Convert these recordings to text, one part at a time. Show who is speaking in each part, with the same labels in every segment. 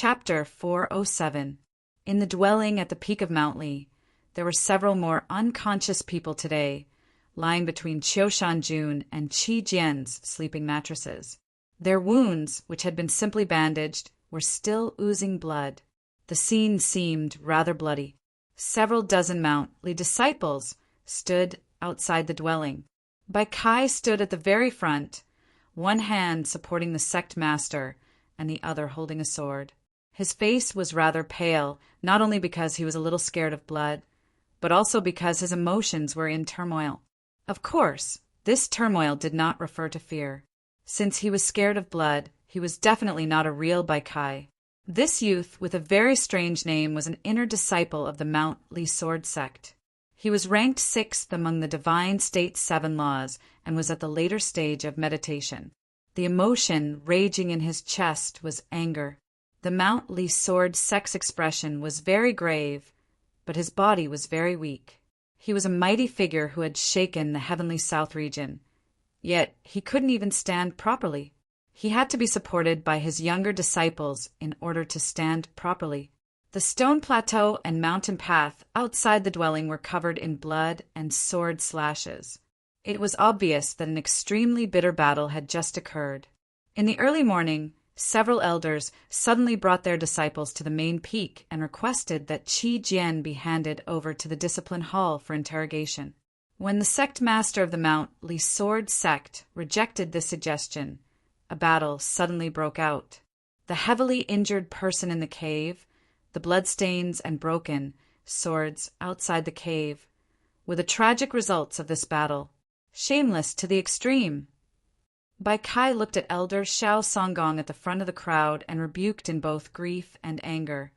Speaker 1: Chapter 407. In the dwelling at the peak of Mount Li, there were several more unconscious people today, lying between Qiu-shan-jun and Qi Jian's sleeping mattresses. Their wounds, which had been simply bandaged, were still oozing blood. The scene seemed rather bloody. Several dozen Mount Li disciples stood outside the dwelling. Bai Kai stood at the very front, one hand supporting the sect master and the other holding a sword. His face was rather pale, not only because he was a little scared of blood, but also because his emotions were in turmoil. Of course, this turmoil did not refer to fear. Since he was scared of blood, he was definitely not a real Bai Kai. This youth with a very strange name was an inner disciple of the Mount Li sword sect. He was ranked 6th among the Divine State's 7 laws and was at the later stage of meditation. The emotion raging in his chest was anger. The Mount Li sword sect's expression was very grave, but his body was very weak. He was a mighty figure who had shaken the heavenly south region, yet he couldn't even stand properly. He had to be supported by his younger disciples in order to stand properly. The stone plateau and mountain path outside the dwelling were covered in blood and sword slashes. It was obvious that an extremely bitter battle had just occurred. In the early morning, several elders suddenly brought their disciples to the main peak and requested that Qi Jian be handed over to the discipline hall for interrogation. When the sect master of the Mount Li sword sect rejected this suggestion, a battle suddenly broke out. The heavily injured person in the cave, the bloodstains and broken swords outside the cave, were the tragic results of this battle. Shameless to the extreme. Bai Kai looked at Elder Xiao Songgong at the front of the crowd and rebuked in both grief and anger.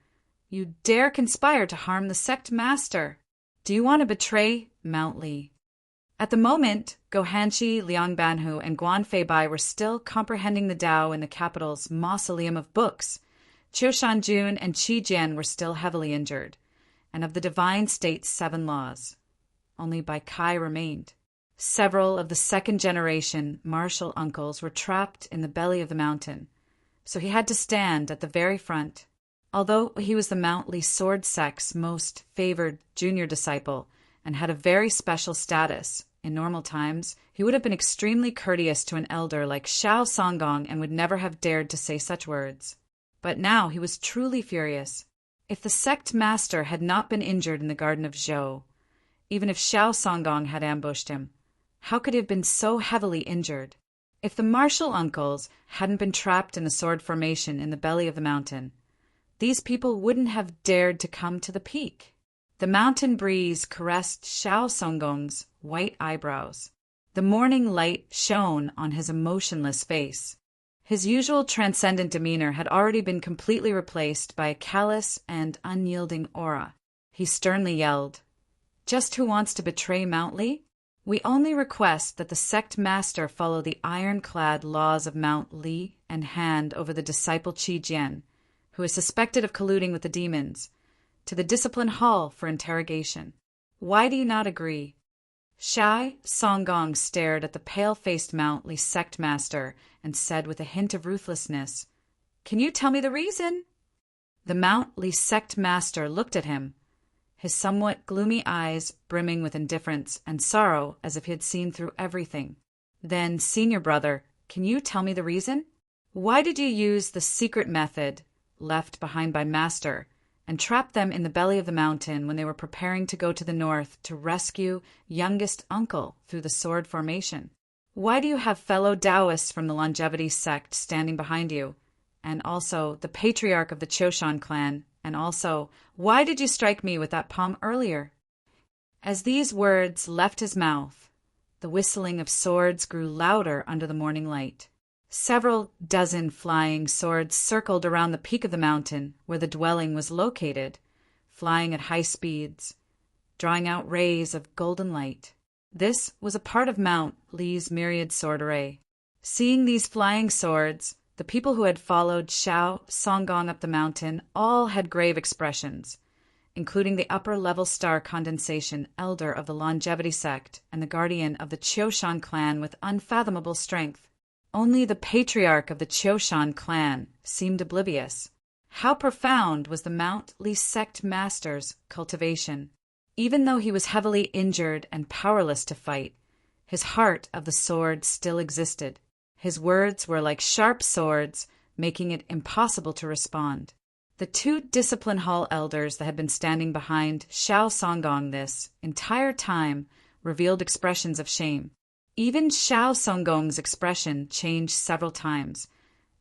Speaker 1: "You dare conspire to harm the sect master! Do you want to betray Mount Li?" At the moment, Go Hanshi, Liang Banhu, and Guan Feibai were still comprehending the Tao in the capital's mausoleum of books. Qiu-shan-jun and Qi Jian were still heavily injured, and of the Divine State's 7 laws. Only Bai Kai remained. Several of the second-generation martial uncles were trapped in the belly of the mountain, so he had to stand at the very front. Although he was the Mount Li sword sect's most favored junior disciple and had a very special status, in normal times, he would have been extremely courteous to an elder like Xiao Songgong and would never have dared to say such words. But now he was truly furious. If the sect master had not been injured in the Garden of Zhou, even if Xiao Songgong had ambushed him, how could he have been so heavily injured? If the martial uncles hadn't been trapped in the sword formation in the belly of the mountain, these people wouldn't have dared to come to the peak. The mountain breeze caressed Xiao Songgong's white eyebrows. The morning light shone on his emotionless face. His usual transcendent demeanor had already been completely replaced by a callous and unyielding aura. He sternly yelled, "Just who wants to betray Mount Li? We only request that the sect master follow the ironclad laws of Mount Li and hand over the disciple Qi Jian, who is suspected of colluding with the demons, to the discipline hall for interrogation. Why do you not agree?" Xiao Songgong stared at the pale-faced Mount Li sect master and said with a hint of ruthlessness, "Can you tell me the reason?" The Mount Li sect master looked at him, his somewhat gloomy eyes brimming with indifference and sorrow as if he had seen through everything. "Then, senior brother, can you tell me the reason? Why did you use the secret method left behind by Master and trap them in the belly of the mountain when they were preparing to go to the north to rescue youngest uncle through the sword formation? Why do you have fellow Taoists from the Longevity sect standing behind you, and also the patriarch of the Qiu-shan clan? And also, why did you strike me with that palm earlier?" As these words left his mouth, the whistling of swords grew louder under the morning light. Several dozen flying swords circled around the peak of the mountain where the dwelling was located, flying at high speeds, drawing out rays of golden light. This was a part of Mount Li's myriad sword array. Seeing these flying swords, the people who had followed Xiao Songgong up the mountain all had grave expressions, including the upper-level star condensation elder of the Longevity sect and the guardian of the Qiu-shan clan with unfathomable strength. Only the patriarch of the Qiu-shan clan seemed oblivious. How profound was the Mount Li sect master's cultivation. Even though he was heavily injured and powerless to fight, his heart of the sword still existed. His words were like sharp swords, making it impossible to respond. The two discipline hall elders that had been standing behind Xiao Songgong this entire time revealed expressions of shame. Even Xiao Songgong's expression changed several times,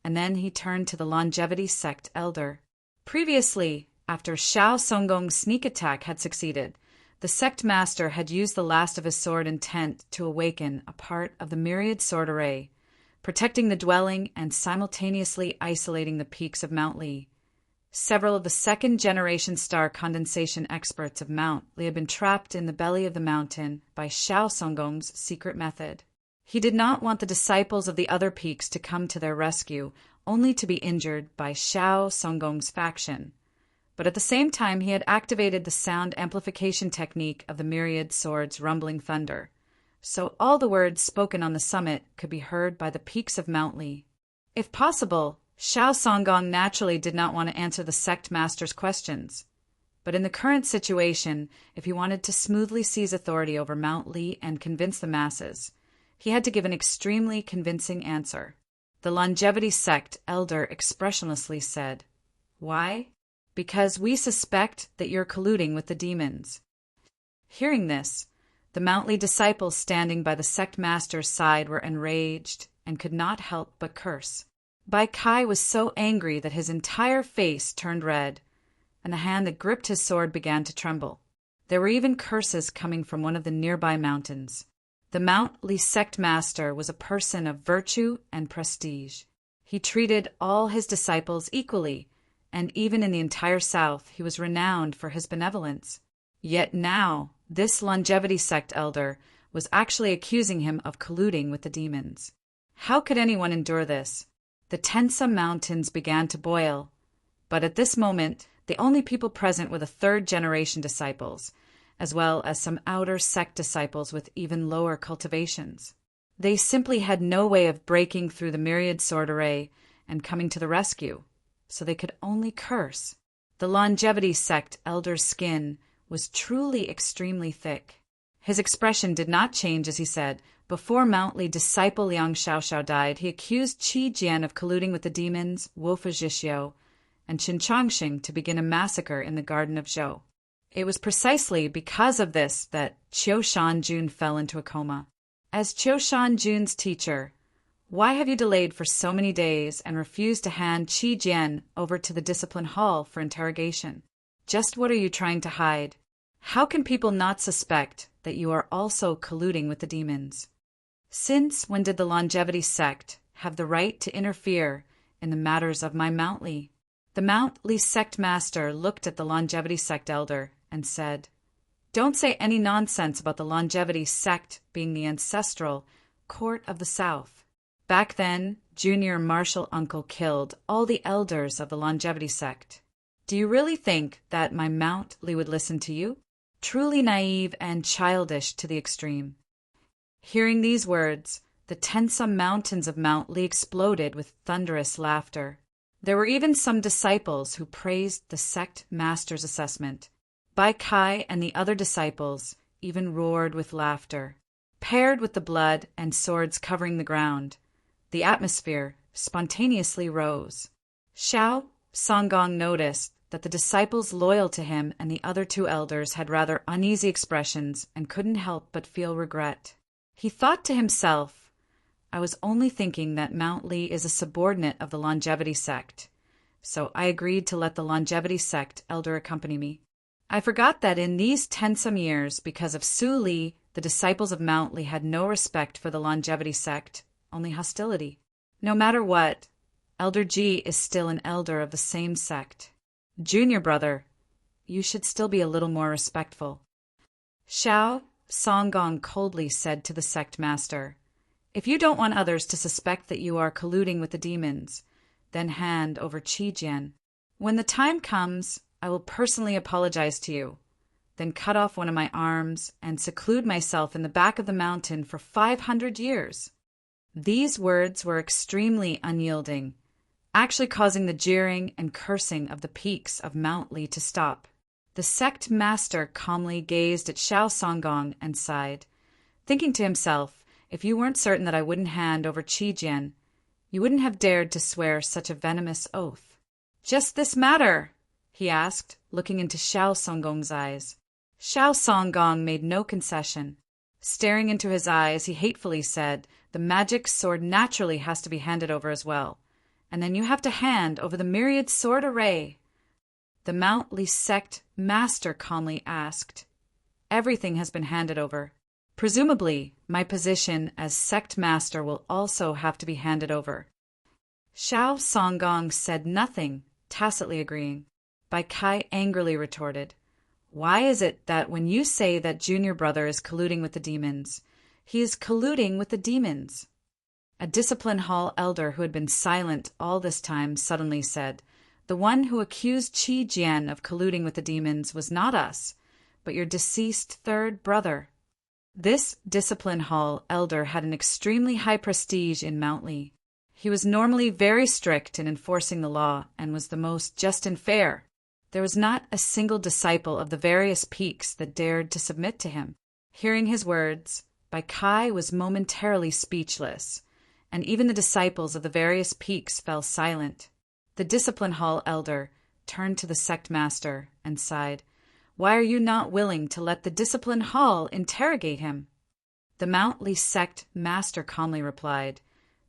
Speaker 1: and then he turned to the longevity sect elder. Previously, after Xiao Songgong's sneak attack had succeeded, the sect master had used the last of his sword intent to awaken a part of the myriad sword array, protecting the dwelling and simultaneously isolating the peaks of Mount Li. Several of the second-generation star condensation experts of Mount Li had been trapped in the belly of the mountain by Xiao Songgong's secret method. He did not want the disciples of the other peaks to come to their rescue, only to be injured by Xiao Songgong's faction. But at the same time, he had activated the sound amplification technique of the myriad sword's rumbling thunder, so all the words spoken on the summit could be heard by the peaks of Mount Li. If possible, Xiao Songgong naturally did not want to answer the sect master's questions. But in the current situation, if he wanted to smoothly seize authority over Mount Li and convince the masses, he had to give an extremely convincing answer. The longevity sect elder expressionlessly said, "Why? Because we suspect that you're colluding with the demons." Hearing this, the Mount Li disciples standing by the sect master's side were enraged and could not help but curse. Bai Kai was so angry that his entire face turned red, and the hand that gripped his sword began to tremble. There were even curses coming from one of the nearby mountains. The Mount Li sect master was a person of virtue and prestige. He treated all his disciples equally, and even in the entire south he was renowned for his benevolence. Yet now, this longevity sect elder was actually accusing him of colluding with the demons. How could anyone endure this? The Tensa Mountains began to boil, but at this moment, the only people present were the third-generation disciples, as well as some outer sect disciples with even lower cultivations. They simply had no way of breaking through the myriad sword array and coming to the rescue, so they could only curse. The longevity sect elder's skin was truly extremely thick. His expression did not change as he said, "Before Mount Li disciple Liang Xiaoxiao died, he accused Qi Jian of colluding with the demons, Wu Fuzhixio, and Qin Chongxing to begin a massacre in the Garden of Zhou. It was precisely because of this that Qiu Shanjun fell into a coma. As Qiu Shanjun's teacher, why have you delayed for so many days and refused to hand Qi Jian over to the discipline hall for interrogation? Just what are you trying to hide? How can people not suspect that you are also colluding with the demons? Since when did the longevity sect have the right to interfere in the matters of my Mount Li?" The Mount Li sect master looked at the longevity sect elder and said, "Don't say any nonsense about the longevity sect being the ancestral court of the South. Back then, Junior Marshal Uncle killed all the elders of the longevity sect. Do you really think that my Mount Li would listen to you? Truly naive and childish to the extreme." Hearing these words, the Tensa Mountains of Mount Li exploded with thunderous laughter. There were even some disciples who praised the sect master's assessment. Bai Kai and the other disciples even roared with laughter. Paired with the blood and swords covering the ground, the atmosphere spontaneously rose. Xiao Songgong noticed that the disciples loyal to him and the other two elders had rather uneasy expressions and couldn't help but feel regret. He thought to himself, "I was only thinking that Mount Li is a subordinate of the longevity sect, so I agreed to let the longevity sect elder accompany me. I forgot that in these 10-some years, because of Su Li, the disciples of Mount Li had no respect for the longevity sect, only hostility. No matter what, Elder Ji is still an elder of the same sect. Junior brother, you should still be a little more respectful." Xiao Songgong coldly said to the sect master, "If you don't want others to suspect that you are colluding with the demons, then hand over Qi Jian. When the time comes, I will personally apologize to you, then cut off one of my arms and seclude myself in the back of the mountain for 500 years. These words were extremely unyielding, actually causing the jeering and cursing of the peaks of Mount Li to stop. The sect master calmly gazed at Xiao Songgong and sighed, thinking to himself, if you weren't certain that I wouldn't hand over Qi Jian, you wouldn't have dared to swear such a venomous oath. Just this matter? He asked, looking into Xiao Songgong's eyes. Xiao Songgong made no concession. Staring into his eyes, he hatefully said, the magic sword naturally has to be handed over as well. And then you have to hand over the myriad sword array. The Mount Li sect master calmly asked, everything has been handed over. Presumably, my position as sect master will also have to be handed over. Xiao Songgong said nothing, tacitly agreeing. Bai Kai angrily retorted, why is it that when you say that junior brother is colluding with the demons, he is colluding with the demons? A discipline hall elder who had been silent all this time suddenly said, the one who accused Qi Jian of colluding with the demons was not us, but your deceased third brother. This discipline hall elder had an extremely high prestige in Mount Li. He was normally very strict in enforcing the law and was the most just and fair. There was not a single disciple of the various peaks that dared to submit to him. Hearing his words, Bai Kai was momentarily speechless, and even the disciples of the various peaks fell silent. The discipline hall elder turned to the sect master and sighed, why are you not willing to let the discipline hall interrogate him? The Mount Li sect master calmly replied,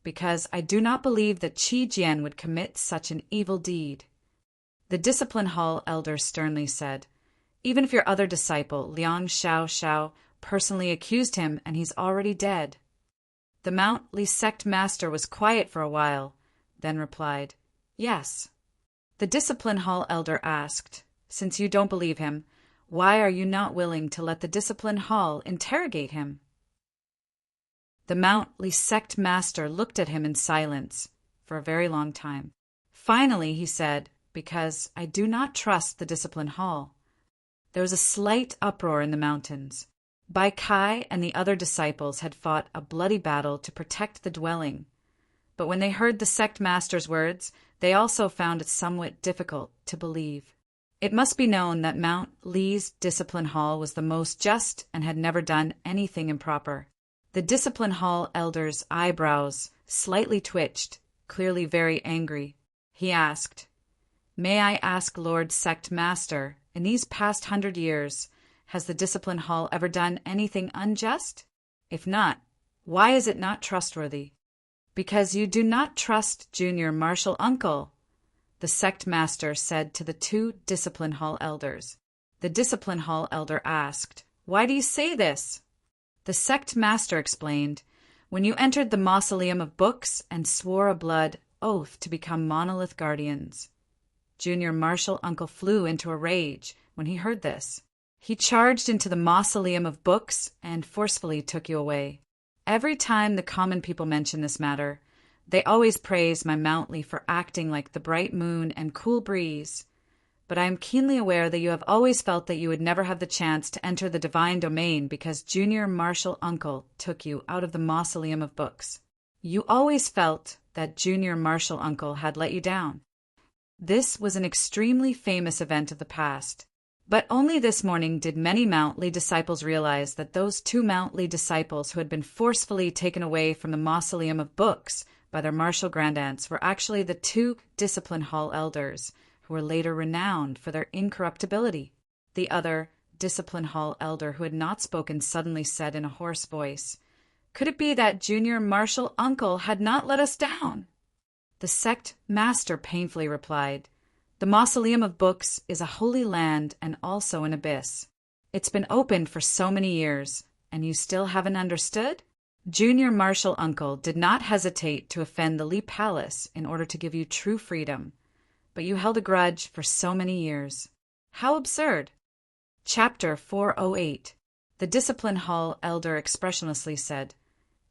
Speaker 1: because I do not believe that Qi Jian would commit such an evil deed. The discipline hall elder sternly said, even if your other disciple, Liang Xiao, personally accused him and he's already dead. The Mount Li sect master was quiet for a while, then replied, yes. The discipline hall elder asked, since you don't believe him, why are you not willing to let the discipline hall interrogate him? The Mount Li sect master looked at him in silence for a very long time. Finally, he said, because I do not trust the discipline hall. There was a slight uproar in the mountains. Bai Kai and the other disciples had fought a bloody battle to protect the dwelling. But when they heard the sect master's words, they also found it somewhat difficult to believe. It must be known that Mount Li's discipline hall was the most just and had never done anything improper. The discipline hall elder's eyebrows slightly twitched, clearly very angry. He asked, may I ask Lord Sect Master, in these past 100 years, has the discipline hall ever done anything unjust? If not, why is it not trustworthy? Because you do not trust junior martial uncle, the sect master said to the two discipline hall elders. The discipline hall elder asked, why do you say this? The sect master explained, when you entered the mausoleum of books and swore a blood oath to become monolith guardians. Junior martial uncle flew into a rage when he heard this. He charged into the mausoleum of books and forcefully took you away. Every time the common people mention this matter, they always praise my Mount Li for acting like the bright moon and cool breeze. But I am keenly aware that you have always felt that you would never have the chance to enter the divine domain because junior martial uncle took you out of the mausoleum of books. You always felt that junior martial uncle had let you down. This was an extremely famous event of the past. But only this morning did many Mount Li disciples realize that those two Mount Li disciples who had been forcefully taken away from the mausoleum of books by their martial grandaunts were actually the two discipline hall elders, who were later renowned for their incorruptibility. The other discipline hall elder who had not spoken suddenly said in a hoarse voice, could it be that junior martial uncle had not let us down? The sect master painfully replied, the mausoleum of books is a holy land and also an abyss. It's been opened for so many years, and you still haven't understood? Junior martial uncle did not hesitate to offend the Li Palace in order to give you true freedom, but you held a grudge for so many years. How absurd! Chapter 408. The discipline hall elder expressionlessly said,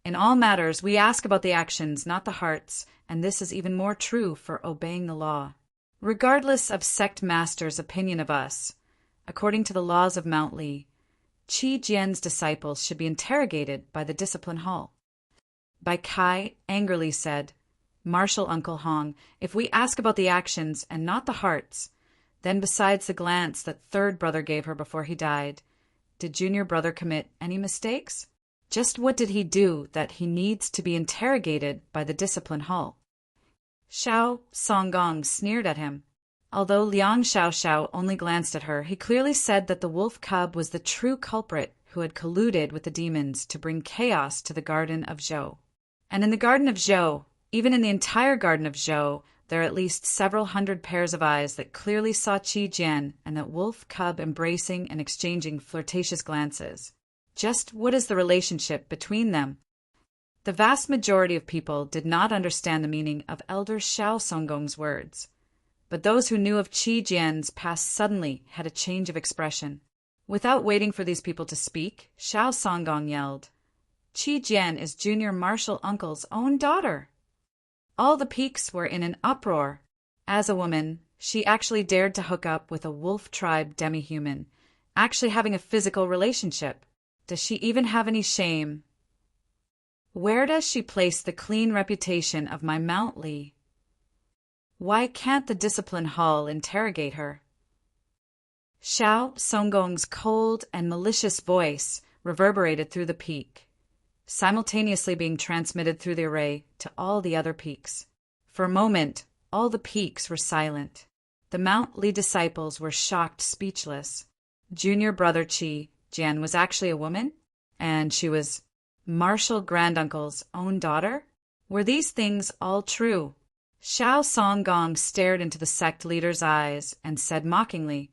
Speaker 1: in all matters we ask about the actions, not the hearts, and this is even more true for obeying the law. Regardless of sect master's opinion of us, according to the laws of Mount Li, Qi Jian's disciples should be interrogated by the discipline hall. Bai Kai angrily said, Martial Uncle Hong, if we ask about the actions and not the hearts, then besides the glance that third brother gave her before he died, did junior brother commit any mistakes? Just what did he do that he needs to be interrogated by the discipline hall? Xiao Songgong sneered at him. Although Liang Xiaoxiao only glanced at her, he clearly said that the wolf cub was the true culprit who had colluded with the demons to bring chaos to the Garden of Zhou. And in the Garden of Zhou, even in the entire Garden of Zhou, there are at least several hundred pairs of eyes that clearly saw Qi Jian and that wolf cub embracing and exchanging flirtatious glances. Just what is the relationship between them? The vast majority of people did not understand the meaning of Elder Xiao Songgong's words, but those who knew of Qi Jian's past suddenly had a change of expression. Without waiting for these people to speak, Xiao Songgong yelled, "Qi Jian is Junior Martial Uncle's own daughter!" All the peaks were in an uproar. As a woman, she actually dared to hook up with a wolf tribe demi-human, actually having a physical relationship. Does she even have any shame? Where does she place the clean reputation of my Mount Li? Why can't the discipline hall interrogate her? Xiao Songgong's cold and malicious voice reverberated through the peak, simultaneously being transmitted through the array to all the other peaks. For a moment, all the peaks were silent. The Mount Li disciples were shocked, speechless. Junior brother Qi Jian was actually a woman? And she was Martial Granduncle's own daughter? Were these things all true? Xiao Songgong stared into the sect leader's eyes and said mockingly,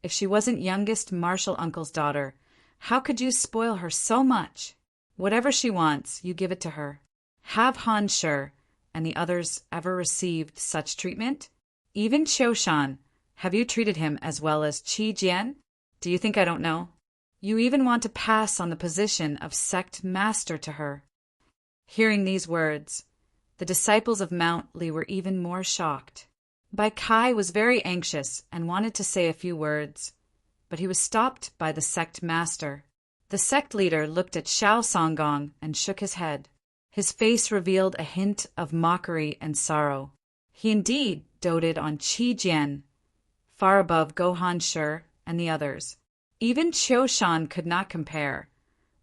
Speaker 1: "If she wasn't youngest Martial Uncle's daughter, how could you spoil her so much? Whatever she wants, you give it to her. Have Han Shi and the others ever received such treatment? Even Qiushan, have you treated him as well as Qi Jian? Do you think I don't know? You even want to pass on the position of sect master to her." Hearing these words, the disciples of Mount Li were even more shocked. Bai Kai was very anxious and wanted to say a few words, but he was stopped by the sect master. The sect leader looked at Xiao Songgong and shook his head. His face revealed a hint of mockery and sorrow. He indeed doted on Qi Jian, far above Gohan Shi and the others. Even Qiushan could not compare,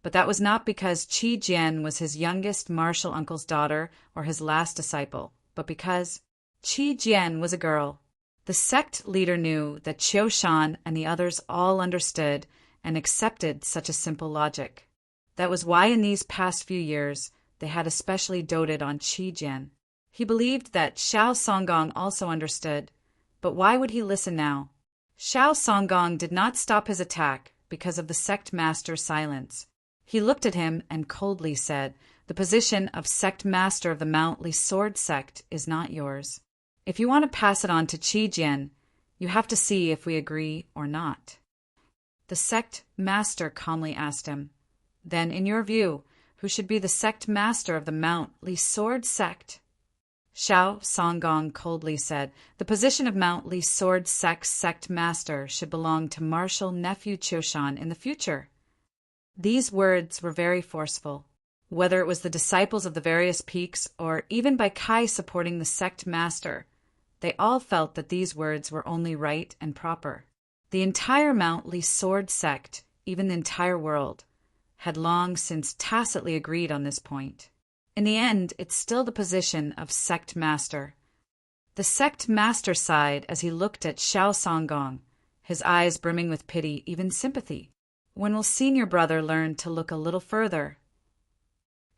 Speaker 1: but that was not because Qi Jian was his youngest martial uncle's daughter or his last disciple, but because Qi Jian was a girl. The sect leader knew that Qiushan and the others all understood and accepted such a simple logic. That was why in these past few years they had especially doted on Qi Jian. He believed that Xiao Songgong also understood, but why would he listen now? Xiao Songgong did not stop his attack because of the sect master's silence. He looked at him and coldly said, "The position of sect master of the Mount Li sword sect is not yours. If you want to pass it on to Qi Jian, you have to see if we agree or not." The sect master calmly asked him, "Then, in your view, who should be the sect master of the Mount Li sword sect?" Xiao Songgong coldly said, "The position of Mount Li sword sect master should belong to martial nephew Qiushan in the future." These words were very forceful. Whether it was the disciples of the various peaks or even Bai Kai supporting the sect master, they all felt that these words were only right and proper. The entire Mount Li sword sect, even the entire world, had long since tacitly agreed on this point. In the end, it's still the position of sect master. The sect master sighed as he looked at Xiao Songgong, his eyes brimming with pity, even sympathy. When will senior brother learn to look a little further?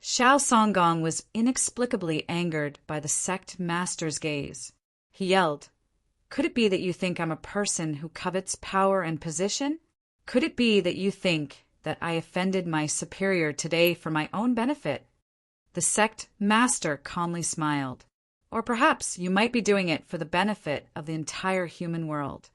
Speaker 1: Xiao Songgong was inexplicably angered by the sect master's gaze. He yelled, "Could it be that you think I'm a person who covets power and position? Could it be that you think that I offended my superior today for my own benefit?" The sect master calmly smiled. "Or perhaps you might be doing it for the benefit of the entire human world."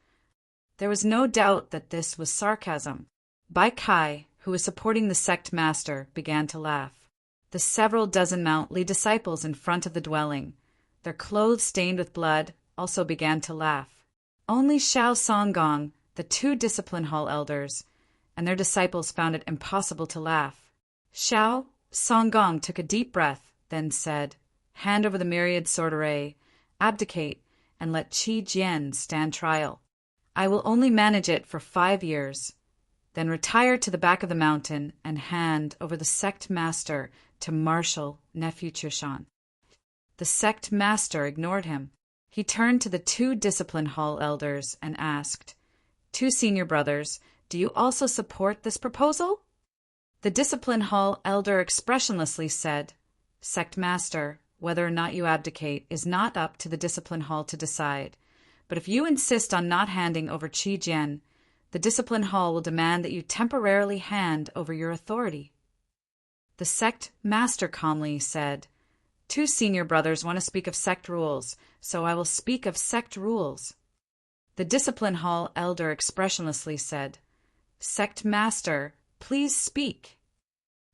Speaker 1: There was no doubt that this was sarcasm. Bai Kai, who was supporting the sect master, began to laugh. The several dozen Mount Li disciples in front of the dwelling, their clothes stained with blood, also began to laugh. Only Xiao Songgong, the two discipline hall elders, and their disciples found it impossible to laugh. Xiao Songgong took a deep breath, then said, hand over the myriad sword array, abdicate, and let Qi Jian stand trial. I will only manage it for 5 years, then retire to the back of the mountain and hand over the sect master to martial nephew Chushan. The sect master ignored him. He turned to the 2 discipline hall elders and asked, "2 senior brothers, do you also support this proposal?" The discipline hall elder expressionlessly said, "Sect master, whether or not you abdicate is not up to the discipline hall to decide. But if you insist on not handing over Qi Jian, the discipline hall will demand that you temporarily hand over your authority." The sect master calmly said, "2 senior brothers want to speak of sect rules, so I will speak of sect rules." The discipline hall elder expressionlessly said, "Sect master, please speak."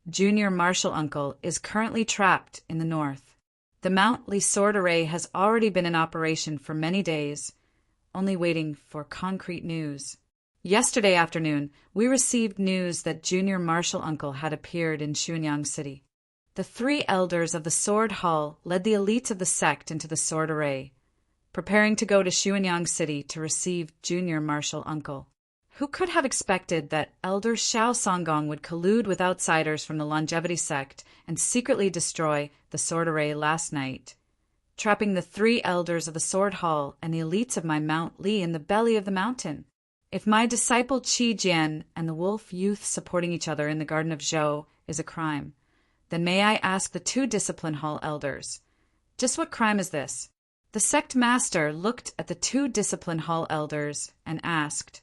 Speaker 1: Junior martial uncle is currently trapped in the north. The Mount Li sword array has already been in operation for many days, only waiting for concrete news. Yesterday afternoon, we received news that Junior martial uncle had appeared in Xuanyang City. The 3 elders of the sword hall led the elites of the sect into the sword array, preparing to go to Xuanyang City to receive Junior martial uncle. Who could have expected that Elder Xiao Songgong would collude with outsiders from the longevity sect and secretly destroy the sword array last night, trapping the 3 elders of the sword hall and the elites of my Mount Li in the belly of the mountain? If my disciple Qi Jian and the wolf youth supporting each other in the garden of Zhou is a crime, then may I ask the 2 discipline hall elders, just what crime is this? The sect master looked at the 2 discipline hall elders and asked,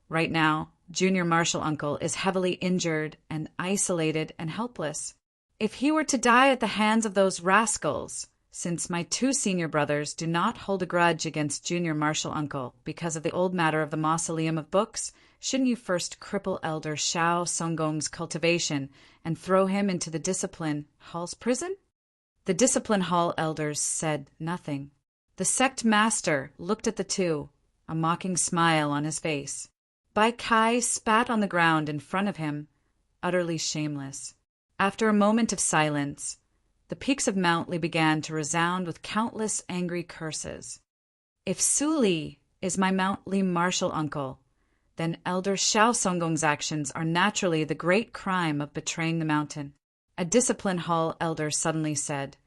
Speaker 1: "Right now, Junior martial uncle is heavily injured and isolated and helpless. If he were to die at the hands of those rascals, since my 2 senior brothers do not hold a grudge against Junior martial uncle because of the old matter of the mausoleum of books, shouldn't you first cripple Elder Xiao Songgong's cultivation and throw him into the discipline hall's prison?" The discipline hall elders said nothing. The sect master looked at the 2, a mocking smile on his face. Bai Kai spat on the ground in front of him, utterly shameless. After a moment of silence, the peaks of Mount Li began to resound with countless angry curses. If Su Li is my Mount Li martial uncle, then Elder Xiao Songgong's actions are naturally the great crime of betraying the mountain. A discipline hall elder suddenly said,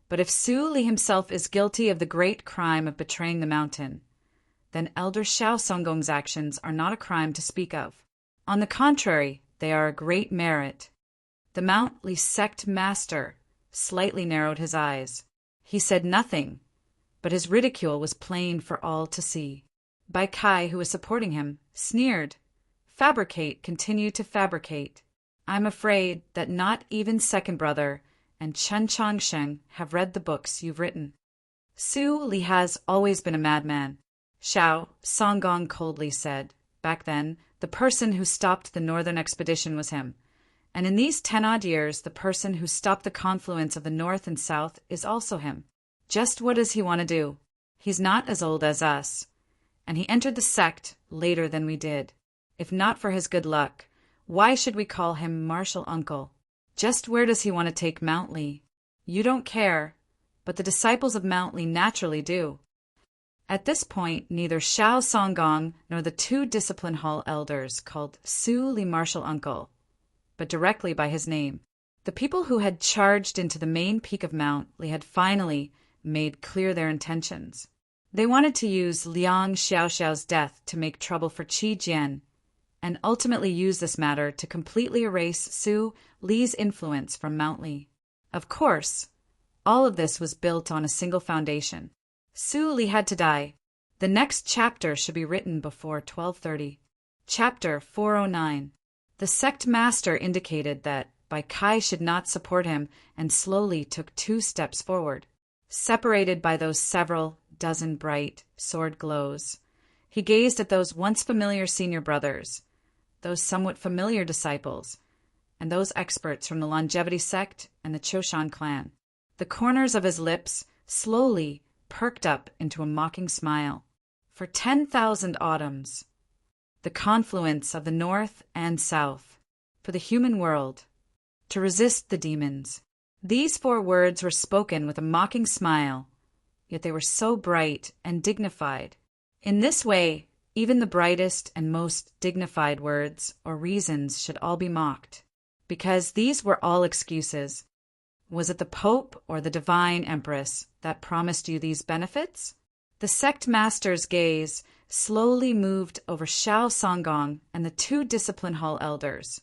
Speaker 1: "But if Su Li himself is guilty of the great crime of betraying the mountain, then Elder Xiao Songgong's actions are not a crime to speak of. On the contrary, they are a great merit." The Mount Li sect master slightly narrowed his eyes. He said nothing, but his ridicule was plain for all to see. Bai Kai, who was supporting him, sneered. "Fabricate, continue to fabricate. I'm afraid that not even second brother and Chen Changsheng have read the books you've written. Su Li has always been a madman," Xiao Songgong coldly said. "Back then, the person who stopped the northern expedition was him. And in these 10-odd years, the person who stopped the confluence of the north and south is also him. Just what does he want to do? He's not as old as us, and he entered the sect later than we did. If not for his good luck, why should we call him martial uncle? Just where does he want to take Mount Li? You don't care, but the disciples of Mount Li naturally do." At this point, neither Xiao Songgong nor the 2 discipline hall elders called Su Li martial uncle, but directly by his name. The people who had charged into the main peak of Mount Li had finally made clear their intentions. They wanted to use Liang Xiaoxiao's death to make trouble for Qi Jian, and ultimately use this matter to completely erase Su Li's influence from Mount Li. Of course, all of this was built on a single foundation. Su Li had to die. The next chapter should be written before 12:30. Chapter 409. The sect master indicated that Bai Kai should not support him and slowly took 2 steps forward. Separated by those several dozen bright sword glows, he gazed at those once familiar senior brothers, those somewhat familiar disciples, and those experts from the longevity sect and the Choshan clan. The corners of his lips slowly perked up into a mocking smile. For 10,000 autumns, the confluence of the north and south, for the human world, to resist the demons, These 4 words were spoken with a mocking smile, yet they were so bright and dignified. In this way, even the brightest and most dignified words or reasons should all be mocked, because these were all excuses. Was it the Pope or the Divine Empress that promised you these benefits? The sect master's gaze slowly moved over Xiao Songgong and the 2 discipline hall elders,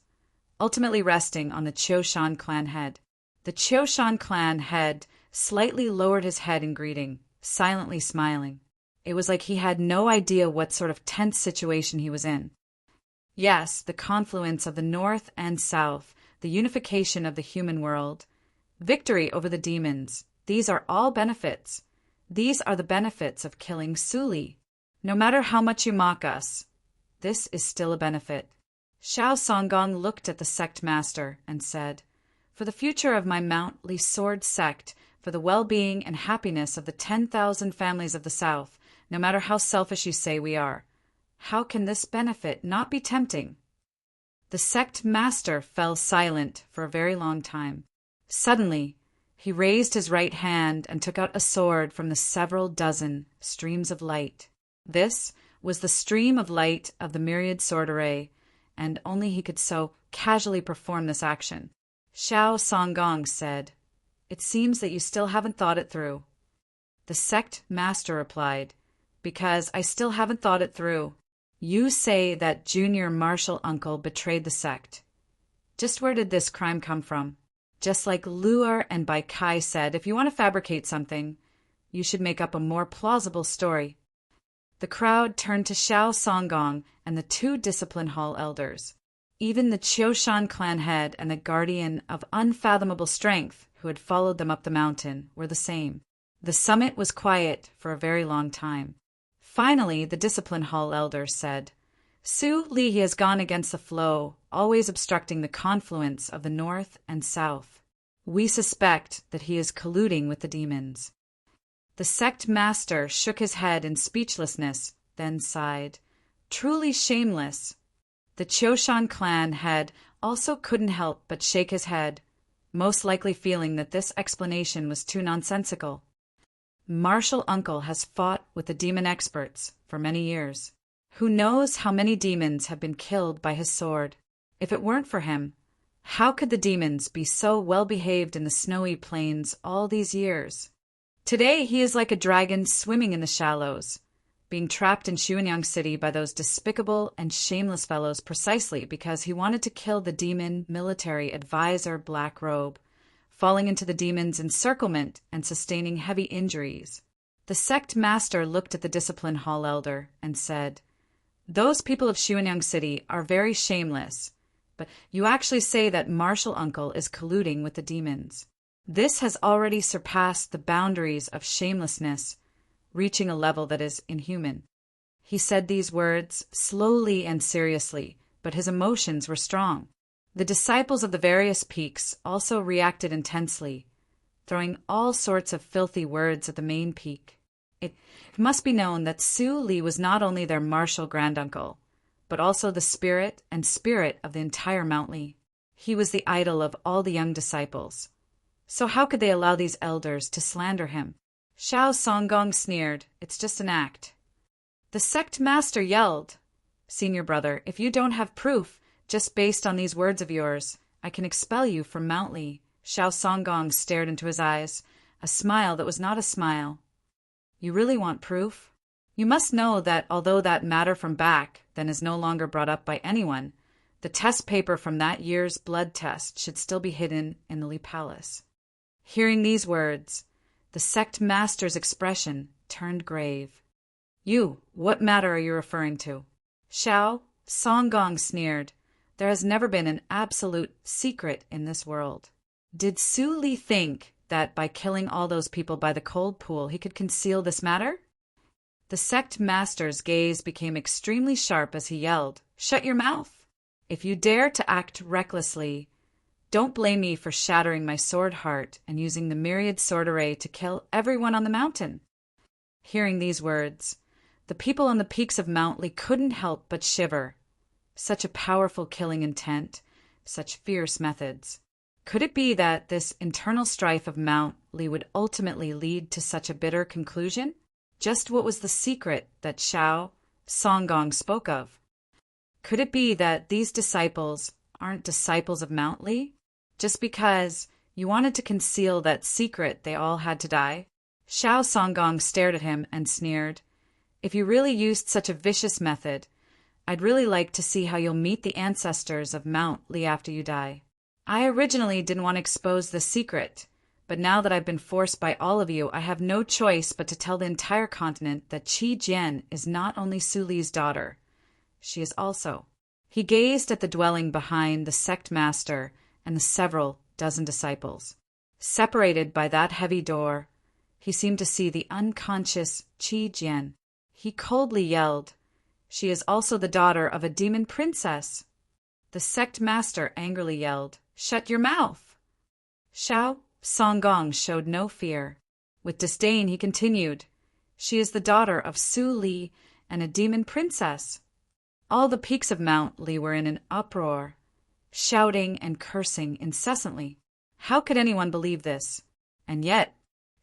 Speaker 1: ultimately resting on the Qiushan clan head. The Qiushan clan head slightly lowered his head in greeting, silently smiling. It was like he had no idea what sort of tense situation he was in. Yes, the confluence of the North and South, the unification of the human world, victory over the demons, these are all benefits. These are the benefits of killing Su Li. No matter how much you mock us, this is still a benefit. Xiao Songgong looked at the sect master and said, "For the future of my Mount Li Sword sect, for the well-being and happiness of the 10,000 families of the South, no matter how selfish you say we are, how can this benefit not be tempting?" The sect master fell silent for a very long time. Suddenly, he raised his right hand and took out a sword from the several dozen streams of light. This was the stream of light of the myriad sword array, and only he could so casually perform this action. Xiao Songgong said, "It seems that you still haven't thought it through." The sect master replied, "Because I still haven't thought it through. You say that junior martial uncle betrayed the sect. Just where did this crime come from? Just like Luer and Bai Kai said, if you want to fabricate something, you should make up a more plausible story." The crowd turned to Xiao Songgong and the 2 discipline hall elders. Even the Qiushan clan head and the guardian of unfathomable strength who had followed them up the mountain were the same. The summit was quiet for a very long time. Finally, the discipline hall elder said, "Su Li has gone against the flow, always obstructing the confluence of the North and South. We suspect that he is colluding with the demons." The sect master shook his head in speechlessness, then sighed, "Truly shameless." The Qiushan clan head also couldn't help but shake his head, most likely feeling that this explanation was too nonsensical. Martial uncle has fought with the demon experts for many years. Who knows how many demons have been killed by his sword? If it weren't for him, how could the demons be so well behaved in the snowy plains all these years? Today he is like a dragon swimming in the shallows, being trapped in Xuanyang City by those despicable and shameless fellows precisely because he wanted to kill the demon military advisor Black Robe, falling into the demon's encirclement and sustaining heavy injuries. The sect master looked at the discipline hall elder and said, "Those people of Xuanyang City are very shameless, but you actually say that martial uncle is colluding with the demons. This has already surpassed the boundaries of shamelessness, reaching a level that is inhuman." He said these words slowly and seriously, but his emotions were strong. The disciples of the various peaks also reacted intensely, throwing all sorts of filthy words at the main peak. It must be known that Su Li was not only their martial granduncle, but also the spirit of the entire Mount Li. He was the idol of all the young disciples. So how could they allow these elders to slander him? Xiao Songgong sneered, "It's just an act." The sect master yelled, "Senior brother, if you don't have proof, just based on these words of yours, I can expel you from Mount Li." Xiao Songgong stared into his eyes, a smile that was not a smile. "You really want proof? You must know that although that matter from back then is no longer brought up by anyone, the test paper from that year's blood test should still be hidden in the Li Palace." Hearing these words, the sect master's expression turned grave. "You, what matter are you referring to?" Xiao Songgong sneered, "There has never been an absolute secret in this world. Did Su Li think that by killing all those people by the cold pool he could conceal this matter?" The sect master's gaze became extremely sharp as he yelled, "Shut your mouth! If you dare to act recklessly, don't blame me for shattering my sword heart and using the myriad sword array to kill everyone on the mountain." Hearing these words, the people on the peaks of Mount Li couldn't help but shiver. Such a powerful killing intent, such fierce methods. Could it be that this internal strife of Mount Li would ultimately lead to such a bitter conclusion? Just what was the secret that Xiao Songgong spoke of? Could it be that these disciples aren't disciples of Mount Li? Just because you wanted to conceal that secret, they all had to die? Xiao Songgong stared at him and sneered. If you really used such a vicious method, I'd really like to see how you'll meet the ancestors of Mount Li after you die. I originally didn't want to expose the secret, but now that I've been forced by all of you, I have no choice but to tell the entire continent that Qi Jian is not only Su Li's daughter, she is also. He gazed at the dwelling behind the sect master and the several dozen disciples. Separated by that heavy door, he seemed to see the unconscious Qi Jian. He coldly yelled, "She is also the daughter of a demon princess." The sect master angrily yelled, "Shut your mouth!" Xiao Songgong showed no fear. With disdain he continued, "She is the daughter of Su Li and a demon princess." All the peaks of Mount Li were in an uproar, shouting and cursing incessantly. How could anyone believe this? And yet,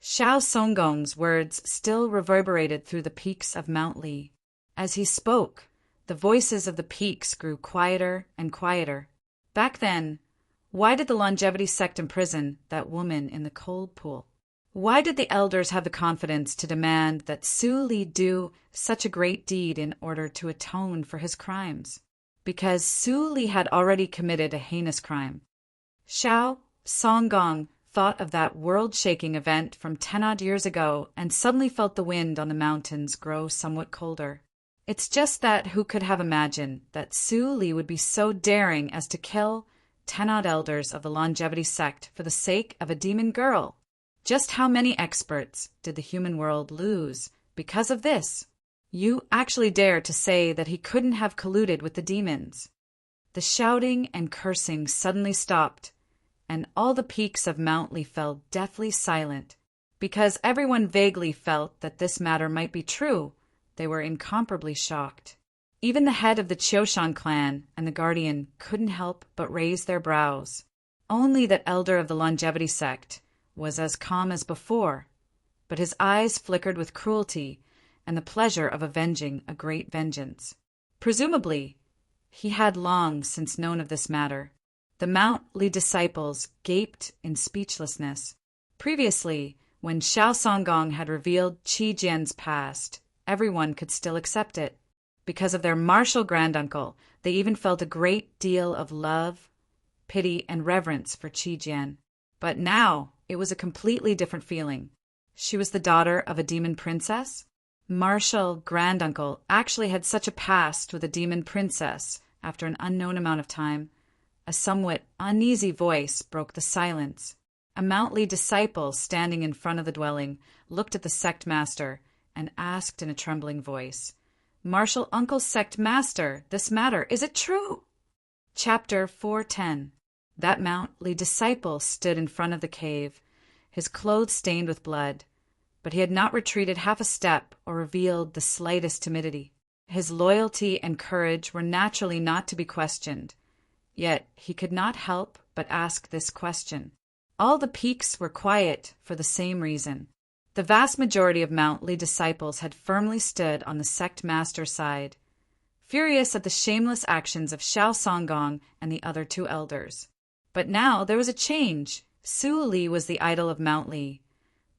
Speaker 1: Xiao Songgong's words still reverberated through the peaks of Mount Li. As he spoke, the voices of the peaks grew quieter and quieter. Back then, why did the longevity sect imprison that woman in the cold pool? Why did the elders have the confidence to demand that Su Li do such a great deed in order to atone for his crimes? Because Su Li had already committed a heinous crime. Xiao Songgong thought of that world-shaking event from 10-odd years ago and suddenly felt the wind on the mountains grow somewhat colder. It's just that who could have imagined that Su Li would be so daring as to kill 10-odd elders of the longevity sect for the sake of a demon girl? Just how many experts did the human world lose because of this? You actually dare to say that he couldn't have colluded with the demons? The shouting and cursing suddenly stopped, and all the peaks of Mount Li fell deathly silent. Because everyone vaguely felt that this matter might be true, they were incomparably shocked. Even the head of the Qiushan clan and the guardian couldn't help but raise their brows. Only that elder of the longevity sect was as calm as before, but his eyes flickered with cruelty and the pleasure of avenging a great vengeance. Presumably, he had long since known of this matter. The Mount Li disciples gaped in speechlessness. Previously, when Xiao Songgong had revealed Qi Jian's past, everyone could still accept it. Because of their martial granduncle, they even felt a great deal of love, pity, and reverence for Qi Jian. But now, it was a completely different feeling. She was the daughter of a demon princess? Martial granduncle actually had such a past with a demon princess after an unknown amount of time. A somewhat uneasy voice broke the silence. A Mount Li disciple standing in front of the dwelling looked at the sect master and asked in a trembling voice, "Martial uncle sect master, this matter, is it true?" Chapter 410. That Mount Li disciple stood in front of the cave, his clothes stained with blood, but he had not retreated half a step or revealed the slightest timidity. His loyalty and courage were naturally not to be questioned, yet he could not help but ask this question. All the peaks were quiet for the same reason. The vast majority of Mount Li disciples had firmly stood on the sect master's side, furious at the shameless actions of Xiao Songgong and the other two elders. But now there was a change. Su Li was the idol of Mount Li.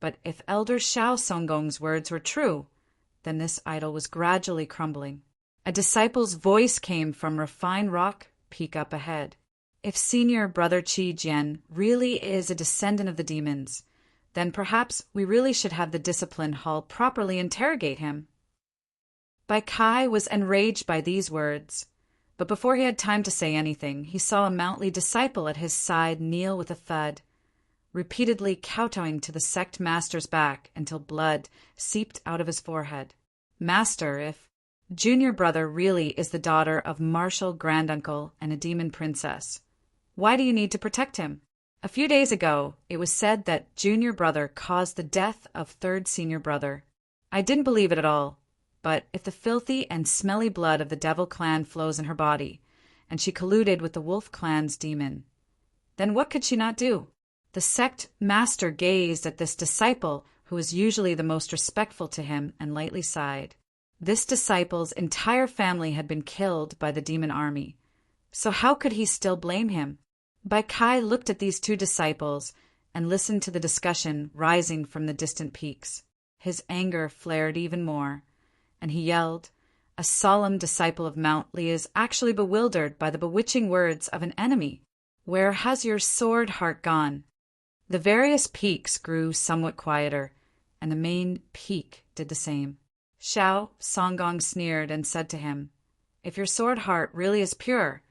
Speaker 1: But if Elder Xiao Songgong's words were true, then this idol was gradually crumbling. A disciple's voice came from Refined Rock Peak up ahead. If Senior Brother Qi Jian really is a descendant of the demons, then perhaps we really should have the discipline hall properly interrogate him. Bai Kai was enraged by these words, but before he had time to say anything, he saw a Mount Li disciple at his side kneel with a thud, repeatedly kowtowing to the sect master's back until blood seeped out of his forehead. "Master, if Junior Brother really is the daughter of martial granduncle and a demon princess, why do you need to protect him? A few days ago, it was said that Junior Brother caused the death of Third Senior Brother. I didn't believe it at all. But if the filthy and smelly blood of the Devil clan flows in her body, and she colluded with the Wolf clan's demon, Then what could she not do? The sect master gazed at this disciple who was usually the most respectful to him and lightly sighed. This disciple's entire family had been killed by the demon army. So how could he still blame him? Bai Kai looked at these two disciples and listened to the discussion rising from the distant peaks. His anger flared even more, and he yelled, "A solemn disciple of Mount Li is actually bewildered by the bewitching words of an enemy. Where has your sword heart gone?" The various peaks grew somewhat quieter, and the main peak did the same. Xiao Songgong sneered and said to him, "If your sword heart really is pure,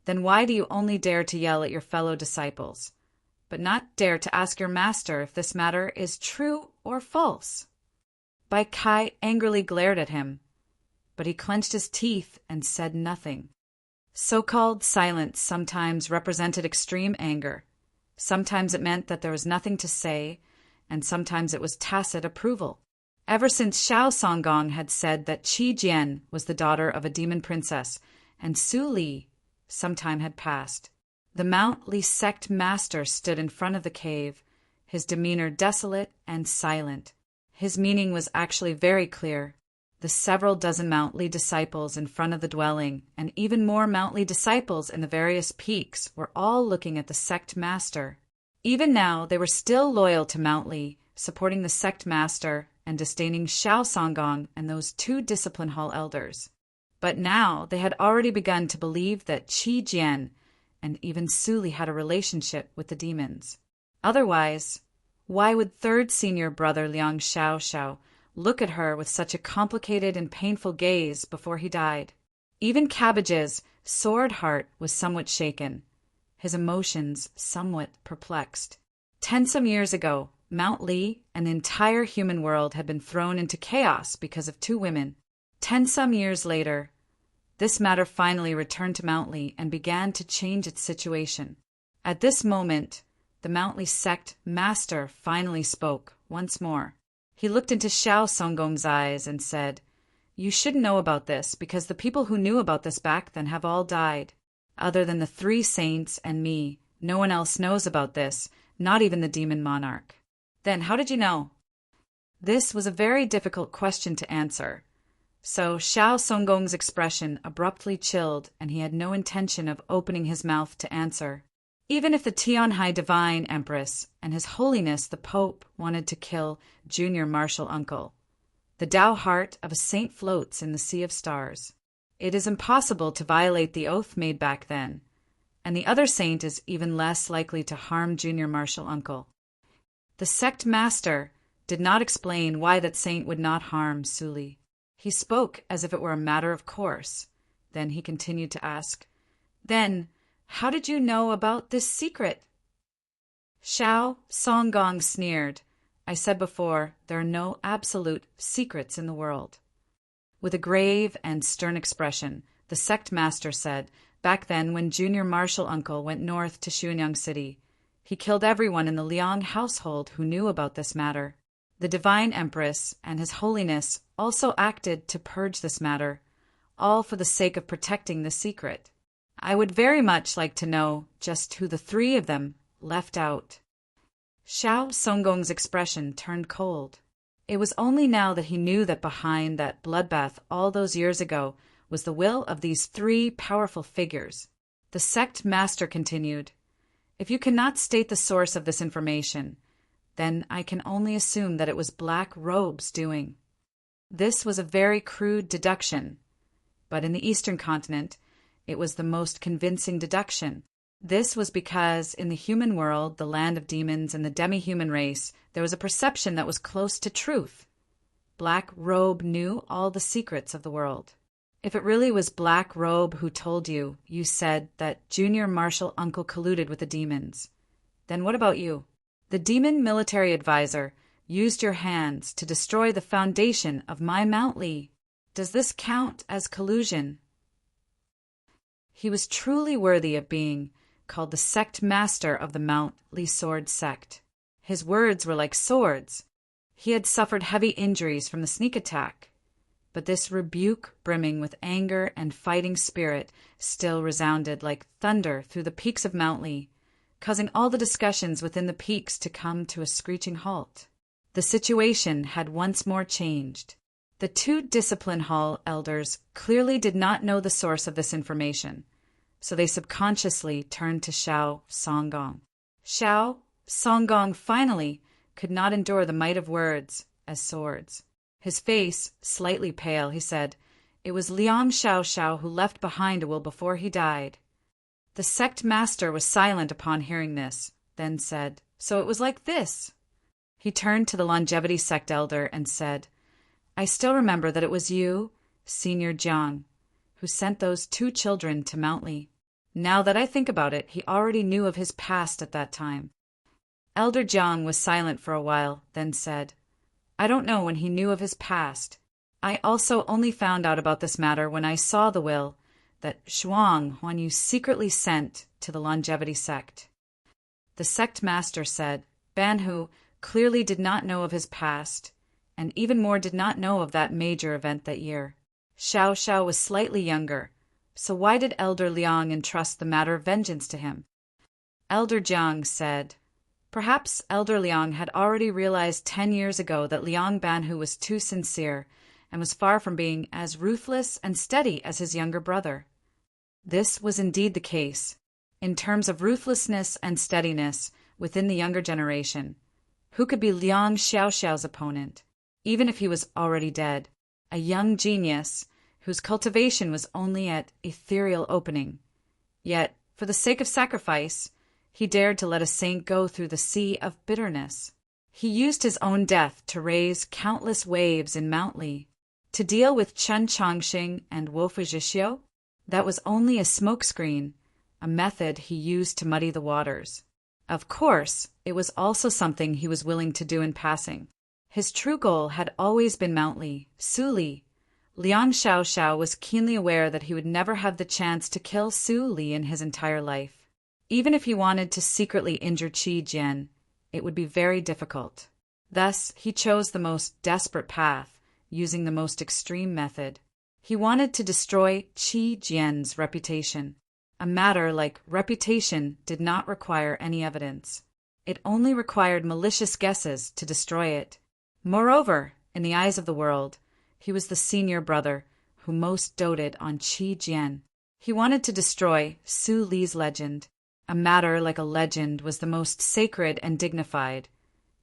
Speaker 1: then why do you only dare to yell at your fellow disciples, but not dare to ask your master if this matter is true or false?" Bai Kai angrily glared at him, but he clenched his teeth and said nothing. So-called silence sometimes represented extreme anger. Sometimes it meant that there was nothing to say, and sometimes it was tacit approval. Ever since Xiao Songgong had said that Qi Jian was the daughter of a demon princess, and Su Li, some time had passed. The Mount Li sect master stood in front of the cave, his demeanor desolate and silent. His meaning was actually very clear. The several dozen Mount Li disciples in front of the dwelling, and even more Mount Li disciples in the various peaks, were all looking at the sect master. Even now, they were still loyal to Mount Li, supporting the sect master and disdaining Xiao Songgong and those two discipline hall elders. But now they had already begun to believe that Qi Jian and even Su Li had a relationship with the demons. Otherwise, why would third senior brother Liang Xiao look at her with such a complicated and painful gaze before he died? Even Cabbage's sword heart was somewhat shaken, his emotions somewhat perplexed. 10 some years ago, Mount Li and the entire human world had been thrown into chaos because of two women. 10 some years later, this matter finally returned to Mount Li and began to change its situation. At this moment, the Mount Li sect master finally spoke once more. He looked into Xiao Songgong's eyes and said, "You should know about this because the people who knew about this back then have all died. Other than the 3 saints and me, no one else knows about this, not even the demon monarch." "Then how did you know?" This was a very difficult question to answer. So Xiao Songgong's expression abruptly chilled, and he had no intention of opening his mouth to answer. Even if the Tianhai Divine Empress and His Holiness the Pope wanted to kill Junior Martial Uncle, the Tao heart of a saint floats in the sea of stars. It is impossible to violate the oath made back then, and the other saint is even less likely to harm Junior Martial Uncle. The sect master did not explain why that saint would not harm Su Li. He spoke as if it were a matter of course. Then he continued to ask, "Then, how did you know about this secret?" Xiao Songgong sneered. "I said before, there are no absolute secrets in the world." With a grave and stern expression, the sect master said, "Back then, when Junior Martial Uncle went north to Xuanyang City, he killed everyone in the Liang household who knew about this matter. The Divine Empress and His Holiness also acted to purge this matter, all for the sake of protecting the secret. I would very much like to know just who the 3 of them left out." Xiao Songgong's expression turned cold. It was only now that he knew that behind that bloodbath all those years ago was the will of these 3 powerful figures. The sect master continued, "If you cannot state the source of this information, then I can only assume that it was Black Robe's doing." This was a very crude deduction, but in the Eastern continent, it was the most convincing deduction. This was because in the human world, the land of demons and the demi-human race, there was a perception that was close to truth. Black Robe knew all the secrets of the world. If it really was Black Robe who told you, you said that Junior Martial Uncle colluded with the demons, then what about you? The demon military advisor used your hands to destroy the foundation of my Mount Li. Does this count as collusion? He was truly worthy of being called the sect master of the Mount Li sword sect. His words were like swords. He had suffered heavy injuries from the sneak attack, but this rebuke brimming with anger and fighting spirit still resounded like thunder through the peaks of Mount Li. causing all the discussions within the peaks to come to a screeching halt. The situation had once more changed. The two discipline hall elders clearly did not know the source of this information, so they subconsciously turned to Xiao Songgong. Xiao Songgong finally could not endure the might of words as swords. His face slightly pale, he said, "It was Liang Xiao who left behind a will before he died." The sect master was silent upon hearing this, then said, "So it was like this." He turned to the longevity sect elder and said, "I still remember that it was you, Senior Jiang, who sent those two children to Mountley. Now that I think about it, he already knew of his past at that time." Elder Jiang was silent for a while, then said, "I don't know when he knew of his past. I also only found out about this matter when I saw the will that Shuang Huanyu secretly sent to the longevity sect." The sect master said, "Banhu clearly did not know of his past, and even more did not know of that major event that year. Xiao was slightly younger, so why did Elder Liang entrust the matter of vengeance to him?" Elder Jiang said, "Perhaps Elder Liang had already realized 10 years ago that Liang Banhu was too sincere and was far from being as ruthless and steady as his younger brother." This was indeed the case. In terms of ruthlessness and steadiness within the younger generation, who could be Liang Xiao's opponent, even if he was already dead? A young genius whose cultivation was only at ethereal opening. Yet, for the sake of sacrifice, he dared to let a saint go through the sea of bitterness. He used his own death to raise countless waves in Mountley. To deal with Chen Chongxing and Wo Fuzhixio, that was only a smokescreen, a method he used to muddy the waters. Of course, it was also something he was willing to do in passing. His true goal had always been Mountley, Su Li. Liang Xiao was keenly aware that he would never have the chance to kill Su Li in his entire life. Even if he wanted to secretly injure Qi Jian, it would be very difficult. Thus, he chose the most desperate path, using the most extreme method. He wanted to destroy Qi Jian's reputation. A matter like reputation did not require any evidence. It only required malicious guesses to destroy it. Moreover, in the eyes of the world, he was the senior brother who most doted on Qi Jian. He wanted to destroy Su Li's legend. A matter like a legend was the most sacred and dignified,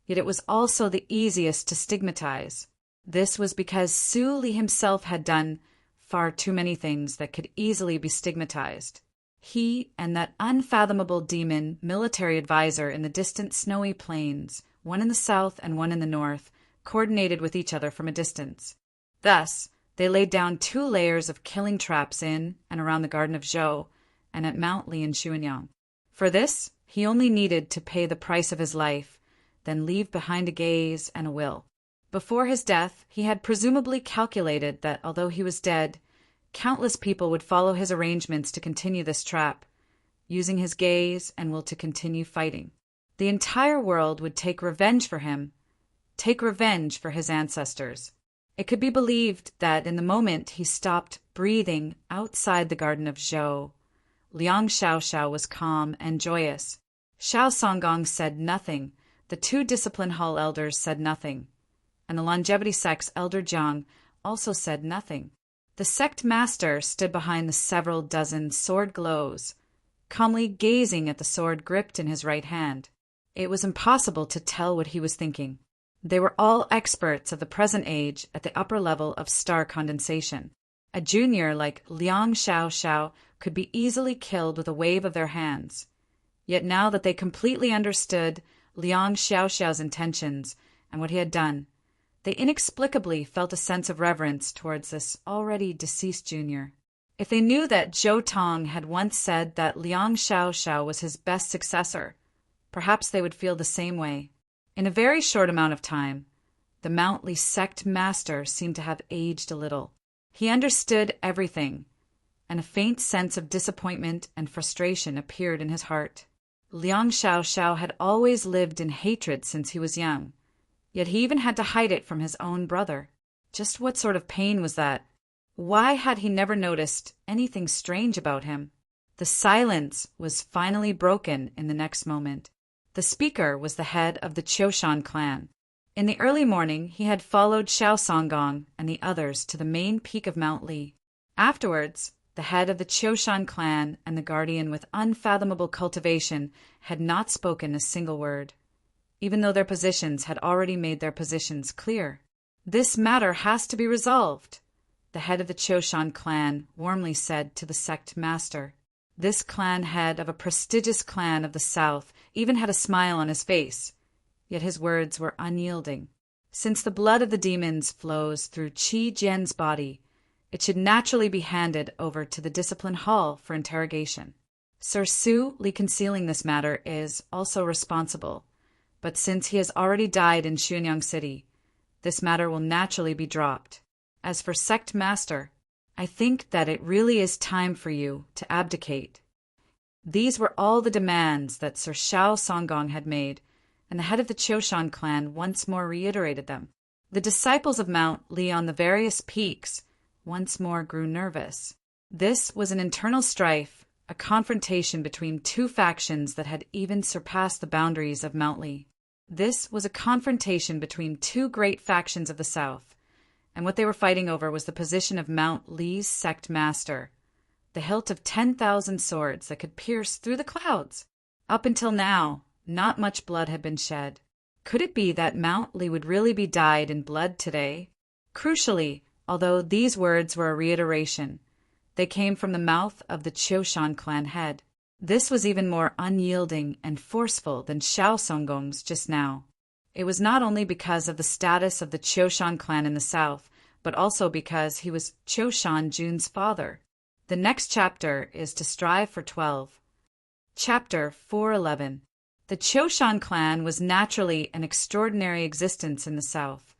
Speaker 1: yet it was also the easiest to stigmatize. This was because Su Li himself had done far too many things that could easily be stigmatized. He and that unfathomable demon military advisor in the distant snowy plains, one in the south and one in the north, coordinated with each other from a distance. Thus, they laid down 2 layers of killing traps in and around the Garden of Zhou and at Mount Li in Xuanyang. For this, he only needed to pay the price of his life, then leave behind a gaze and a will. Before his death, he had presumably calculated that although he was dead, countless people would follow his arrangements to continue this trap, using his gaze and will to continue fighting. The entire world would take revenge for him, take revenge for his ancestors. It could be believed that in the moment he stopped breathing outside the Garden of Zhou, Liang Xiao was calm and joyous. Xiao Songgong said nothing, the 2 discipline hall elders said nothing, and the longevity sect's Elder Jiang also said nothing. The sect master stood behind the several dozen sword glows, calmly gazing at the sword gripped in his right hand. It was impossible to tell what he was thinking. They were all experts of the present age at the upper level of star condensation. A junior like Liang Xiao could be easily killed with a wave of their hands. Yet now that they completely understood Liang Xiao's intentions and what he had done, they inexplicably felt a sense of reverence towards this already deceased junior. If they knew that Zhou Tong had once said that Liang Xiao was his best successor, perhaps they would feel the same way. In a very short amount of time, the Mount Li sect master seemed to have aged a little. He understood everything, and a faint sense of disappointment and frustration appeared in his heart. Liang Xiao had always lived in hatred since he was young, yet he even had to hide it from his own brother. Just what sort of pain was that? Why had he never noticed anything strange about him? The silence was finally broken in the next moment. The speaker was the head of the Choshan clan. In the early morning, he had followed Xiao Songgong and the others to the main peak of Mount Li. Afterwards, the head of the Choshan clan and the guardian with unfathomable cultivation had not spoken a single word, even though their positions had already made their positions clear. "This matter has to be resolved," the head of the Choshan clan warmly said to the sect master. This clan head of a prestigious clan of the south even had a smile on his face, yet his words were unyielding. Since the blood of the demons flows through Qi Jian's body, it should naturally be handed over to the discipline hall for interrogation. Sir Su Li concealing this matter is also responsible, but since he has already died in Xuanyang City, this matter will naturally be dropped. As for sect master, I think that it really is time for you to abdicate. These were all the demands that Sir Xiao Songgong had made, and the head of the Choshan clan once more reiterated them. The disciples of Mount Li on the various peaks once more grew nervous. This was an internal strife, a confrontation between two factions that had even surpassed the boundaries of Mount Li. This was a confrontation between two great factions of the south, and what they were fighting over was the position of Mount Li's sect master, the hilt of 10,000 swords that could pierce through the clouds. Up until now, not much blood had been shed. Could it be that Mount Li would really be dyed in blood today? Crucially, although these words were a reiteration, they came from the mouth of the Choshan clan head. This was even more unyielding and forceful than Xiao Songgong's just now. It was not only because of the status of the Choshan clan in the south, but also because he was Choshan Jun's father. The next chapter is to strive for 12. Chapter 411. The Choshan clan was naturally an extraordinary existence in the south,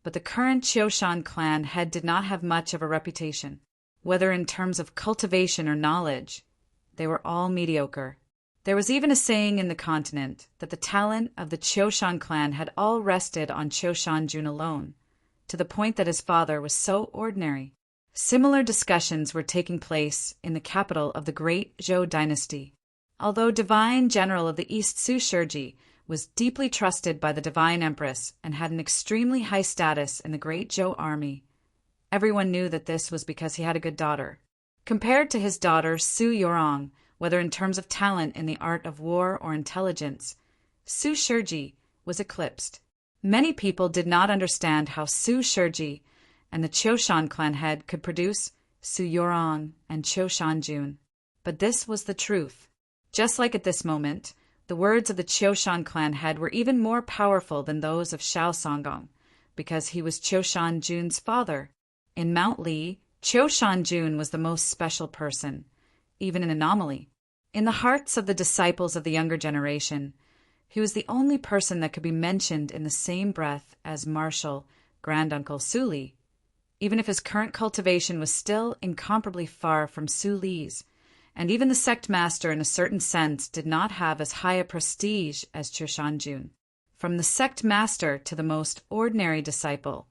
Speaker 1: but the current Choshan clan head did not have much of a reputation. Whether in terms of cultivation or knowledge, they were all mediocre. There was even a saying in the continent that the talent of the Choshan clan had all rested on Choshan Jun alone, to the point that his father was so ordinary. Similar discussions were taking place in the capital of the great Zhou dynasty. Although divine general of the East Su Shiji was deeply trusted by the divine empress and had an extremely high status in the great Zhou army, everyone knew that this was because he had a good daughter. Compared to his daughter Su Yorong, whether in terms of talent in the art of war or intelligence, Su Shiji was eclipsed. Many people did not understand how Su Shiji and the Choshan clan head could produce Su Yorong and Choshan Jun. But this was the truth. Just like at this moment, the words of the Choshan clan head were even more powerful than those of Xiao Songgong, because he was Choshan Jun's father. In Mount Li, Choshan Jun was the most special person, even an anomaly. In the hearts of the disciples of the younger generation, he was the only person that could be mentioned in the same breath as Marshal Granduncle Su Li, even if his current cultivation was still incomparably far from Su Li's, and even the sect master in a certain sense did not have as high a prestige as Choshan Jun. From the sect master to the most ordinary disciple,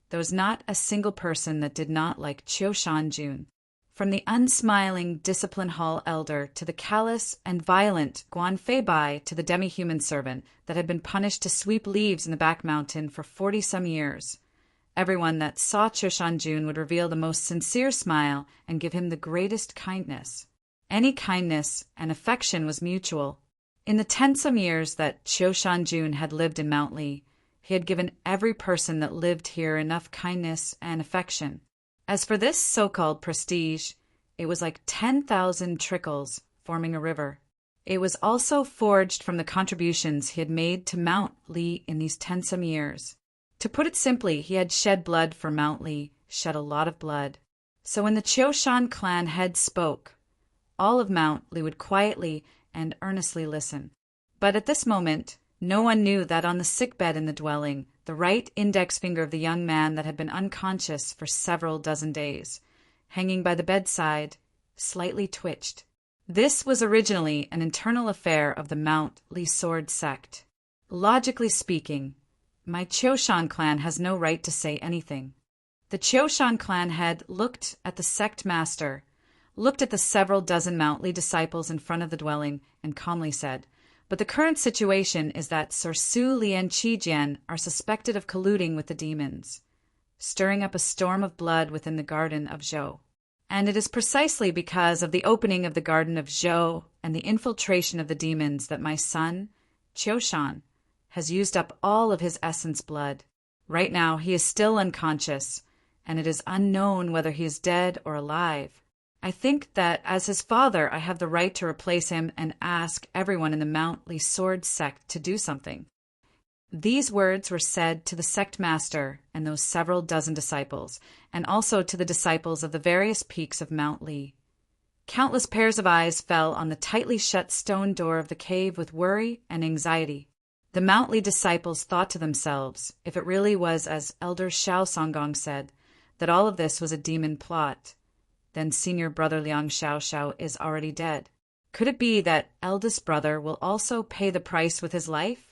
Speaker 1: there was not a single person that did not like Choshan Jun. From the unsmiling discipline hall elder to the callous and violent Guan Feibai to the demi-human servant that had been punished to sweep leaves in the back mountain for 40-some years, everyone that saw Choshan Jun would reveal the most sincere smile and give him the greatest kindness. Any kindness and affection was mutual. In the 10-some years that Choshan Jun had lived in Mount Li, he had given every person that lived here enough kindness and affection. As for this so-called prestige, it was like 10,000 trickles forming a river. It was also forged from the contributions he had made to Mount Li in these 10-some years. To put it simply, he had shed blood for Mount Li, shed a lot of blood. So when the Choshan clan head spoke, all of Mount Li would quietly and earnestly listen. But at this moment, no one knew that on the sickbed in the dwelling, the right index finger of the young man that had been unconscious for several dozen days, hanging by the bedside, slightly twitched. This was originally an internal affair of the Mount Li sword sect. Logically speaking, my Choshan clan has no right to say anything. The Choshan clan head looked at the sect master, looked at the several dozen Mountly disciples in front of the dwelling, and calmly said, "But the current situation is that Sir Su Li and Qi Jian are suspected of colluding with the demons, stirring up a storm of blood within the garden of Zhou. And it is precisely because of the opening of the garden of Zhou and the infiltration of the demons that my son, Qiushan, has used up all of his essence blood. Right now he is still unconscious, and it is unknown whether he is dead or alive. I think that as his father I have the right to replace him and ask everyone in the Mountly Sword sect to do something." These words were said to the sect master and those several dozen disciples, and also to the disciples of the various peaks of Mount Li. Countless pairs of eyes fell on the tightly shut stone door of the cave with worry and anxiety. The Mount Li disciples thought to themselves, if it really was as Elder Xiao Songgong said, that all of this was a demon plot, then senior brother Liang Xiaoxiao is already dead. Could it be that eldest brother will also pay the price with his life?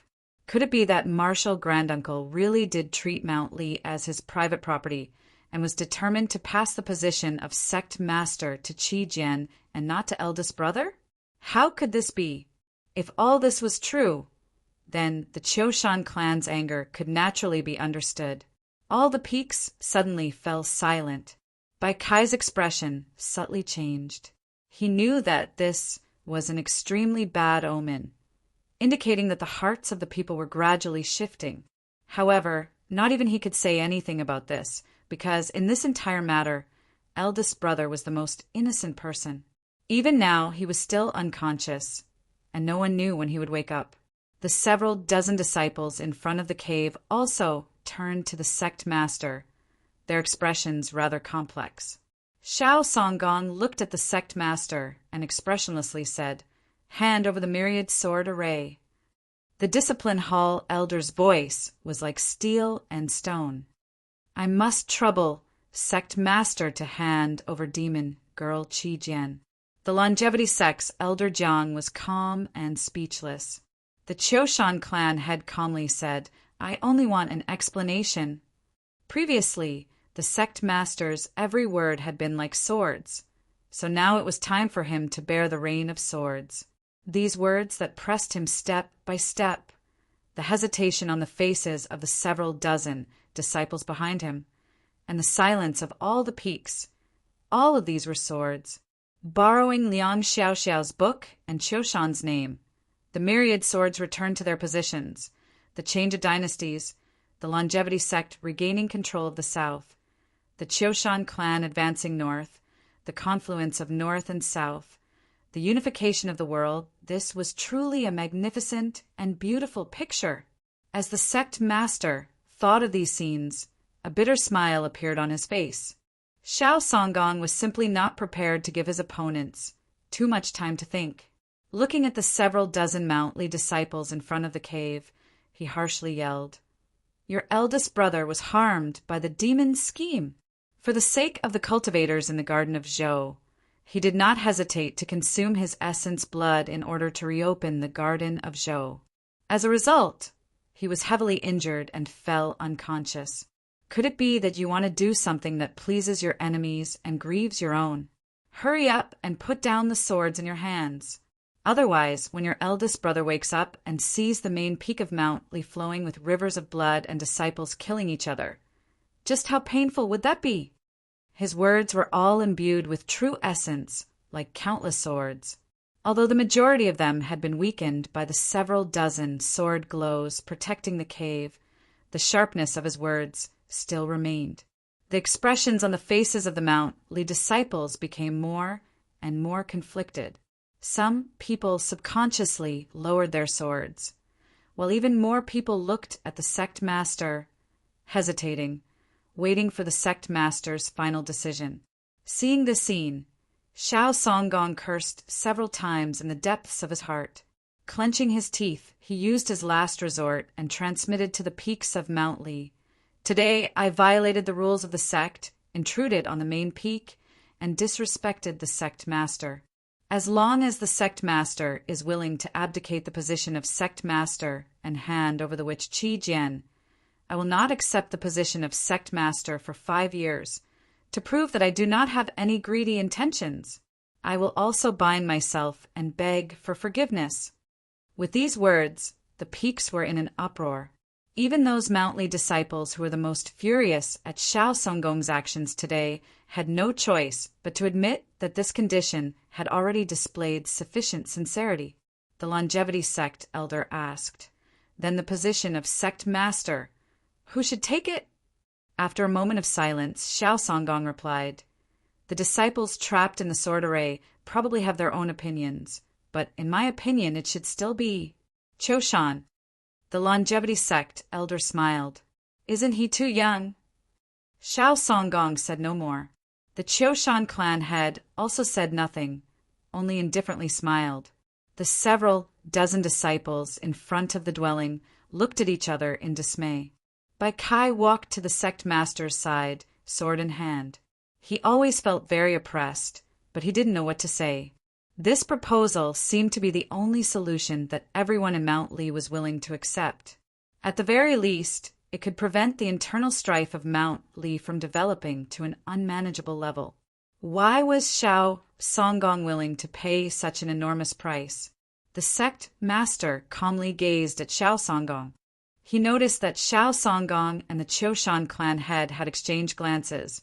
Speaker 1: Could it be that Marshal Granduncle really did treat Mount Li as his private property and was determined to pass the position of sect master to Qi Jian and not to eldest brother? How could this be? If all this was true, then the Qiushan clan's anger could naturally be understood. All the peaks suddenly fell silent. Bai Kai's expression subtly changed. He knew that this was an extremely bad omen, indicating that the hearts of the people were gradually shifting. However, not even he could say anything about this, because in this entire matter, eldest brother was the most innocent person. Even now, he was still unconscious, and no one knew when he would wake up. The several dozen disciples in front of the cave also turned to the sect master, their expressions rather complex. Xiao Songgong looked at the sect master and expressionlessly said, "Hand over the myriad sword array." The discipline hall elder's voice was like steel and stone. "I must trouble sect master to hand over demon girl Qi Jian." The longevity sect's elder Jiang was calm and speechless. The Qiushan clan head calmly said, "I only want an explanation." Previously, the sect master's every word had been like swords, so now it was time for him to bear the rain of swords. These words that pressed him step by step, the hesitation on the faces of the several dozen disciples behind him, and the silence of all the peaks, all of these were swords. Borrowing Liang Xiaoxiao's book and Qiushan's name, the myriad swords returned to their positions, the change of dynasties, the longevity sect regaining control of the south, the Qiushan clan advancing north, the confluence of north and south, the unification of the world. This was truly a magnificent and beautiful picture. As the sect master thought of these scenes, a bitter smile appeared on his face. Xiao Songgong was simply not prepared to give his opponents too much time to think. Looking at the several dozen Mountly disciples in front of the cave, he harshly yelled, "Your eldest brother was harmed by the demon's scheme." For the sake of the cultivators in the garden of Zhou, he did not hesitate to consume his essence blood in order to reopen the garden of Zhou. As a result, he was heavily injured and fell unconscious. Could it be that you want to do something that pleases your enemies and grieves your own? Hurry up and put down the swords in your hands. Otherwise, when your eldest brother wakes up and sees the main peak of Mount Li flowing with rivers of blood and disciples killing each other, just how painful would that be? His words were all imbued with true essence, like countless swords. Although the majority of them had been weakened by the several dozen sword glows protecting the cave, the sharpness of his words still remained. The expressions on the faces of the Mount Li disciples became more and more conflicted. Some people subconsciously lowered their swords, while even more people looked at the sect master, hesitating, waiting for the sect master's final decision. Seeing this scene, Xiao Songgong cursed several times in the depths of his heart. Clenching his teeth, he used his last resort and transmitted to the peaks of Mount Li, "Today I violated the rules of the sect, intruded on the main peak, and disrespected the sect master. As long as the sect master is willing to abdicate the position of sect master and hand over the witch Qi Jian, I will not accept the position of sect master for 5 years, to prove that I do not have any greedy intentions." I will also bind myself and beg for forgiveness." With these words, the peaks were in an uproar. Even those Mountly disciples who were the most furious at Xiao Songgong's actions today had no choice but to admit that this condition had already displayed sufficient sincerity. The longevity sect elder asked. Then the position of sect master. Who should take it? After a moment of silence, Xiao Songgong replied, "The disciples trapped in the sword array probably have their own opinions, but in my opinion it should still be Qiushan." The longevity sect elder smiled. "Isn't he too young?" Xiao Songgong said no more. The Qiushan clan head also said nothing, only indifferently smiled. The several dozen disciples in front of the dwelling looked at each other in dismay. Bai Kai walked to the sect master's side, sword in hand. He always felt very oppressed, but he didn't know what to say. This proposal seemed to be the only solution that everyone in Mount Li was willing to accept. At the very least, it could prevent the internal strife of Mount Li from developing to an unmanageable level. Why was Xiao Songgong willing to pay such an enormous price? The sect master calmly gazed at Xiao Songgong. He noticed that Xiao Songgong and the Qiushan clan head had exchanged glances,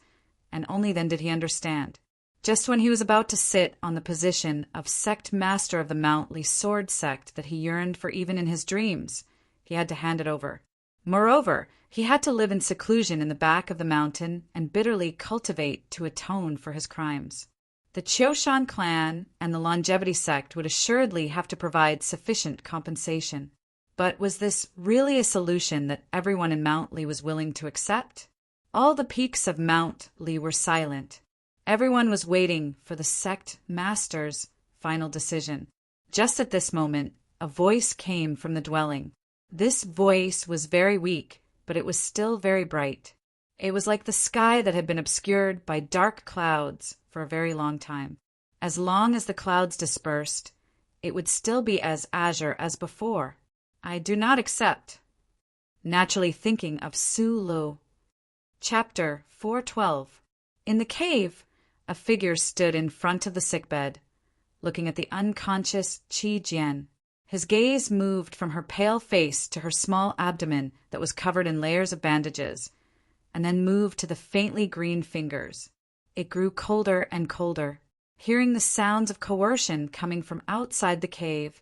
Speaker 1: and only then did he understand. Just when he was about to sit on the position of sect master of the Mount Li sword sect that he yearned for even in his dreams, he had to hand it over. Moreover, he had to live in seclusion in the back of the mountain and bitterly cultivate to atone for his crimes. The Qiushan clan and the longevity sect would assuredly have to provide sufficient compensation. But was this really a solution that everyone in Mount Li was willing to accept? All the peaks of Mount Li were silent. Everyone was waiting for the sect master's final decision. Just at this moment, a voice came from the dwelling. This voice was very weak, but it was still very bright. It was like the sky that had been obscured by dark clouds for a very long time. As long as the clouds dispersed, it would still be as azure as before. "I do not accept." Naturally thinking of Su Lu. Chapter 412. In the cave, a figure stood in front of the sickbed, looking at the unconscious Qi Jian. His gaze moved from her pale face to her small abdomen that was covered in layers of bandages, and then moved to the faintly green fingers. It grew colder and colder. Hearing the sounds of coercion coming from outside the cave,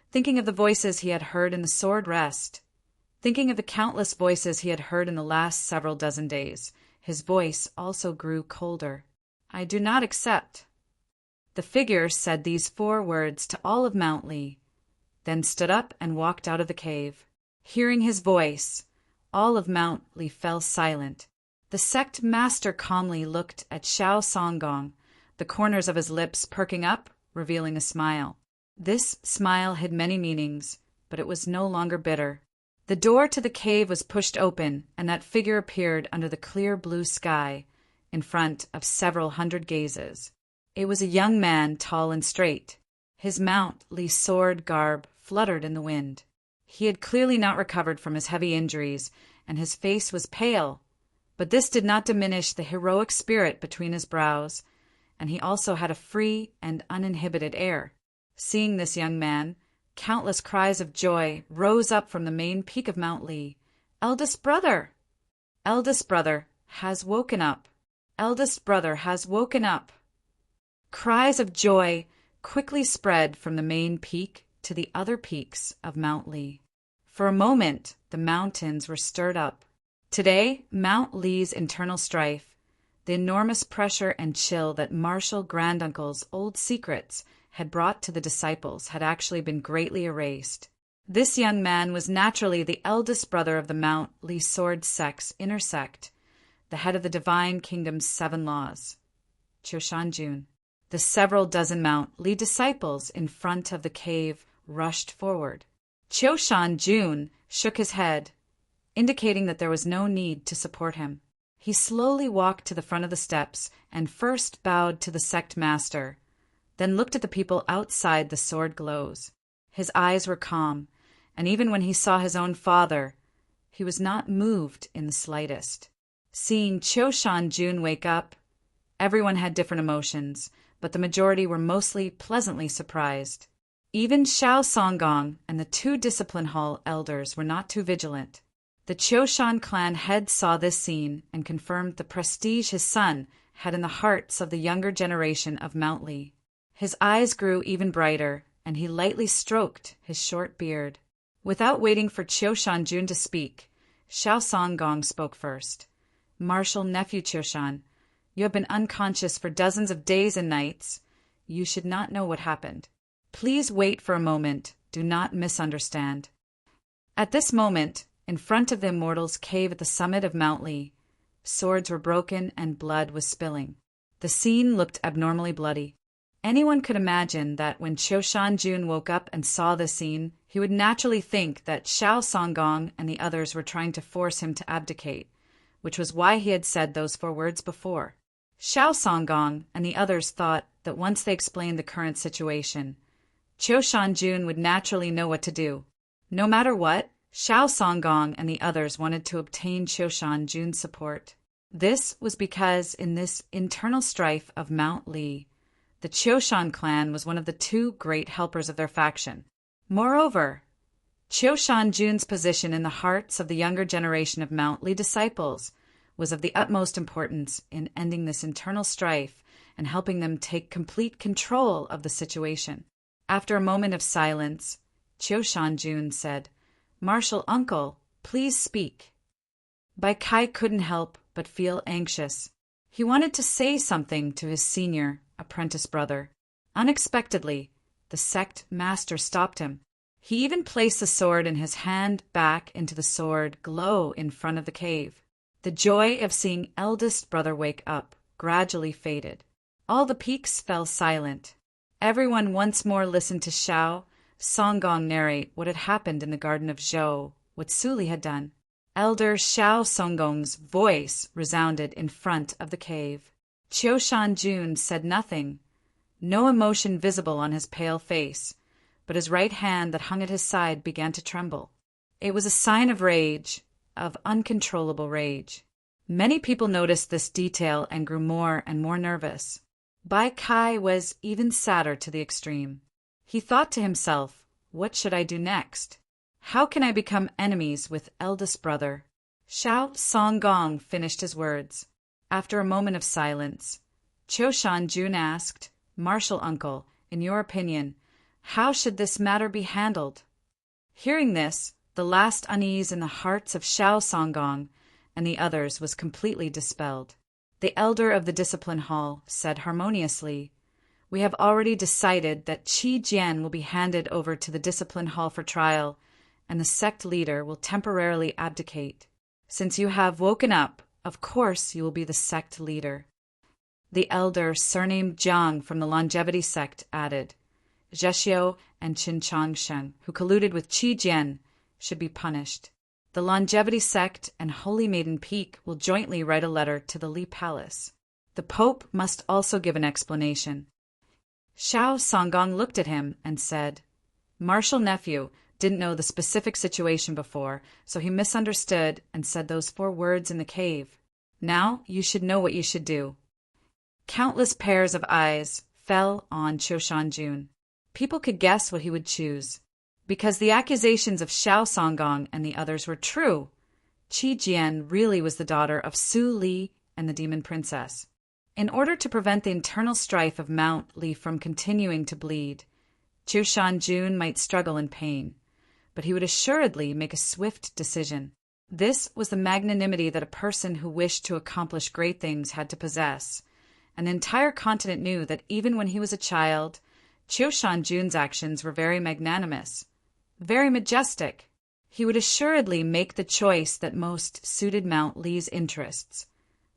Speaker 1: thinking of the voices he had heard in the sword rest, thinking of the countless voices he had heard in the last several dozen days, his voice also grew colder. "I do not accept." The figure said these 4 words to all of Mount Li, then stood up and walked out of the cave. Hearing his voice, all of Mount Li fell silent. The sect master calmly looked at Xiao Songgong, the corners of his lips perking up, revealing a smile. This smile had many meanings, but it was no longer bitter. The door to the cave was pushed open, and that figure appeared under the clear blue sky, in front of several hundred gazes. It was a young man, tall and straight. His Mount Li sword garb fluttered in the wind. He had clearly not recovered from his heavy injuries, and his face was pale, but this did not diminish the heroic spirit between his brows, and he also had a free and uninhibited air. Seeing this young man, countless cries of joy rose up from the main peak of Mount Li. "Eldest brother! Eldest brother has woken up! Eldest brother has woken up!" Cries of joy quickly spread from the main peak to the other peaks of Mount Li. For a moment, the mountains were stirred up. Today, Mount Li's internal strife, the enormous pressure and chill that Marshal Granduncle's old secrets had brought to the disciples had actually been greatly erased. This young man was naturally the eldest brother of the Mount Li sword sect's inner sect, the head of the divine kingdom's 7 laws, Qiushan Jun. The several dozen Mount Li disciples in front of the cave rushed forward. Qiushan Jun shook his head, indicating that there was no need to support him. He slowly walked to the front of the steps and first bowed to the sect master, then looked at the people outside the sword glows. His eyes were calm, and even when he saw his own father, he was not moved in the slightest. Seeing Qiushan Jun wake up, everyone had different emotions, but the majority were mostly pleasantly surprised. Even Xiao Songgong and the two discipline hall elders were not too vigilant. The Qiushan clan head saw this scene and confirmed the prestige his son had in the hearts of the younger generation of Mount Li. His eyes grew even brighter, and he lightly stroked his short beard. Without waiting for Qiushan Jun to speak, Xiao Songgong spoke first. "Martial nephew Qiushan, you have been unconscious for dozens of days and nights. You should not know what happened. Please wait for a moment. Do not misunderstand." At this moment, in front of the immortals' cave at the summit of Mount Li, swords were broken and blood was spilling. The scene looked abnormally bloody. Anyone could imagine that when Qiushan Jun woke up and saw the scene, he would naturally think that Xiao Songgong and the others were trying to force him to abdicate, which was why he had said those 4 words before. Xiao Songgong and the others thought that once they explained the current situation, Qiushan Jun would naturally know what to do. No matter what, Xiao Songgong and the others wanted to obtain Qiushan Jun's support. This was because in this internal strife of Mount Li, the Qiushan clan was one of the 2 great helpers of their faction. Moreover, Qiushan Jun's position in the hearts of the younger generation of Mount Li disciples was of the utmost importance in ending this internal strife and helping them take complete control of the situation. After a moment of silence, Qiushan Jun said, "Martial uncle, please speak." Bai Kai couldn't help but feel anxious. He wanted to say something to his senior apprentice brother. Unexpectedly, the sect master stopped him. He even placed the sword in his hand back into the sword glow in front of the cave. The joy of seeing eldest brother wake up gradually faded. All the peaks fell silent. Everyone once more listened to Xiao Songgong narrate what had happened in the garden of Zhou, what Suli had done. Elder Xiao Songgong's voice resounded in front of the cave. Qiushan Jun said nothing, no emotion visible on his pale face, but his right hand that hung at his side began to tremble. It was a sign of rage, of uncontrollable rage. Many people noticed this detail and grew more and more nervous. Bai Kai was even sadder to the extreme. He thought to himself, "What should I do next? How can I become enemies with eldest brother?" Xiao Songgong finished his words. After a moment of silence, Qiushan Jun asked, "Martial uncle, in your opinion, how should this matter be handled?" Hearing this, the last unease in the hearts of Xiao Songgong and the others was completely dispelled. The elder of the discipline hall said harmoniously, "We have already decided that Qi Jian will be handed over to the discipline hall for trial, and the sect leader will temporarily abdicate. Since you have woken up, of course you will be the sect leader." The elder, surnamed Jiang from the longevity sect, added, "Zhexiu and Qin Changshen, who colluded with Qi Jian, should be punished. The longevity sect and Holy Maiden Peak will jointly write a letter to the Li Palace. The Pope must also give an explanation." Xiao Songgong looked at him and said, "Martial nephew didn't know the specific situation before, so he misunderstood and said those 4 words in the cave. Now you should know what you should do." Countless pairs of eyes fell on Qiushan Jun. People could guess what he would choose. Because the accusations of Xiao Songgong and the others were true, Qi Jian really was the daughter of Su Li and the Demon Princess. In order to prevent the internal strife of Mount Li from continuing to bleed, Qiushan Jun might struggle in pain, but he would assuredly make a swift decision. This was the magnanimity that a person who wished to accomplish great things had to possess, and the entire continent knew that even when he was a child, Qiushan Jun's actions were very magnanimous, very majestic. He would assuredly make the choice that most suited Mount Li's interests,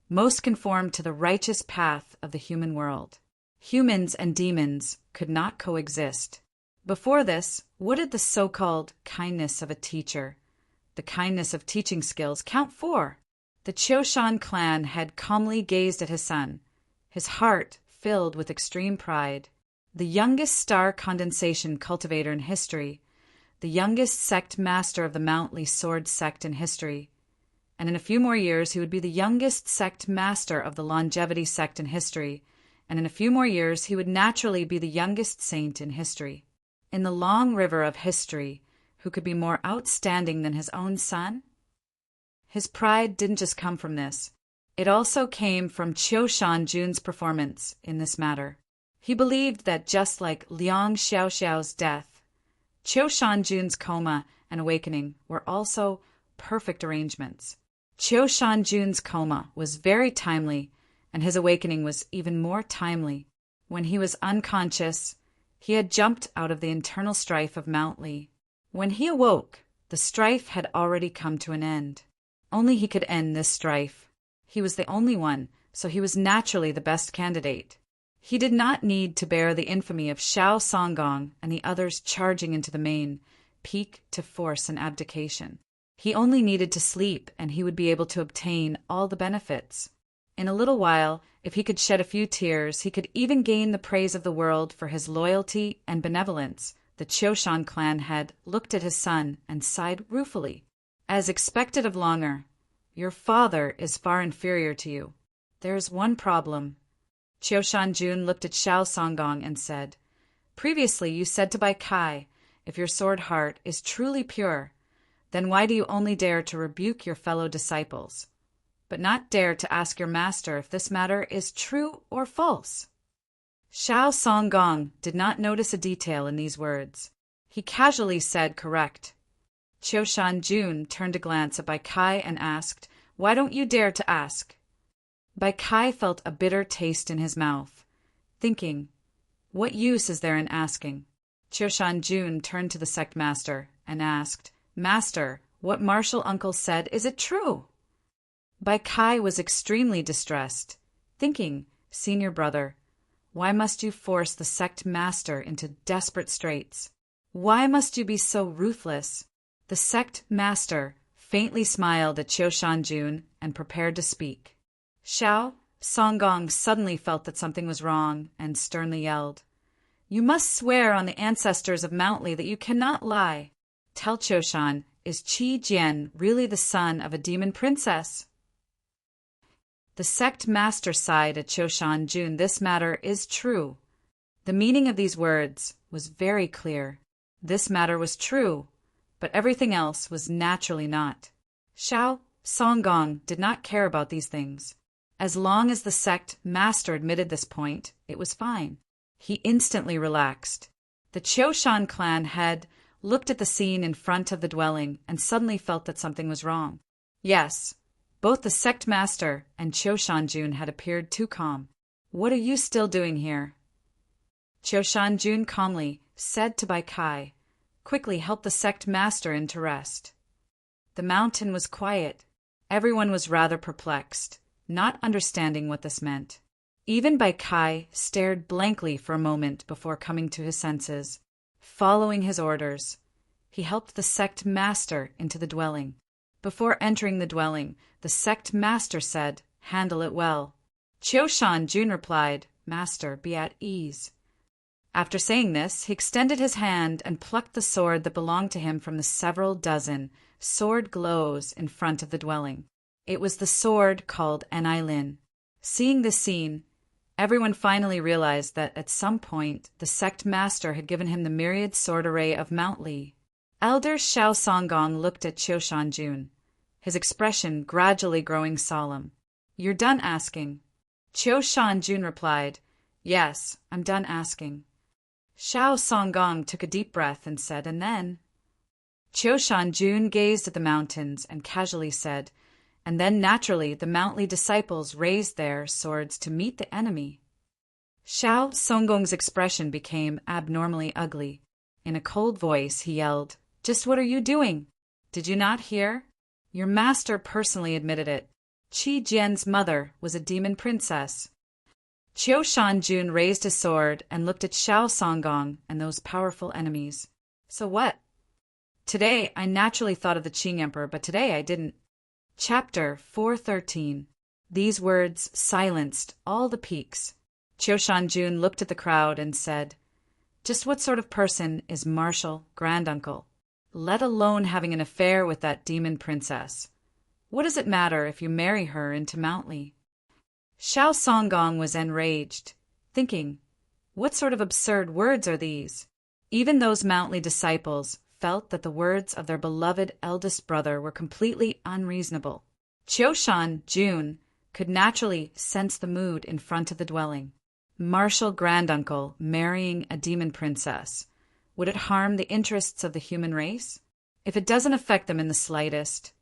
Speaker 1: most conformed to the righteous path of the human world. Humans and demons could not coexist. Before this, what did the so-called kindness of a teacher, the kindness of teaching skills, count for? The Qiushan clan had calmly gazed at his son, his heart filled with extreme pride. The youngest star condensation cultivator in history, the youngest sect master of the Mount Li sword sect in history, and in a few more years he would be the youngest sect master of the longevity sect in history, and in a few more years he would naturally be the youngest saint in history. In the long river of history, who could be more outstanding than his own son? His pride didn't just come from this. It also came from Qiu Shanjun's performance in this matter. He believed that just like Liang Xiaoxiao's death, Qiu Shanjun's coma and awakening were also perfect arrangements. Qiu Shanjun's coma was very timely, and his awakening was even more timely. When he was unconscious, he had jumped out of the internal strife of Mount Li. When he awoke, the strife had already come to an end. Only he could end this strife. He was the only one, so he was naturally the best candidate. He did not need to bear the infamy of Xiao Songgong and the others charging into the main peak to force an abdication. He only needed to sleep, and he would be able to obtain all the benefits. In a little while, if he could shed a few tears, he could even gain the praise of the world for his loyalty and benevolence. The Qiushan clan had looked at his son and sighed ruefully. As expected of Longer, your father is far inferior to you. There is one problem. Qiu Shanjun looked at Xiao Songgong and said, "Previously you said to Bai Kai, if your sword heart is truly pure, then why do you only dare to rebuke your fellow disciples, but not dare to ask your master if this matter is true or false?" Xiao Songgong did not notice a detail in these words. He casually said correct. Qiu Shanjun turned a glance at Bai Kai and asked, "Why don't you dare to ask?" Bai Kai felt a bitter taste in his mouth, thinking, what use is there in asking? Qiu Shanjun turned to the sect master and asked, "Master, what martial uncle said, is it true?" Bai Kai was extremely distressed, thinking, "Senior brother, why must you force the sect master into desperate straits? Why must you be so ruthless?" The sect master faintly smiled at Qiu Shanjun and prepared to speak. Xiao Songgong suddenly felt that something was wrong and sternly yelled, "You must swear on the ancestors of Mount Li that you cannot lie. Tell Qiu Shan, is Qi Jian really the son of a demon princess?" The sect master sighed at Qiu Shanjun. This matter is true. The meaning of these words was very clear. This matter was true, but everything else was naturally not. Xiao Songgong did not care about these things. As long as the sect master admitted this point, it was fine. He instantly relaxed. The Qiushan clan had looked at the scene in front of the dwelling and suddenly felt that something was wrong. Yes, both the sect master and Qiu Shanjun had appeared too calm. "What are you still doing here?" Qiu Shanjun calmly said to Bai Kai, "Quickly help the sect master in to rest." The mountain was quiet. Everyone was rather perplexed, not understanding what this meant. Even Bai Kai stared blankly for a moment before coming to his senses. Following his orders, he helped the sect master into the dwelling. Before entering the dwelling, the sect master said, "Handle it well." Qiu Shanjun replied, "Master, be at ease." After saying this, he extended his hand and plucked the sword that belonged to him from the several dozen sword glows in front of the dwelling. It was the sword called Anailin. Seeing this scene, everyone finally realized that at some point the sect master had given him the myriad sword array of Mount Li. Elder Xiao Songgong looked at Qiu Shanjun, his expression gradually growing solemn. "You're done asking?" Qiu Shanjun replied, "Yes, I'm done asking." Xiao Songgong took a deep breath and said, "And then?" Qiu Shanjun gazed at the mountains and casually said, "And then naturally the Mount Li disciples raised their swords to meet the enemy." Xiao Songgong's expression became abnormally ugly. In a cold voice he yelled, "Just what are you doing? Did you not hear? Your master personally admitted it. Qi Jian's mother was a demon princess." Qiu Shanjun raised his sword and looked at Xiao Songgong and those powerful enemies. "So what? Today I naturally thought of the Qing Emperor, but today I didn't." Chapter 413. These words silenced all the peaks. Qiu Shanjun looked at the crowd and said, "Just what sort of person is martial granduncle? Let alone having an affair with that demon princess. What does it matter if you marry her into Mount Li?" Xiao Songgong was enraged. thinking, what sort of absurd words are these? Even those Mount Li disciples felt that the words of their beloved eldest brother were completely unreasonable. Qiushan Jun could naturally sense the mood in front of the dwelling. Martial granduncle marrying a demon princess. Would it harm the interests of the human race? If it doesn't affect them in the slightest,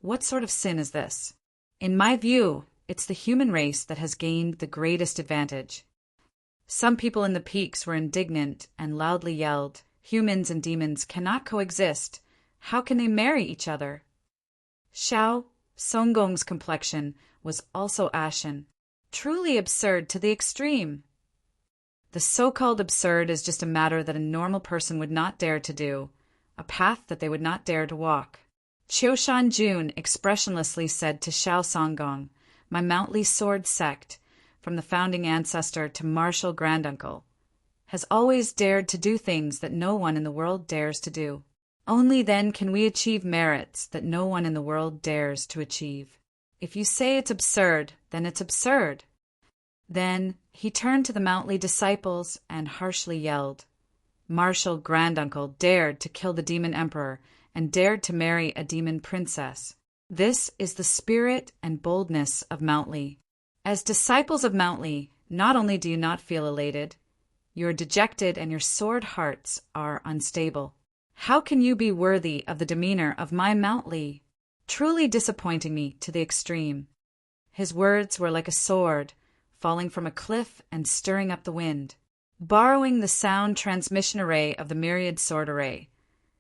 Speaker 1: what sort of sin is this? In my view, it's the human race that has gained the greatest advantage. Some people in the peaks were indignant and loudly yelled, "Humans and demons cannot coexist. How can they marry each other?" Xiao Songgong's complexion was also ashen. Truly absurd to the extreme. The so-called absurd is just a matter that a normal person would not dare to do, a path that they would not dare to walk. Qiushan Jun expressionlessly said to Xiao Songgong, "My Mount Li sword sect, from the founding ancestor to martial granduncle, has always dared to do things that no one in the world dares to do. Only then can we achieve merits that no one in the world dares to achieve. If you say it's absurd, then it's absurd." Then he turned to the Mount Li disciples and harshly yelled, "Martial granduncle dared to kill the demon emperor and dared to marry a demon princess. This is the spirit and boldness of Mount Li. As disciples of Mount Li, not only do you not feel elated, you are dejected and your sword hearts are unstable. How can you be worthy of the demeanor of my Mount Li? Truly disappointing me to the extreme." His words were like a sword falling from a cliff and stirring up the wind. Borrowing the sound transmission array of the myriad sword array,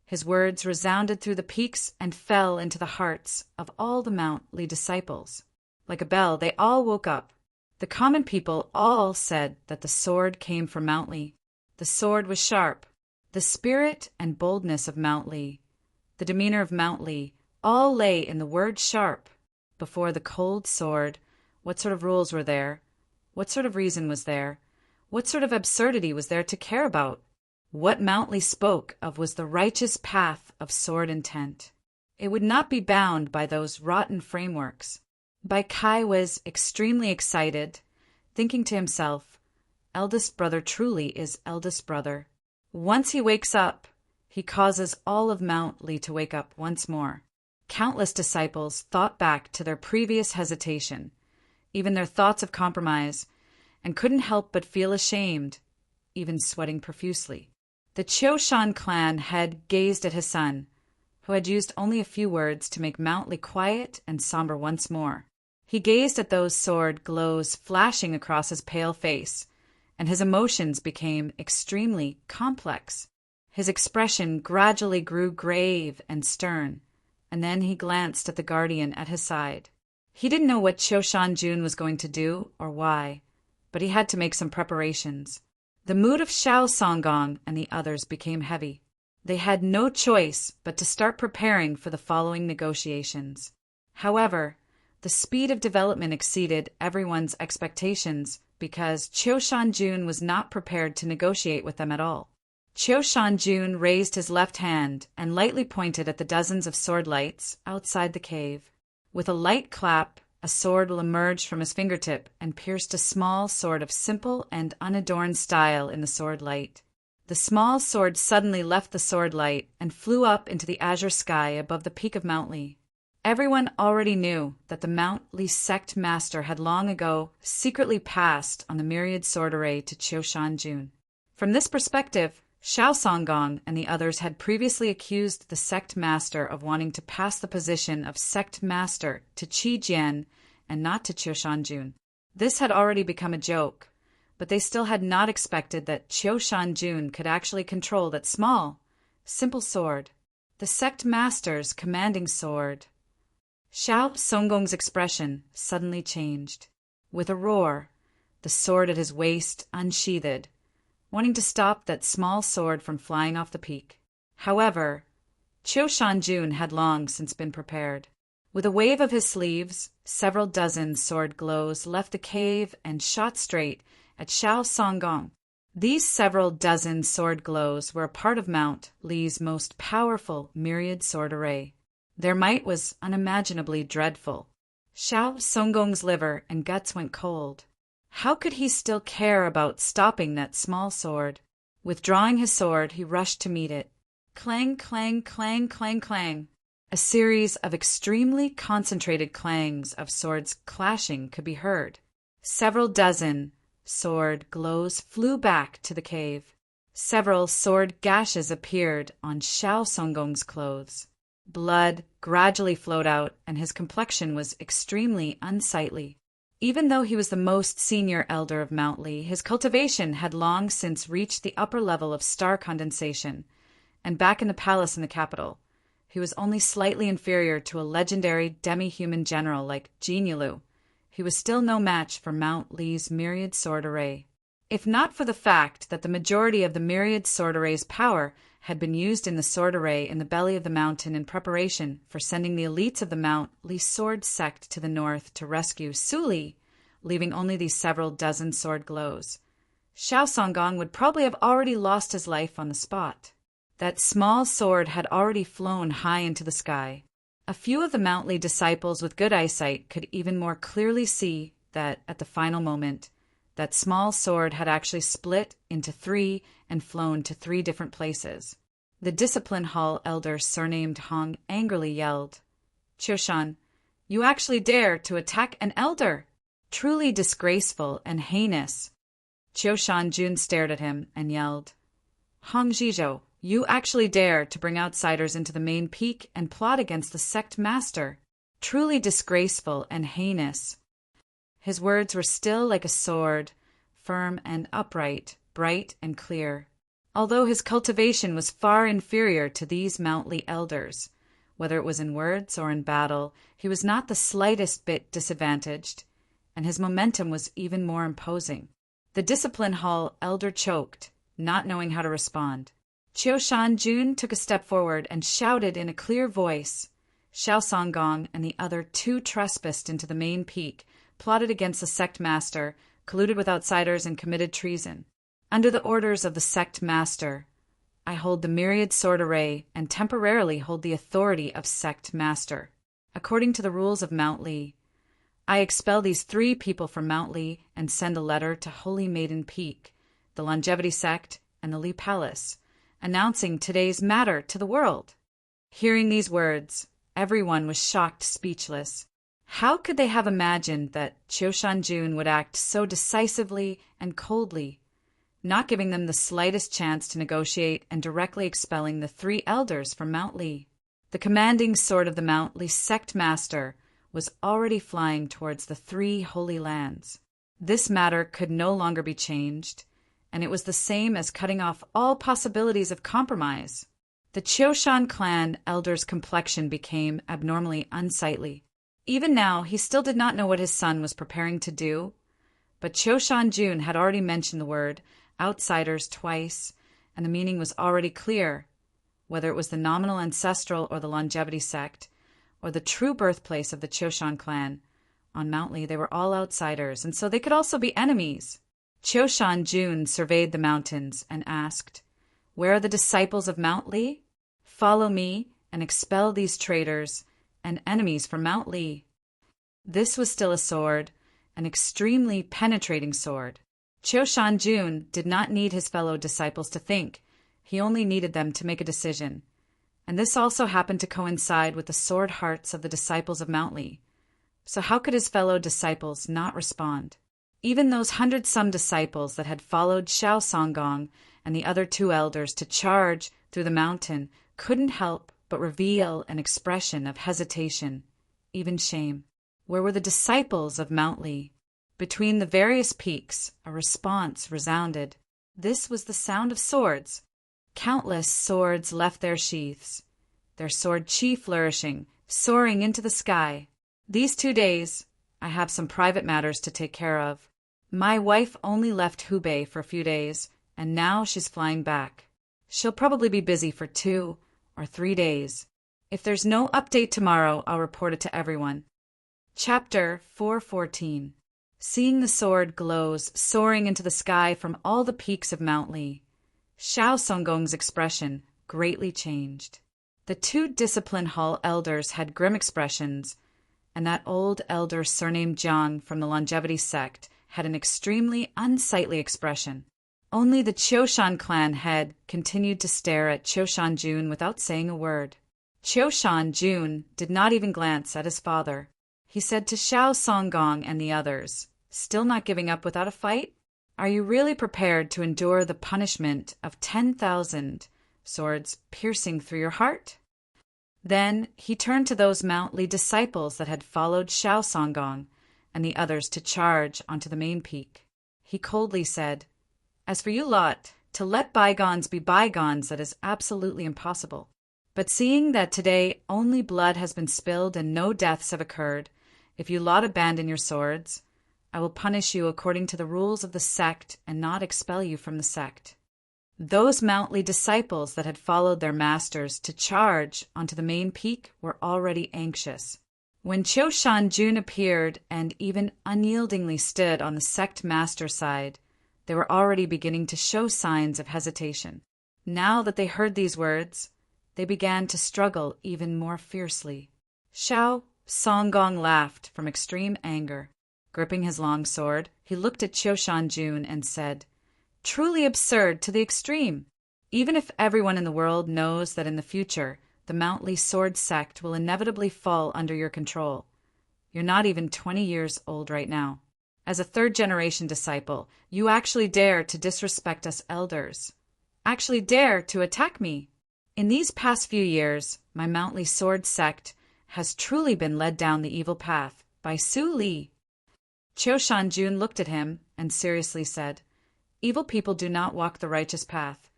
Speaker 1: his words resounded through the peaks and fell into the hearts of all the Mount Li disciples. Like a bell, they all woke up. The common people all said that the sword came from Mount Li. The sword was sharp. The spirit and boldness of Mount Li, the demeanor of Mount Li, all lay in the word sharp. Before the cold sword, what sort of rules were there? What sort of reason was there? What sort of absurdity was there to care about? What Mount Li spoke of was the righteous path of sword intent. It would not be bound by those rotten frameworks. Bai Kai was extremely excited, thinking to himself, "Eldest brother truly is eldest brother. Once he wakes up, he causes all of Mount Li to wake up once more." Countless disciples thought back to their previous hesitation, even their thoughts of compromise, and couldn't help but feel ashamed, even sweating profusely. The Qiushan clan head gazed at his son, who had used only a few words to make Mount Li quiet and somber once more. He gazed at those sword glows flashing across his pale face, and his emotions became extremely complex. His expression gradually grew grave and stern, and then he glanced at the guardian at his side. He didn't know what Qiushan Jun was going to do or why, but he had to make some preparations. The mood of Xiao Songgong and the others became heavy. They had no choice but to start preparing for the following negotiations. However, the speed of development exceeded everyone's expectations because Qiushan Jun was not prepared to negotiate with them at all. Qiushan Jun raised his left hand and lightly pointed at the dozens of sword lights outside the cave. With a light clap, a sword will emerge from his fingertip and pierced a small sword of simple and unadorned style in the sword light. The small sword suddenly left the sword light and flew up into the azure sky above the peak of Mount Li. Everyone already knew that the Mount Li sect master had long ago secretly passed on the myriad sword array to Qiushan Jun. From this perspective, Xiao Songgong and the others had previously accused the sect master of wanting to pass the position of sect master to Qi Jian and not to Qiushan Jun. This had already become a joke, but they still had not expected that Qiushan Jun could actually control that small, simple sword, the sect master's commanding sword. Xiao Songgong's expression suddenly changed. With a roar, the sword at his waist unsheathed, wanting to stop that small sword from flying off the peak. However, Qiushan Jun had long since been prepared. With a wave of his sleeves, several dozen sword glows left the cave and shot straight at Xiao Songgong. These several dozen sword glows were a part of Mount Li's most powerful myriad sword array. Their might was unimaginably dreadful. Xiao Songgong's liver and guts went cold. How could he still care about stopping that small sword? Withdrawing his sword, he rushed to meet it. Clang, clang, clang, clang, clang. A series of extremely concentrated clangs of swords clashing could be heard. Several dozen sword glows flew back to the cave. Several sword gashes appeared on Xiao Songgong's clothes. Blood gradually flowed out, and his complexion was extremely unsightly. Even though he was the most senior elder of Mount Li, his cultivation had long since reached the upper level of star condensation, and back in the palace in the capital, he was only slightly inferior to a legendary demi-human general like Jin Yilu. He was still no match for Mount Li's myriad sword array. If not for the fact that the majority of the myriad sword array's power had been used in the sword array in the belly of the mountain in preparation for sending the elites of the Mount Li sword sect to the north to rescue Su Li, leaving only these several dozen sword glows, Xiao Songgong would probably have already lost his life on the spot. That small sword had already flown high into the sky. A few of the Mount Li disciples with good eyesight could even more clearly see that, at the final moment, that small sword had actually split into three and flown to three different places. The Discipline Hall elder surnamed Hong angrily yelled, "Qiushan, you actually dare to attack an elder! Truly disgraceful and heinous." Qiushan Jun stared at him and yelled, "Hong Zhizhou, you actually dare to bring outsiders into the main peak and plot against the sect master. Truly disgraceful and heinous." His words were still like a sword, firm and upright, bright and clear. Although his cultivation was far inferior to these Mount Li elders, whether it was in words or in battle, he was not the slightest bit disadvantaged, and his momentum was even more imposing. The Discipline Hall elder choked, not knowing how to respond. Qiushan Jun took a step forward and shouted in a clear voice. Xiao Songgong and the other two trespassed into the main peak, plotted against the sect master, colluded with outsiders, and committed treason. Under the orders of the sect master, I hold the myriad sword array and temporarily hold the authority of sect master. According to the rules of Mount Li, I expel these three people from Mount Li and send a letter to Holy Maiden Peak, the Longevity Sect, and the Li Palace, announcing today's matter to the world. Hearing these words, everyone was shocked speechless. How could they have imagined that Qiushan Jun would act so decisively and coldly, not giving them the slightest chance to negotiate and directly expelling the three elders from Mount Li? The commanding sword of the Mount Li sect master was already flying towards the three holy lands. This matter could no longer be changed, and it was the same as cutting off all possibilities of compromise. The Qiushan clan elder's complexion became abnormally unsightly. Even now, he still did not know what his son was preparing to do, but Qiushan Jun had already mentioned the word outsiders twice, and the meaning was already clear. Whether it was the nominal ancestral or the longevity sect, or the true birthplace of the Qiushan clan, on Mount Li they were all outsiders, and so they could also be enemies. Qiushan Jun surveyed the mountains and asked, "Where are the disciples of Mount Li? Follow me and expel these traitors and enemies from Mount Li." This was still a sword, an extremely penetrating sword. Qiushan Jun did not need his fellow disciples to think. He only needed them to make a decision. And this also happened to coincide with the sword hearts of the disciples of Mount Li. So how could his fellow disciples not respond? Even those 100-some disciples that had followed Xiao Songgong and the other two elders to charge through the mountain couldn't help but reveal an expression of hesitation, even shame. Where were the disciples of Mount Li? Between the various peaks, a response resounded. This was the sound of swords. Countless swords left their sheaths, their sword chi flourishing, soaring into the sky. These 2 days, I have some private matters to take care of. My wife only left Hubei for a few days, and now she's flying back. She'll probably be busy for 2 or 3 days. If there's no update tomorrow, I'll report it to everyone. Chapter 414. Seeing the sword glows soaring into the sky from all the peaks of Mount Li, Xiao Songgong's expression greatly changed. The 2 Discipline Hall elders had grim expressions, and that old elder surnamed Jiang from the Longevity Sect had an extremely unsightly expression. Only the Qiushan clan head continued to stare at Qiushan Jun without saying a word. Qiushan Jun did not even glance at his father. He said to Xiao Songgong and the others, "Still not giving up without a fight? Are you really prepared to endure the punishment of 10,000 swords piercing through your heart?" Then he turned to those Mount Li disciples that had followed Xiao Songgong and the others to charge onto the main peak. He coldly said, "As for you lot, to let bygones be bygones, that is absolutely impossible. But seeing that today only blood has been spilled and no deaths have occurred, if you lot abandon your swords, I will punish you according to the rules of the sect and not expel you from the sect." Those Mount Li disciples that had followed their masters to charge onto the main peak were already anxious. When Qiushan Jun appeared and even unyieldingly stood on the sect master side, they were already beginning to show signs of hesitation. Now that they heard these words, they began to struggle even more fiercely. Xiao Songgong laughed from extreme anger. Gripping his long sword, he looked at Qiushan Jun and said, "Truly absurd to the extreme! Even if everyone in the world knows that in the future the Mount Li sword sect will inevitably fall under your control, you're not even 20 years old right now. As a third-generation disciple, you actually dare to disrespect us elders. Actually dare to attack me. In these past few years, my Mount Li sword sect has truly been led down the evil path by Su Li." Qiushan Jun looked at him and seriously said, "Evil people do not walk the righteous path.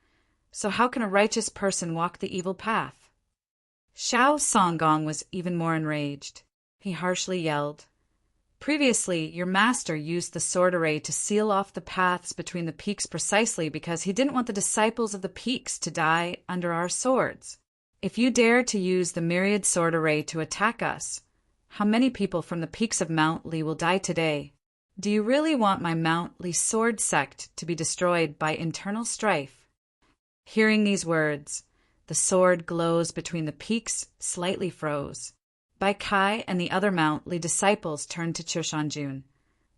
Speaker 1: So how can a righteous person walk the evil path?" Xiao Songgong was even more enraged. He harshly yelled, "Previously, your master used the sword array to seal off the paths between the peaks precisely because he didn't want the disciples of the peaks to die under our swords. If you dare to use the myriad sword array to attack us, how many people from the peaks of Mount Li will die today? Do you really want my Mount Li sword sect to be destroyed by internal strife?" Hearing these words, the sword glows between the peaks slightly froze. Bai Kai and the other Mount Li disciples turned to Qiushan Jun,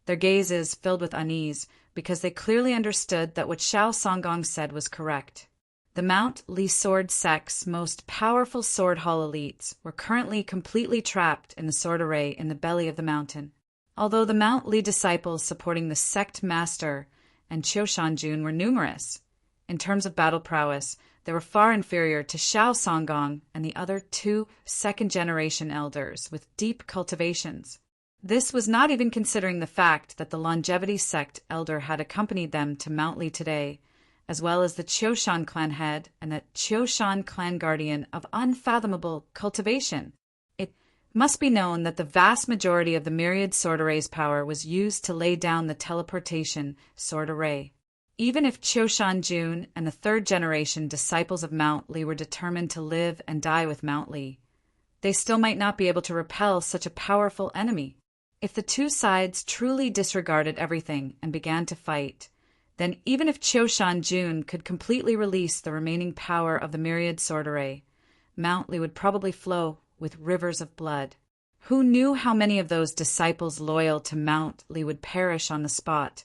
Speaker 1: their gazes filled with unease because they clearly understood that what Xiao Songgong said was correct. The Mount Li sword sect's most powerful sword hall elites were currently completely trapped in the sword array in the belly of the mountain. Although the Mount Li disciples supporting the sect master and Qiushan Jun were numerous, in terms of battle prowess, they were far inferior to Xiao Songgong and the other two second-generation elders with deep cultivations. This was not even considering the fact that the longevity sect elder had accompanied them to Mount Li today, as well as the Qiushan clan head and the Qiushan clan guardian of unfathomable cultivation. It must be known that the vast majority of the myriad sword array's power was used to lay down the teleportation sword array. Even if Qiushan Jun and the third-generation disciples of Mount Li were determined to live and die with Mount Li, they still might not be able to repel such a powerful enemy. If the two sides truly disregarded everything and began to fight, then even if Qiushan Jun could completely release the remaining power of the myriad sword array, Mount Li would probably flow with rivers of blood. Who knew how many of those disciples loyal to Mount Li would perish on the spot,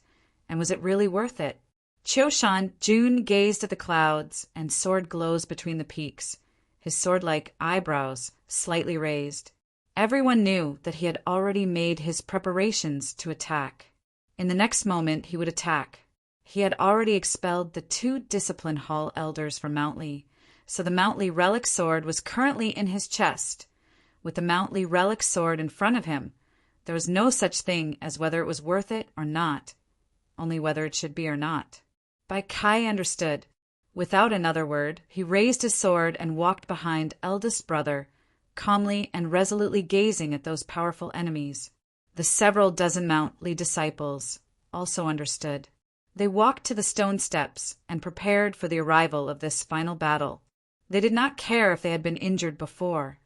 Speaker 1: and was it really worth it? Qiushan Jun gazed at the clouds and sword glows between the peaks, his sword-like eyebrows slightly raised. Everyone knew that he had already made his preparations to attack. In the next moment he would attack. He had already expelled the two discipline hall elders from Mount Li, so the Mount Li relic sword was currently in his chest. With the Mount Li relic sword in front of him, there was no such thing as whether it was worth it or not, only whether it should be or not. Bai Kai understood. Without another word, he raised his sword and walked behind eldest brother, calmly and resolutely gazing at those powerful enemies. The several dozen Mount Li disciples also understood. They walked to the stone steps and prepared for the arrival of this final battle. They did not care if they had been injured before,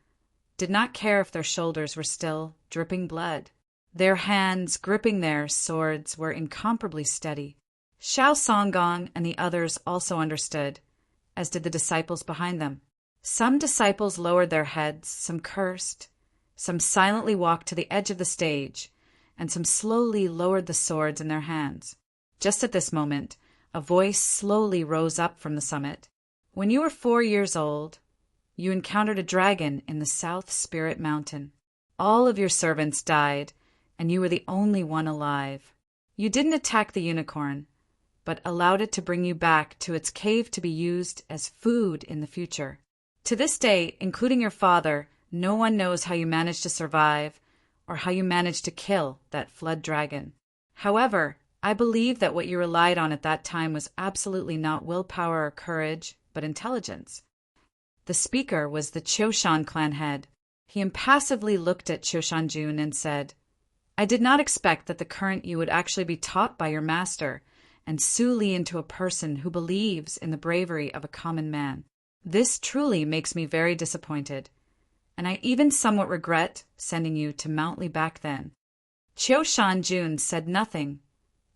Speaker 1: did not care if their shoulders were still dripping blood. Their hands gripping their swords were incomparably steady. Xiao Songgong and the others also understood, as did the disciples behind them. Some disciples lowered their heads, some cursed, some silently walked to the edge of the stage, and some slowly lowered the swords in their hands. Just at this moment, a voice slowly rose up from the summit. When you were 4 years old, you encountered a dragon in the South Spirit Mountain. All of your servants died, and you were the only one alive. You didn't attack the unicorn, but allowed it to bring you back to its cave to be used as food in the future. To this day, including your father, no one knows how you managed to survive or how you managed to kill that flood dragon. However, I believe that what you relied on at that time was absolutely not willpower or courage, but intelligence. The speaker was the Choshan clan head. He impassively looked at Choshan-jun and said, I did not expect that the current you would actually be taught by your master and Su Li into a person who believes in the bravery of a common man. This truly makes me very disappointed, and I even somewhat regret sending you to Mount Li back then. Choshan-jun said nothing,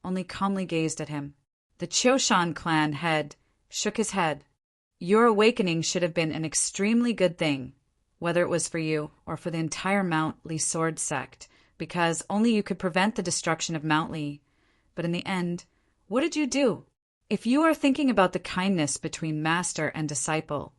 Speaker 1: only calmly gazed at him. The Choshan clan head shook his head. Your awakening should have been an extremely good thing, whether it was for you or for the entire Mount Li sword sect, because only you could prevent the destruction of Mount Li. But in the end, what did you do? If you are thinking about the kindness between master and disciple,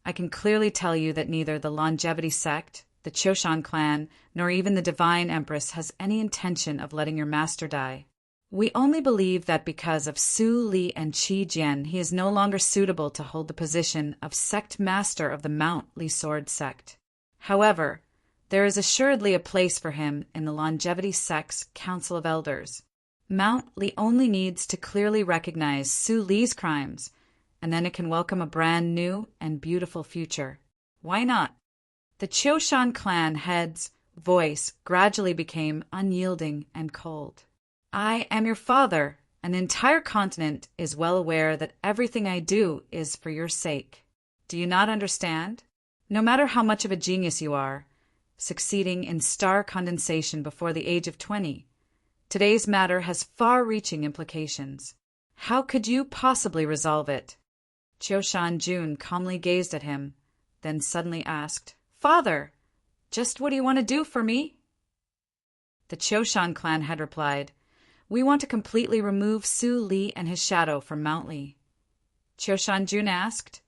Speaker 1: I can clearly tell you that neither the Longevity sect, the Choshan clan, nor even the Divine Empress has any intention of letting your master die. We only believe that because of Su Li and Qi Jian, he is no longer suitable to hold the position of sect master of the Mount Li sword sect. However, there is assuredly a place for him in the Longevity sect's Council of Elders. Mount Li only needs to clearly recognize Su Li's crimes, and then it can welcome a brand new and beautiful future. Why not? The Choshan clan head's voice gradually became unyielding and cold. I am your father, and the entire continent is well aware that everything I do is for your sake. Do you not understand? No matter how much of a genius you are, succeeding in star condensation before the age of 20, today's matter has far-reaching implications. How could you possibly resolve it? Choshan-jun calmly gazed at him, then suddenly asked, Father, just what do you want to do for me? The Choshan clan had replied, We want to completely remove Su Li and his shadow from Mount Li. Choshan-jun asked,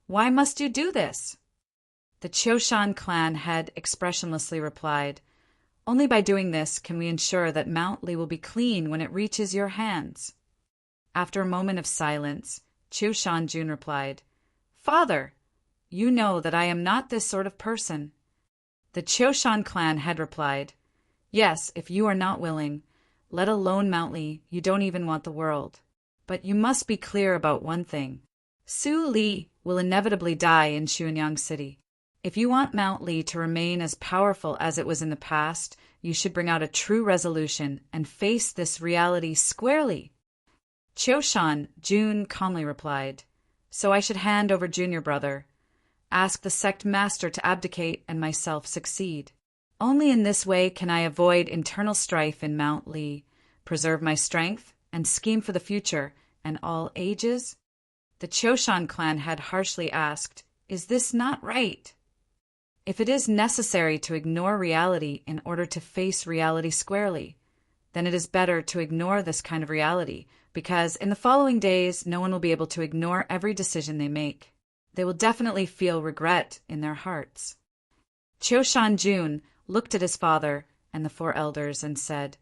Speaker 1: Why must you do this? The Choshan clan had expressionlessly replied, Only by doing this can we ensure that Mount Li will be clean when it reaches your hands. After a moment of silence, Choshan-jun replied, Father, you know that I am not this sort of person. The Choshan clan had replied, Yes, if you are not willing, let alone Mount Li, you don't even want the world. But you must be clear about one thing. Su Li will inevitably die in Xuanyang City. If you want Mount Li to remain as powerful as it was in the past, you should bring out a true resolution and face this reality squarely. Choshan-jun calmly replied, So I should hand over junior brother, ask the sect master to abdicate and myself succeed. Only in this way can I avoid internal strife in Mount Li, preserve my strength, and scheme for the future and all ages. The Choshan clan had harshly asked, Is this not right? If it is necessary to ignore reality in order to face reality squarely, then it is better to ignore this kind of reality, because in the following days no one will be able to ignore every decision they make. They will definitely feel regret in their hearts. Choshan-jun looked at his father and the 4 elders and said,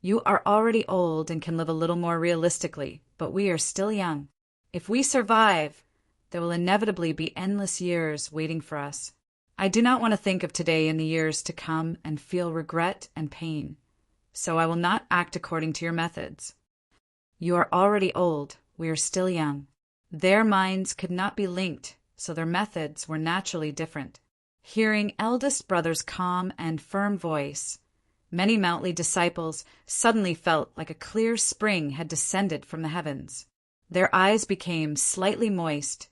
Speaker 1: You are already old and can live a little more realistically, but we are still young. If we survive, there will inevitably be endless years waiting for us. I do not want to think of today and the years to come and feel regret and pain, so I will not act according to your methods. You are already old, we are still young. Their minds could not be linked, so their methods were naturally different. Hearing eldest brother's calm and firm voice, many Mount Li disciples suddenly felt like a clear spring had descended from the heavens. Their eyes became slightly moist,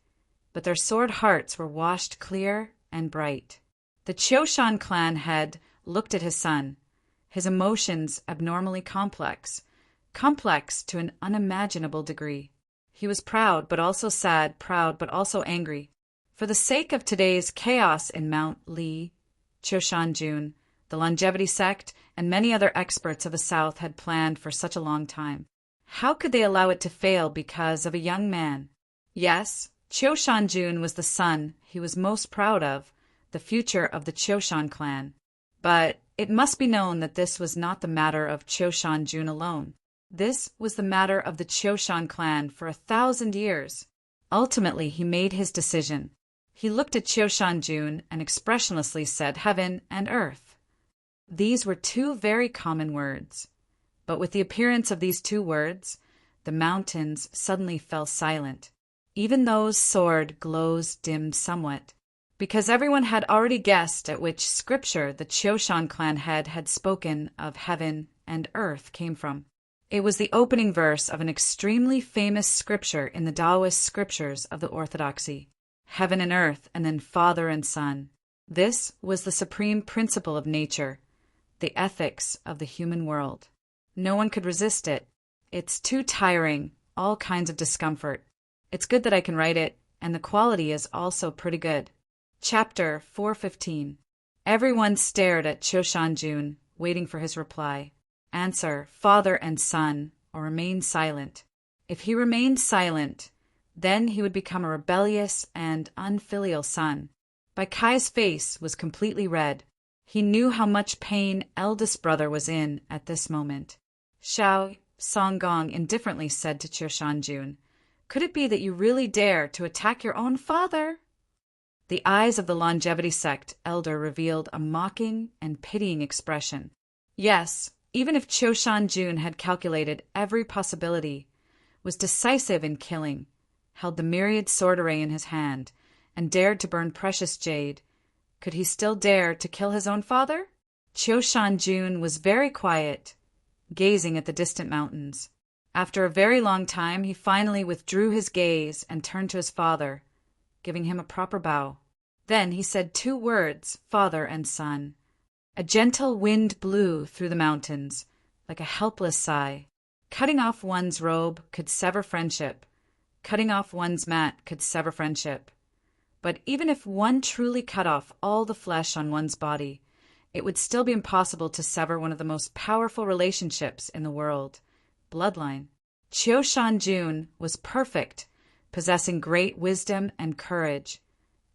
Speaker 1: but their sword hearts were washed clear and bright. The Choshan clan had looked at his son, his emotions abnormally complex to an unimaginable degree. He was proud but also sad, proud but also angry. For the sake of today's chaos in Mount Li, Choshan-jun The longevity sect and many other experts of the South had planned for such a long time. How could they allow it to fail because of a young man? Yes, Choshan-jun was the son he was most proud of, the future of the Choshan clan. But it must be known that this was not the matter of Choshan-jun alone. This was the matter of the Choshan clan for 1,000 years. Ultimately, he made his decision. He looked at Choshan-jun and expressionlessly said heaven and earth. These were two very common words. But with the appearance of these two words, the mountains suddenly fell silent. Even those sword glows dimmed somewhat, because everyone had already guessed at which scripture the Choshan clan head had spoken of heaven and earth came from. It was the opening verse of an extremely famous scripture in the Taoist scriptures of the Orthodoxy. Heaven and earth, and then father and son. This was the supreme principle of nature, the ethics of the human world. No one could resist it. It's too tiring, all kinds of discomfort. It's good that I can write it, and the quality is also pretty good. Chapter 415. Everyone stared at Choshan-jun, waiting for his reply. Answer, father and son, or remain silent. If he remained silent, then he would become a rebellious and unfilial son. Bai Kai's face was completely red. He knew how much pain eldest brother was in at this moment. Xiao Songgong indifferently said to Choshan-jun, "Could it be that you really dare to attack your own father?" The eyes of the longevity sect elder revealed a mocking and pitying expression. Yes, even if Choshan-jun had calculated every possibility, was decisive in killing, held the myriad sword array in his hand, and dared to burn precious jade, could he still dare to kill his own father? Choshan-jun was very quiet, gazing at the distant mountains. After a very long time, he finally withdrew his gaze and turned to his father, giving him a proper bow. Then he said two words, father and son. A gentle wind blew through the mountains, like a helpless sigh. Cutting off one's robe could sever friendship. Cutting off one's mat could sever friendship. But even if one truly cut off all the flesh on one's body, it would still be impossible to sever one of the most powerful relationships in the world, bloodline. Choshan-jun was perfect, possessing great wisdom and courage,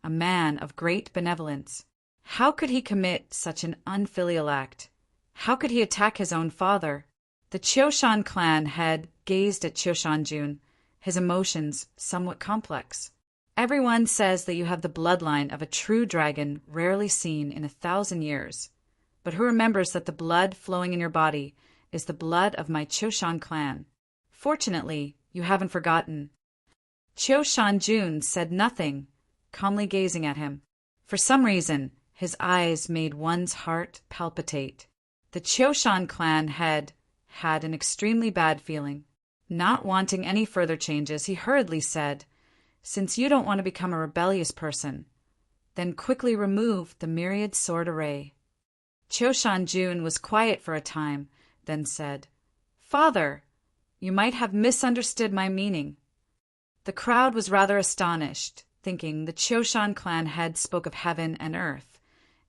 Speaker 1: a man of great benevolence. How could he commit such an unfilial act? How could he attack his own father? The Choshan clan had gazed at Choshan-jun, his emotions somewhat complex. Everyone says that you have the bloodline of a true dragon rarely seen in 1,000 years. But who remembers that the blood flowing in your body is the blood of my Choshan clan? Fortunately, you haven't forgotten. Choshan-jun said nothing, calmly gazing at him. For some reason, his eyes made one's heart palpitate. The Choshan clan had an extremely bad feeling. Not wanting any further changes, he hurriedly said, "Since you don't want to become a rebellious person, then quickly remove the myriad sword array." Choshan-jun was quiet for a time, then said, "Father, you might have misunderstood my meaning." The crowd was rather astonished, thinking the Choshan clan head spoke of heaven and earth,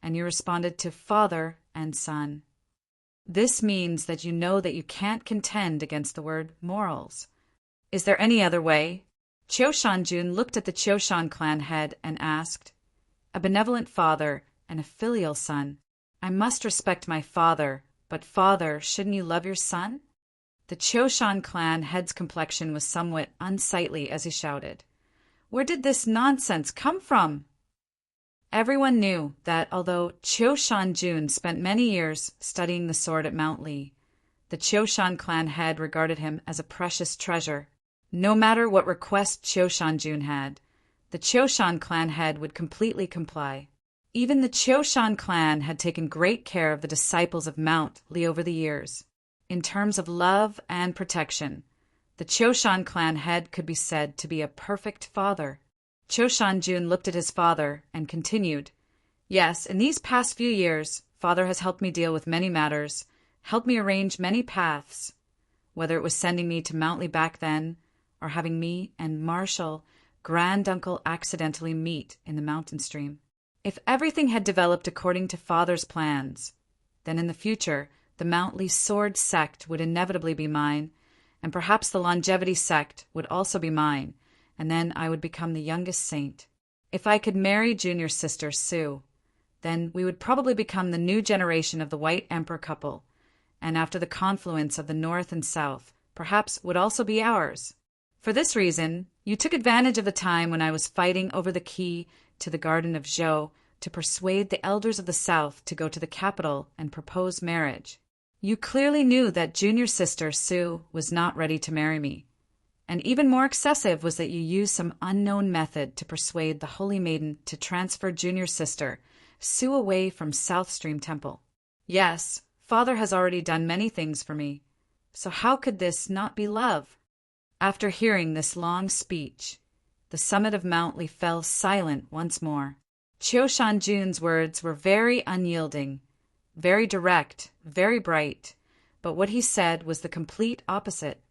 Speaker 1: and you responded to father and son. This means that you know that you can't contend against the word morals. Is there any other way? Choshan-jun looked at the Choshan clan head and asked, "A benevolent father and a filial son. I must respect my father, but father, shouldn't you love your son?" The Choshan clan head's complexion was somewhat unsightly as he shouted, "Where did this nonsense come from?" Everyone knew that although Choshan-jun spent many years studying the sword at Mount Lee, the Choshan clan head regarded him as a precious treasure. No matter what request Choshan-jun had, the Choshan clan head would completely comply. Even the Choshan clan had taken great care of the disciples of Mount Lee over the years. In terms of love and protection, the Choshan clan head could be said to be a perfect father. Choshan-jun looked at his father and continued, "Yes, in these past few years, father has helped me deal with many matters, helped me arrange many paths, whether it was sending me to Mount Lee back then, or having me and Marshall, granduncle, accidentally meet in the mountain stream. If everything had developed according to father's plans, then in the future, the Mountly Sword sect would inevitably be mine, and perhaps the Longevity sect would also be mine, and then I would become the youngest saint. If I could marry Junior's sister, Sue, then we would probably become the new generation of the White Emperor couple, and after the confluence of the North and South, perhaps would also be ours. For this reason, you took advantage of the time when I was fighting over the key to the Garden of Zhou to persuade the elders of the South to go to the capital and propose marriage. You clearly knew that Junior's sister, Sue, was not ready to marry me. And even more excessive was that you used some unknown method to persuade the Holy Maiden to transfer Junior's sister, Sue, away from South Stream Temple. Yes, Father has already done many things for me, so how could this not be love? After hearing this long speech, the summit of Mountly fell silent once more. Qiu Shanjun's words were very unyielding, very direct, very bright, but what he said was the complete opposite.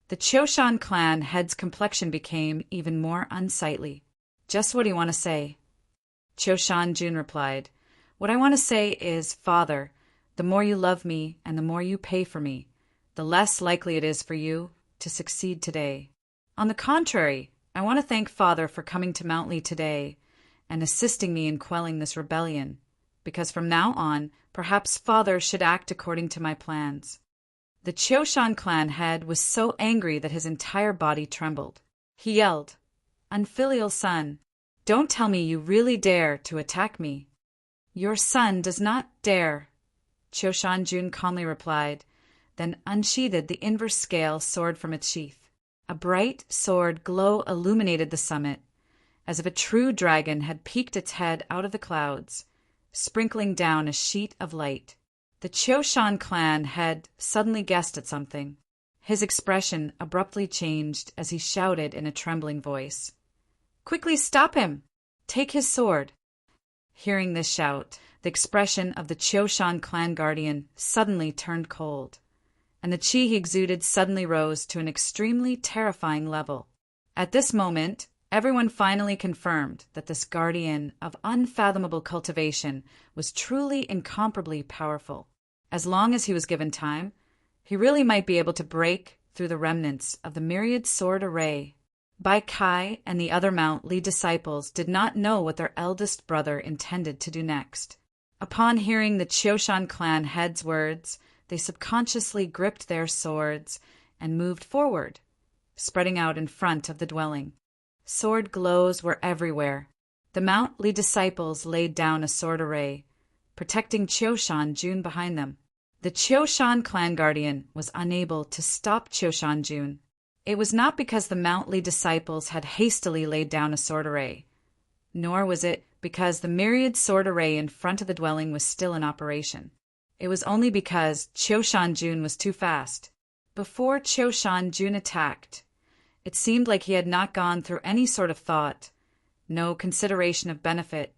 Speaker 1: The Qiu clan head's complexion became even more unsightly. Just what do you want to say? Qiu Shanjun replied, What I want to say is, Father, the more you love me and the more you pay for me, the less likely it is for you to succeed today. On the contrary, I want to thank Father for coming to Mountly today and assisting me in quelling this rebellion, because from now on, perhaps Father should act according to my plans. The Qiu clan head was so angry that his entire body trembled. He yelled, Unfilial son, don't tell me you really dare to attack me. Your son does not dare, Qiu Shanjun calmly replied, then unsheathed the inverse scale sword from its sheath. A bright sword glow illuminated the summit, as if a true dragon had peeked its head out of the clouds, sprinkling down a sheet of light. The Qiu clan had suddenly guessed at something. His expression abruptly changed as he shouted in a trembling voice, Quickly stop him! Take his sword! Hearing this shout, the expression of the Qiu clan guardian suddenly turned cold, and the qi he exuded suddenly rose to an extremely terrifying level. At this moment, everyone finally confirmed that this guardian of unfathomable cultivation was truly incomparably powerful. As long as he was given time, he really might be able to break through the remnants of the myriad sword array. Bai Kai and the other Mountly disciples did not know what their eldest brother intended to do next. Upon hearing the Qiu clan head's words, they subconsciously gripped their swords and moved forward, spreading out in front of the dwelling. Sword glows were everywhere. The Mountly disciples laid down a sword array, protecting Qiu Shanjun behind them. The Qiu clan guardian was unable to stop Qiu Shanjun. It was not because the Mountly disciples had hastily laid down a sword array, nor was it because the myriad sword array in front of the dwelling was still in operation. It was only because Qiu Shanjun was too fast. Before Qiu Shanjun attacked, it seemed like he had not gone through any sort of thought, no consideration of benefit,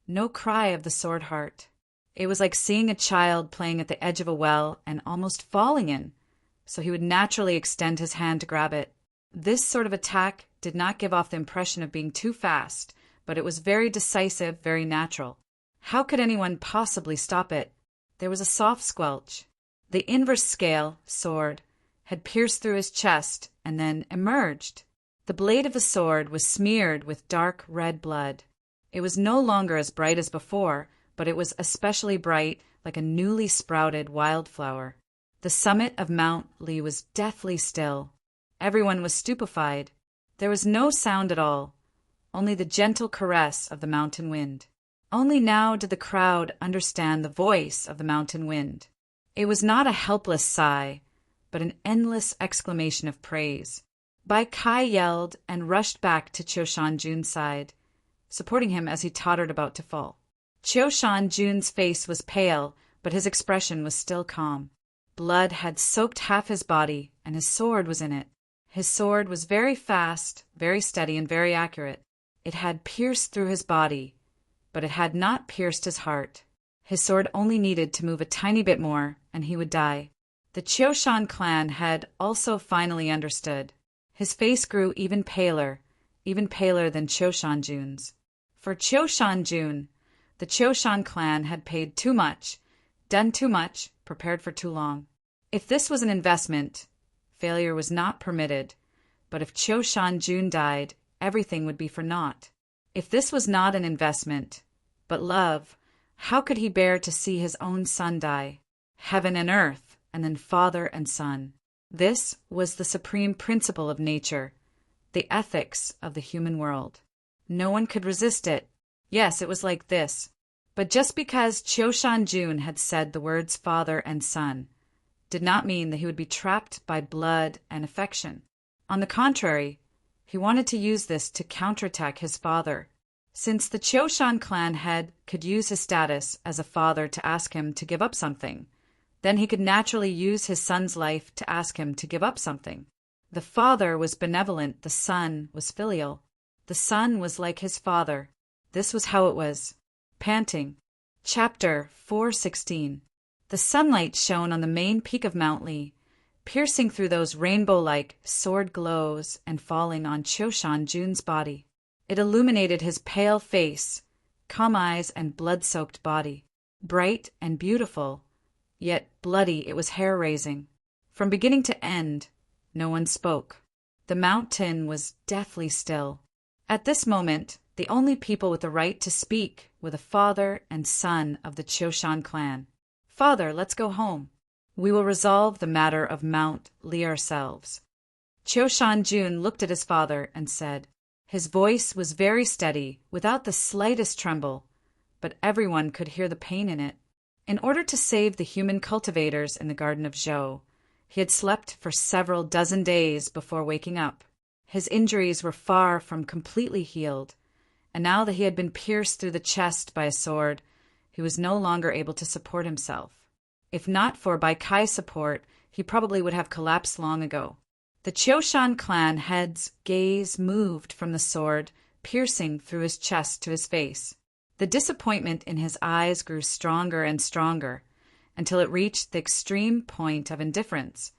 Speaker 1: no cry of the sword heart. It was like seeing a child playing at the edge of a well and almost falling in, so he would naturally extend his hand to grab it. This sort of attack did not give off the impression of being too fast, but it was very decisive, very natural. How could anyone possibly stop it? There was a soft squelch. The inverse scale, sword, had pierced through his chest and then emerged. The blade of the sword was smeared with dark red blood. It was no longer as bright as before, but it was especially bright, like a newly sprouted wildflower. The summit of Mountly was deathly still. Everyone was stupefied. There was no sound at all, only the gentle caress of the mountain wind. Only now did the crowd understand the voice of the mountain wind. It was not a helpless sigh, but an endless exclamation of praise. Bai Kai yelled and rushed back to Qiu Shanjun's side, supporting him as he tottered about to fall. Qiu Shanjun's face was pale, but his expression was still calm. Blood had soaked half his body, and his sword was in it. His sword was very fast, very steady, and very accurate. It had pierced through his body, but it had not pierced his heart. His sword only needed to move a tiny bit more, and he would die. The Qiu clan had also finally understood. His face grew even paler than Qiu Shanjun's. For Qiu Shanjun, the Qiu clan had paid too much, Done too much, prepared for too long. If this was an investment, failure was not permitted, but if Cho-shan-jun died, everything would be for naught. If this was not an investment, but love, how could he bear to see his own son die? Heaven and earth, and then father and son. This was the supreme principle of nature, the ethics of the human world. No one could resist it. Yes, it was like this. But just because Cho-shan-jun had said the words father and son did not mean that he would be trapped by blood and affection. On the contrary, he wanted to use this to counterattack his father. Since the Cho-shan clan head could use his status as a father to ask him to give up something, then he could naturally use his son's life to ask him to give up something. The father was benevolent, the son was filial. The son was like his father. This was how it was. Panting. Chapter 4:16. The sunlight shone on the main peak of Mount Lee, piercing through those rainbow-like sword glows and falling on Cho-shan-jun's body. It illuminated his pale face, calm eyes, and blood-soaked body. Bright and beautiful, yet bloody, it was hair-raising. From beginning to end, no one spoke. The mountain was deathly still. At this moment, the only people with the right to speak were the father and son of the Cho-shan clan. Father, let's go home. We will resolve the matter of Mount Lee ourselves. Cho-shan-jun looked at his father and said. His voice was very steady, without the slightest tremble, but everyone could hear the pain in it. In order to save the human cultivators in the Garden of Zhou, he had slept for several dozen days before waking up. His injuries were far from completely healed, and now that he had been pierced through the chest by a sword, he was no longer able to support himself. If not for Bai Kai's support, he probably would have collapsed long ago. The Cho-shan clan head's gaze moved from the sword, piercing through his chest to his face. The disappointment in his eyes grew stronger and stronger, until it reached the extreme point of indifference,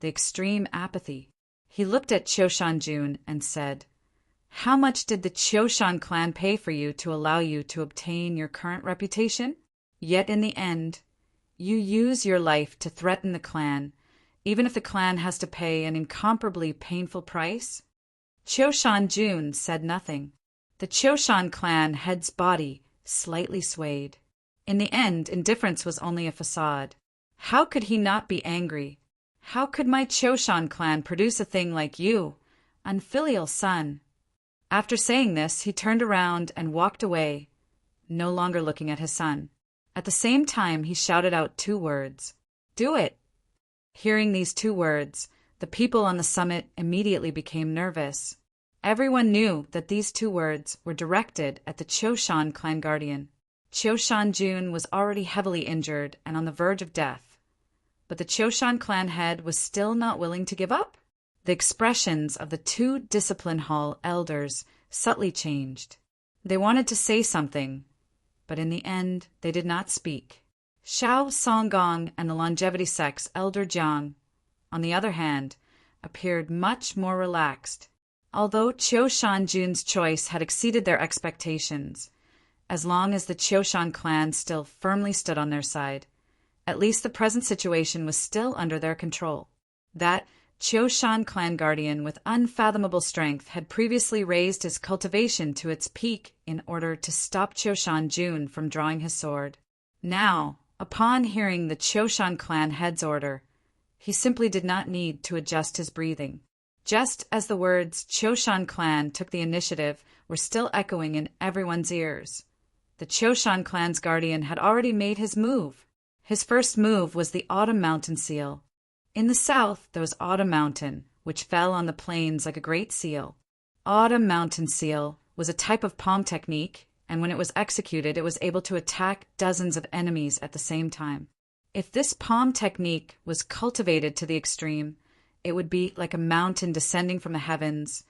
Speaker 1: the extreme apathy. He looked at Cho-shan-jun and said, How much did the Cho-shan clan pay for you to allow you to obtain your current reputation? Yet in the end, you use your life to threaten the clan, even if the clan has to pay an incomparably painful price? Cho-shan-jun said nothing. The Cho-shan clan head's body slightly swayed. In the end, indifference was only a facade. How could he not be angry? How could my Cho-shan clan produce a thing like you, unfilial son? After saying this, he turned around and walked away, no longer looking at his son. At the same time, he shouted out 2 words. Do it! Hearing these 2 words, the people on the summit immediately became nervous. Everyone knew that these 2 words were directed at the Cho-shan clan guardian. Cho-shan-jun was already heavily injured and on the verge of death. But the Cho-shan clan head was still not willing to give up. The expressions of the 2 discipline hall elders subtly changed. They wanted to say something, but in the end they did not speak. Shao Songgong and the longevity sect's elder Jiang, on the other hand, appeared much more relaxed. Although Cho-shan-jun's choice had exceeded their expectations, as long as the Cho-shan clan still firmly stood on their side, at least the present situation was still under their control. That Cho-shan clan guardian with unfathomable strength had previously raised his cultivation to its peak in order to stop Cho-shan-jun from drawing his sword. Now, upon hearing the Cho-shan clan head's order, he simply did not need to adjust his breathing. Just as the words Cho-shan clan took the initiative were still echoing in everyone's ears, the Cho-shan clan's guardian had already made his move. His first move was the Autumn Mountain seal. In the south, there was Autumn Mountain, which fell on the plains like a great seal. Autumn Mountain seal was a type of palm technique, and when it was executed, it was able to attack dozens of enemies at the same time. If this palm technique was cultivated to the extreme, it would be like a mountain descending from the heavens,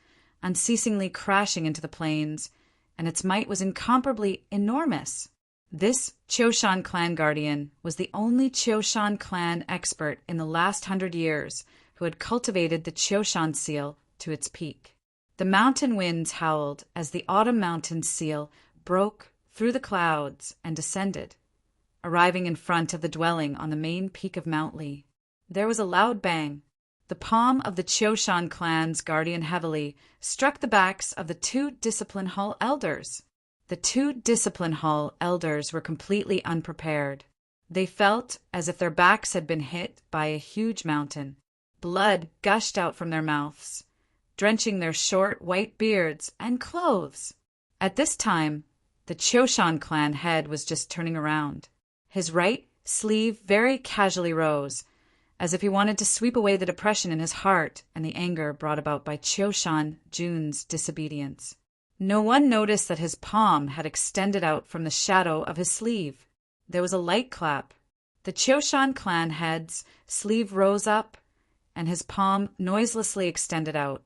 Speaker 1: unceasingly crashing into the plains, and its might was incomparably enormous. This Cho-shan clan guardian was the only Cho-shan clan expert in the last 100 years who had cultivated the Cho-shan seal to its peak. The mountain winds howled as the Autumn Mountain seal broke through the clouds and descended. arriving in front of the dwelling on the main peak of Mount Lee. There was a loud bang. The palm of the Choshan clan's guardian heavily struck the backs of the two Discipline Hall elders. The two Discipline Hall elders were completely unprepared. They felt as if their backs had been hit by a huge mountain. Blood gushed out from their mouths, drenching their short white beards and clothes. At this time, the Choshan clan head was just turning around. His right sleeve very casually rose, as if he wanted to sweep away the depression in his heart and the anger brought about by Choshan Jun's disobedience. No one noticed that his palm had extended out from the shadow of his sleeve. There was a light clap. The Choshan clan head's sleeve rose up, and his palm noiselessly extended out,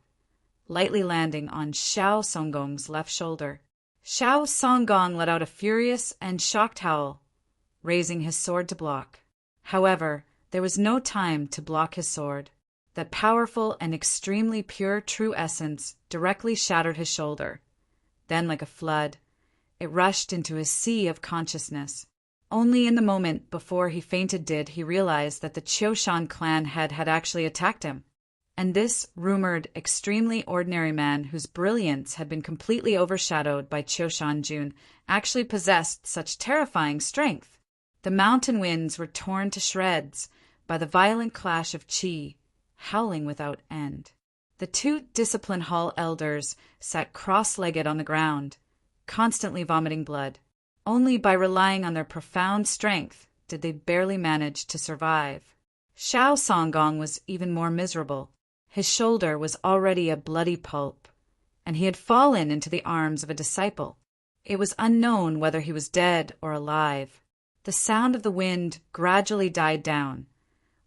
Speaker 1: lightly landing on Xiao Songgong's left shoulder. Xiao Songgong let out a furious and shocked howl, raising his sword to block. However, there was no time to block his sword. That powerful and extremely pure true essence directly shattered his shoulder. Then, like a flood, it rushed into his sea of consciousness. Only in the moment before he fainted did he realize that the Choshan clan head had actually attacked him. And this rumored, extremely ordinary man whose brilliance had been completely overshadowed by Choshan Jun actually possessed such terrifying strength. The mountain winds were torn to shreds by the violent clash of chi, howling without end. The two Discipline Hall elders sat cross-legged on the ground, constantly vomiting blood. Only by relying on their profound strength did they barely manage to survive. Xiao Songgong was even more miserable. His shoulder was already a bloody pulp, and he had fallen into the arms of a disciple. It was unknown whether he was dead or alive. The sound of the wind gradually died down,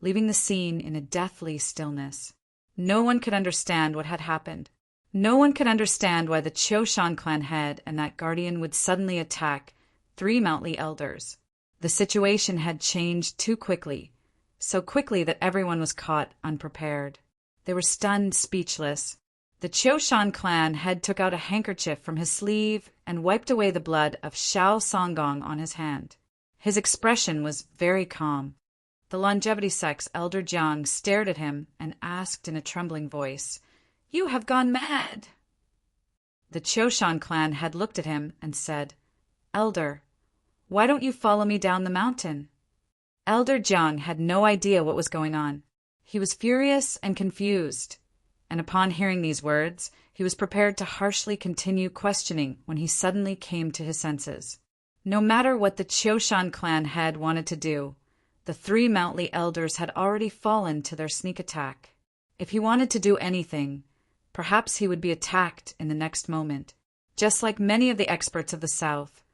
Speaker 1: leaving the scene in a deathly stillness. No one could understand what had happened. No one could understand why the Choshan clan head and that guardian would suddenly attack 3 Mount Lee elders. The situation had changed too quickly, so quickly that everyone was caught unprepared. They were stunned, speechless. The Choshan clan head took out a handkerchief from his sleeve and wiped away the blood of Xiao Songgong on his hand. His expression was very calm. The longevity sect's elder Jiang stared at him and asked in a trembling voice, "You have gone mad." The Choshan clan had looked at him and said, "Elder, why don't you follow me down the mountain?" Elder Jiang had no idea what was going on. He was furious and confused, and upon hearing these words, he was prepared to harshly continue questioning when he suddenly came to his senses. No matter what the Choshan clan head wanted to do, the 3 Mount Lee elders had already fallen to their sneak attack. If he wanted to do anything, perhaps he would be attacked in the next moment. Just like many of the experts of the South,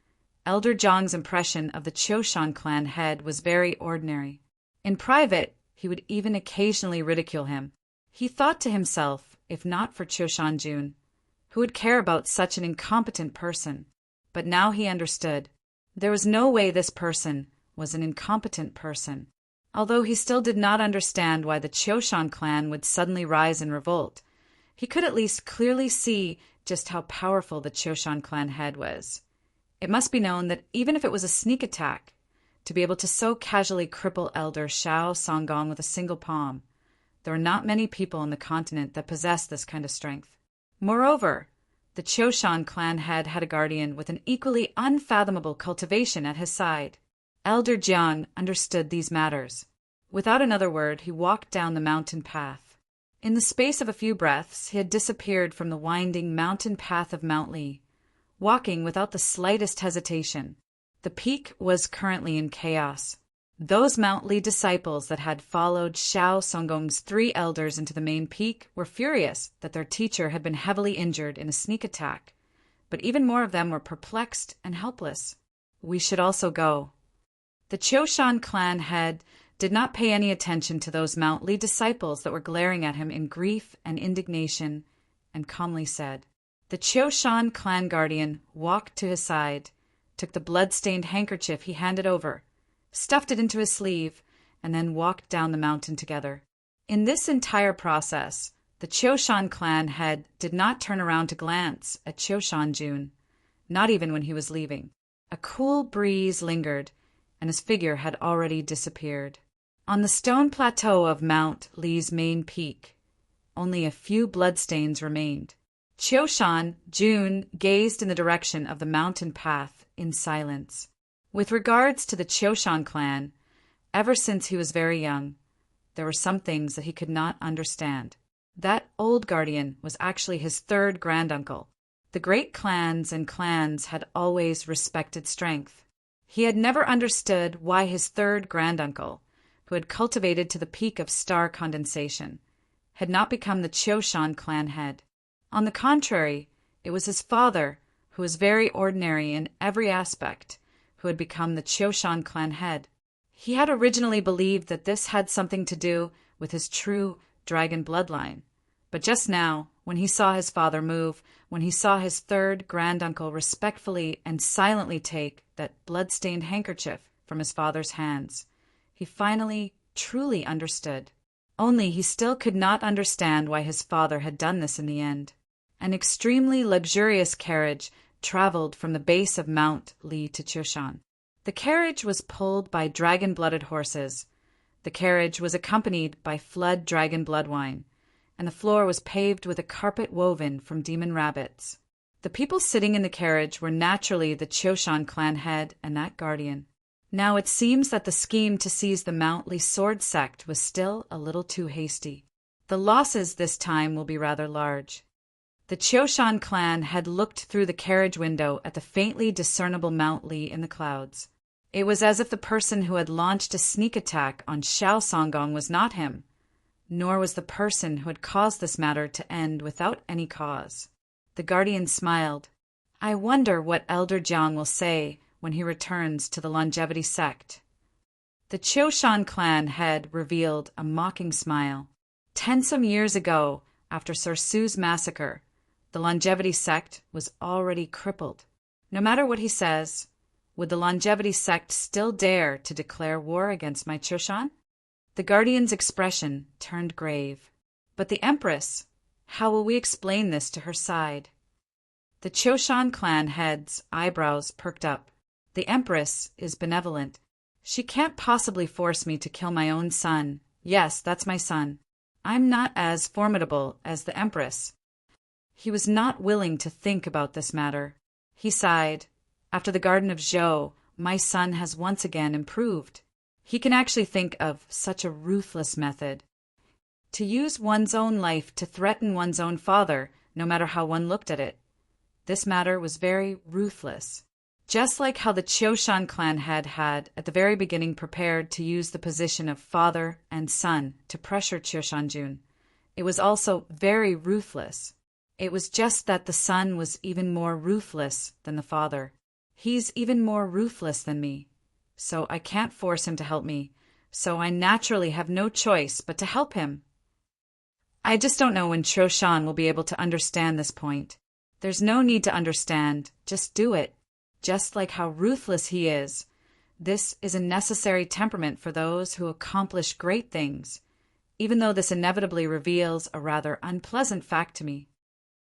Speaker 1: Elder Jiang's impression of the Choshan clan head was very ordinary. In private, he would even occasionally ridicule him. He thought to himself, if not for Choshan Jun, who would care about such an incompetent person? But now he understood. There was no way this person was an incompetent person. Although he still did not understand why the Choshan clan would suddenly rise in revolt, he could at least clearly see just how powerful the Choshan clan head was. It must be known that even if it was a sneak attack, to be able to so casually cripple Elder Xiao Songgong with a single palm, there are not many people on the continent that possess this kind of strength. Moreover, the Choshan clan head had a guardian with an equally unfathomable cultivation at his side. Elder Jiang understood these matters. Without another word, he walked down the mountain path. In the space of a few breaths, he had disappeared from the winding mountain path of Mount Lee, walking without the slightest hesitation. The peak was currently in chaos. Those Mount Lee disciples that had followed Xiao Songgong's 3 elders into the main peak were furious that their teacher had been heavily injured in a sneak attack, but even more of them were perplexed and helpless. We should also go. The Choshan clan head did not pay any attention to those Mount Lee disciples that were glaring at him in grief and indignation, and calmly said. The Choshan clan guardian walked to his side, took the blood-stained handkerchief he handed over, stuffed it into his sleeve, and then walked down the mountain together. In this entire process, the Choshan clan head did not turn around to glance at Choshan Jun, not even when he was leaving. A cool breeze lingered, and his figure had already disappeared. On the stone plateau of Mount Li's main peak, only a few bloodstains remained. Qiushan Jun gazed in the direction of the mountain path in silence. With regards to the Qiushan clan, ever since he was very young, there were some things that he could not understand. That old guardian was actually his third granduncle. The great clans had always respected strength. He had never understood why his third granduncle, who had cultivated to the peak of star condensation, had not become the Qiushan clan head. On the contrary, it was his father, who was very ordinary in every aspect, who had become the Qiushan clan head. He had originally believed that this had something to do with his true dragon bloodline. But just now, when he saw his father move, when he saw his third granduncle respectfully and silently take that blood-stained handkerchief from his father's hands, he finally truly understood. Only he still could not understand why his father had done this in the end. An extremely luxurious carriage traveled from the base of Mount Li to Qiushan. The carriage was pulled by dragon-blooded horses. The carriage was accompanied by flood dragon blood wine, and the floor was paved with a carpet woven from demon rabbits. The people sitting in the carriage were naturally the Qiushan clan head and that guardian. Now it seems that the scheme to seize the Mount Li sword sect was still a little too hasty. The losses this time will be rather large. The Qiushan clan had looked through the carriage window at the faintly discernible Mount Li in the clouds. It was as if the person who had launched a sneak attack on Xiao Songgong was not him, nor was the person who had caused this matter to end without any cause. The guardian smiled. I wonder what Elder Jiang will say when he returns to the longevity sect. The Qiushan clan head revealed a mocking smile. 10 some years ago, after Sir Su's massacre, the longevity sect was already crippled. No matter what he says, would the longevity sect still dare to declare war against my Qiushan? The guardian's expression turned grave. But the Empress, how will we explain this to her side? The Qiushan clan head's eyebrows perked up. The Empress is benevolent. She can't possibly force me to kill my own son. Yes, that's my son. I'm not as formidable as the Empress. He was not willing to think about this matter. He sighed. After the Garden of Zhou, my son has once again improved. He can actually think of such a ruthless method. To use one's own life to threaten one's own father, no matter how one looked at it. This matter was very ruthless. Just like how the Qiushan clan had at the very beginning prepared to use the position of father and son to pressure Qiushan Jun, it was also very ruthless. It was just that the son was even more ruthless than the father. He's even more ruthless than me. So I can't force him to help me. So I naturally have no choice but to help him. I just don't know when Qiushan will be able to understand this point. There's no need to understand. Just do it. Just like how ruthless he is. This is a necessary temperament for those who accomplish great things, even though this inevitably reveals a rather unpleasant fact to me.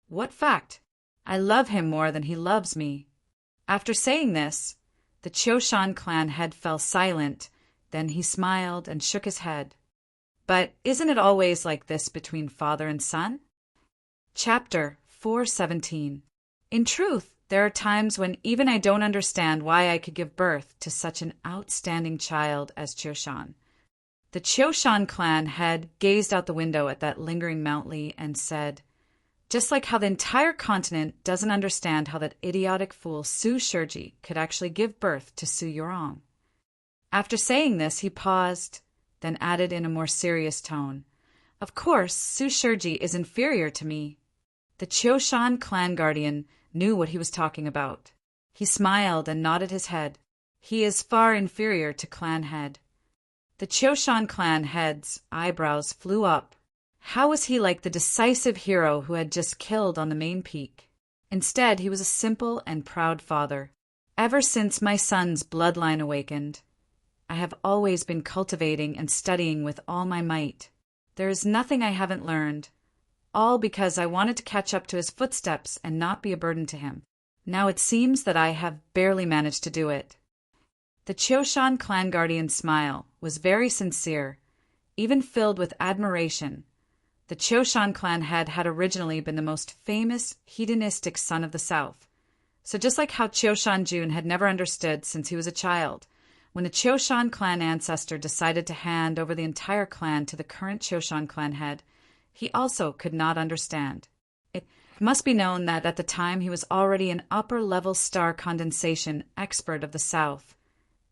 Speaker 1: What fact? I love him more than he loves me. After saying this, the Qiushan clan head fell silent, then he smiled and shook his head. But isn't it always like this between father and son? Chapter 417. In truth, there are times when even I don't understand why I could give birth to such an outstanding child as Qiushan. The Qiushan clan head gazed out the window at that lingering Mount Li and said, just like how the entire continent doesn't understand how that idiotic fool Su Shiji could actually give birth to Su Yurong. After saying this, he paused, then added in a more serious tone, of course, Su Shiji is inferior to me. The Qiushan clan guardian knew what he was talking about. He smiled and nodded his head. He is far inferior to clan head. The Qiushan clan head's eyebrows flew up. How was he like the decisive hero who had just killed on the main peak? Instead, he was a simple and proud father. Ever since my son's bloodline awakened, I have always been cultivating and studying with all my might. There is nothing I haven't learned, all because I wanted to catch up to his footsteps and not be a burden to him. Now it seems that I have barely managed to do it. The Choshan clan guardian's smile was very sincere, even filled with admiration. The Choshan clan head had originally been the most famous, hedonistic son of the South. So just like how Choshan Jun had never understood since he was a child, when the Choshan clan ancestor decided to hand over the entire clan to the current Choshan clan head, he also could not understand. It must be known that at the time he was already an upper-level star condensation expert of the South,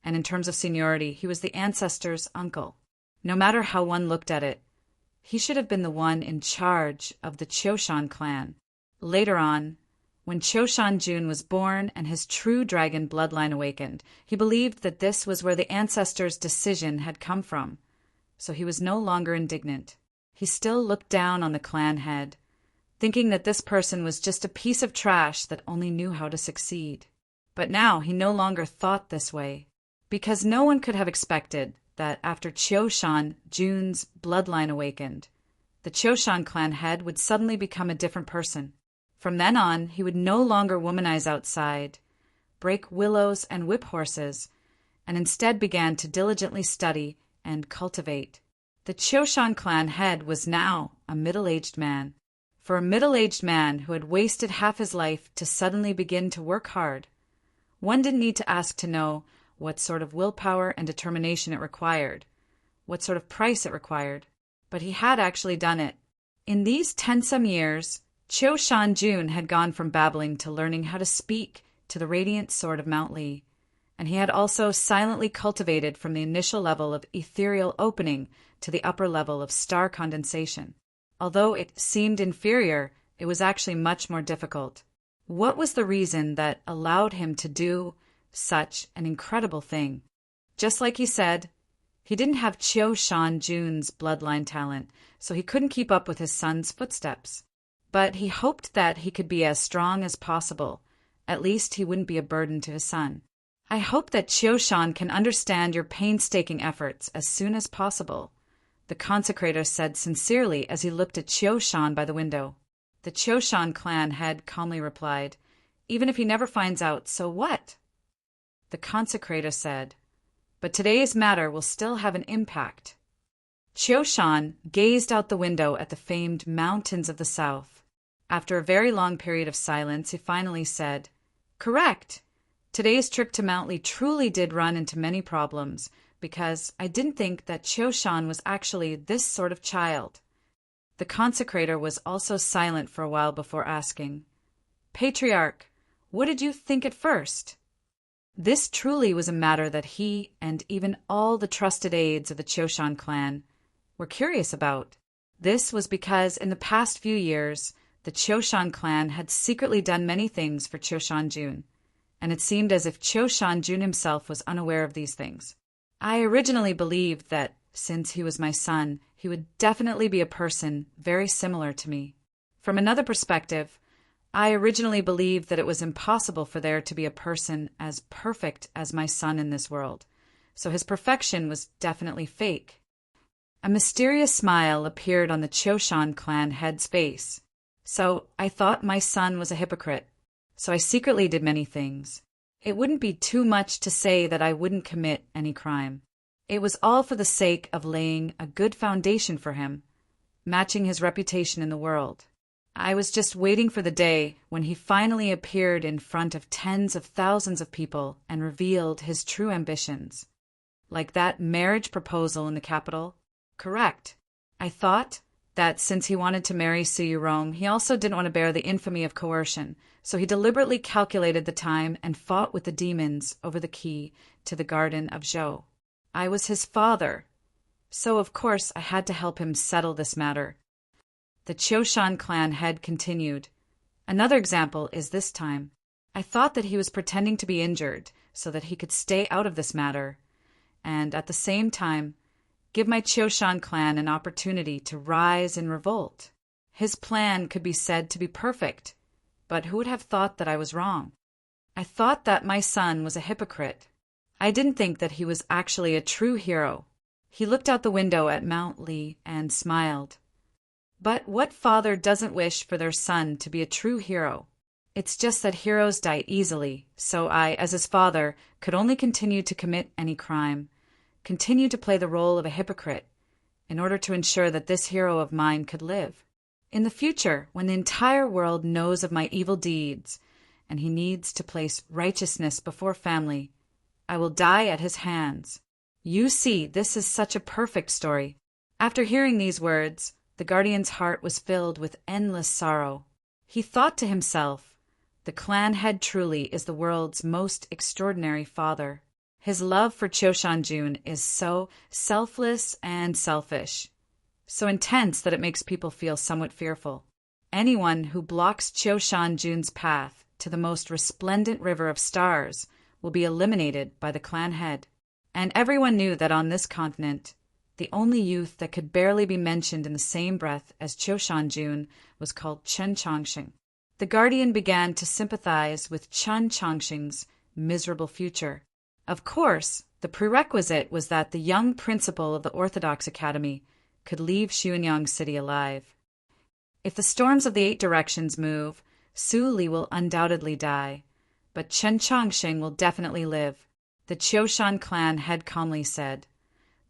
Speaker 1: and in terms of seniority, he was the ancestor's uncle. No matter how one looked at it, he should have been the one in charge of the Choshan clan. Later on, when Choshan Jun was born and his true dragon bloodline awakened, he believed that this was where the ancestor's decision had come from, so he was no longer indignant. He still looked down on the clan head, thinking that this person was just a piece of trash that only knew how to succeed. But now he no longer thought this way, because no one could have expected that after Choshan Jun's bloodline awakened, the Choshan clan head would suddenly become a different person. From then on, he would no longer womanize outside, break willows and whip horses, and instead began to diligently study and cultivate. The Choshan clan head was now a middle-aged man. For a middle-aged man who had wasted half his life to suddenly begin to work hard, one didn't need to ask to know what sort of willpower and determination it required, what sort of price it required, but he had actually done it. In these 10-some years, Choshan Jun had gone from babbling to learning how to speak to the radiant sword of Mount Lee, and he had also silently cultivated from the initial level of ethereal opening to the upper level of star condensation. Although it seemed inferior, it was actually much more difficult. What was the reason that allowed him to do such an incredible thing? Just like he said, he didn't have Choshan Jun's bloodline talent, so he couldn't keep up with his son's footsteps. But he hoped that he could be as strong as possible. At least he wouldn't be a burden to his son. I hope that Choshan can understand your painstaking efforts as soon as possible, the consecrator said sincerely as he looked at Choshan by the window. The Choshan clan head calmly replied, "Even if he never finds out, so what?" The consecrator said, "But today's matter will still have an impact." Choshan gazed out the window at the famed mountains of the south. After a very long period of silence, he finally said, "Correct. Today's trip to Mount Lee truly did run into many problems, because I didn't think that Choshan was actually this sort of child." The consecrator was also silent for a while before asking, "Patriarch, what did you think at first?" This truly was a matter that he and even all the trusted aides of the Choshan clan were curious about. This was because in the past few years, the Choshan clan had secretly done many things for Choshan Jun, and it seemed as if Choshan Jun himself was unaware of these things. I originally believed that, since he was my son, he would definitely be a person very similar to me. From another perspective, I originally believed that it was impossible for there to be a person as perfect as my son in this world, so his perfection was definitely fake. A mysterious smile appeared on the Choshan clan head's face. So I thought my son was a hypocrite, so I secretly did many things. It wouldn't be too much to say that I wouldn't commit any crime. It was all for the sake of laying a good foundation for him, matching his reputation in the world. I was just waiting for the day when he finally appeared in front of tens of thousands of people and revealed his true ambitions. Like that marriage proposal in the capital? Correct. I thought that since he wanted to marry Suyurong, he also didn't want to bear the infamy of coercion, so he deliberately calculated the time and fought with the demons over the key to the garden of Zhou. I was his father, so of course I had to help him settle this matter. The Choshan clan head continued. Another example is this time. I thought that he was pretending to be injured so that he could stay out of this matter, and at the same time, give my Choshan clan an opportunity to rise in revolt. His plan could be said to be perfect, but who would have thought that I was wrong? I thought that my son was a hypocrite. I didn't think that he was actually a true hero. He looked out the window at Mount Lee and smiled. But what father doesn't wish for their son to be a true hero? It's just that heroes die easily, so I, as his father, could only continue to commit any crime, continue to play the role of a hypocrite, in order to ensure that this hero of mine could live. In the future, when the entire world knows of my evil deeds, and he needs to place righteousness before family, I will die at his hands. You see, this is such a perfect story. After hearing these words, the guardian's heart was filled with endless sorrow. He thought to himself, the clan head truly is the world's most extraordinary father. His love for Choshan-jun is so selfless and selfish, so intense that it makes people feel somewhat fearful. Anyone who blocks Choshan-jun's path to the most resplendent river of stars will be eliminated by the clan head. And everyone knew that on this continent, the only youth that could barely be mentioned in the same breath as Choshan-jun was called Chen Chongqing. The guardian began to sympathize with Chen Chongqing's miserable future. Of course, the prerequisite was that the young principal of the Orthodox Academy could leave Xuanyang City alive. If the storms of the 8 directions move, Su Li will undoubtedly die, but Chen Chongqing will definitely live. The Qiushan clan head calmly said.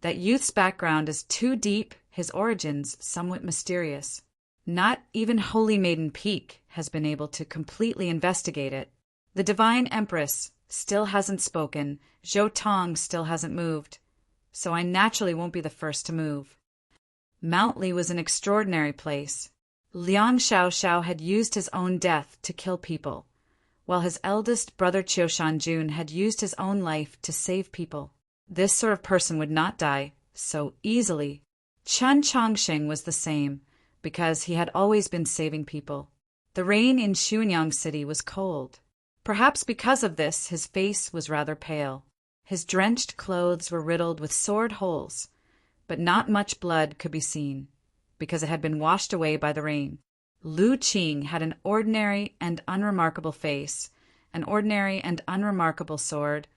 Speaker 1: That youth's background is too deep, his origins somewhat mysterious. Not even Holy Maiden Peak has been able to completely investigate it. The Divine Empress still hasn't spoken, Zhou Tong still hasn't moved, so I naturally won't be the first to move. Mount Li was an extraordinary place. Liang Xiaoxiao had used his own death to kill people, while his eldest brother Choshan-jun had used his own life to save people. This sort of person would not die so easily. Chen Chongqing was the same, because he had always been saving people. The rain in Xuanyang City was cold. Perhaps because of this, his face was rather pale. His drenched clothes were riddled with sword holes, but not much blood could be seen, because it had been washed away by the rain. Lu Qing had an ordinary and unremarkable face, an ordinary and unremarkable sword,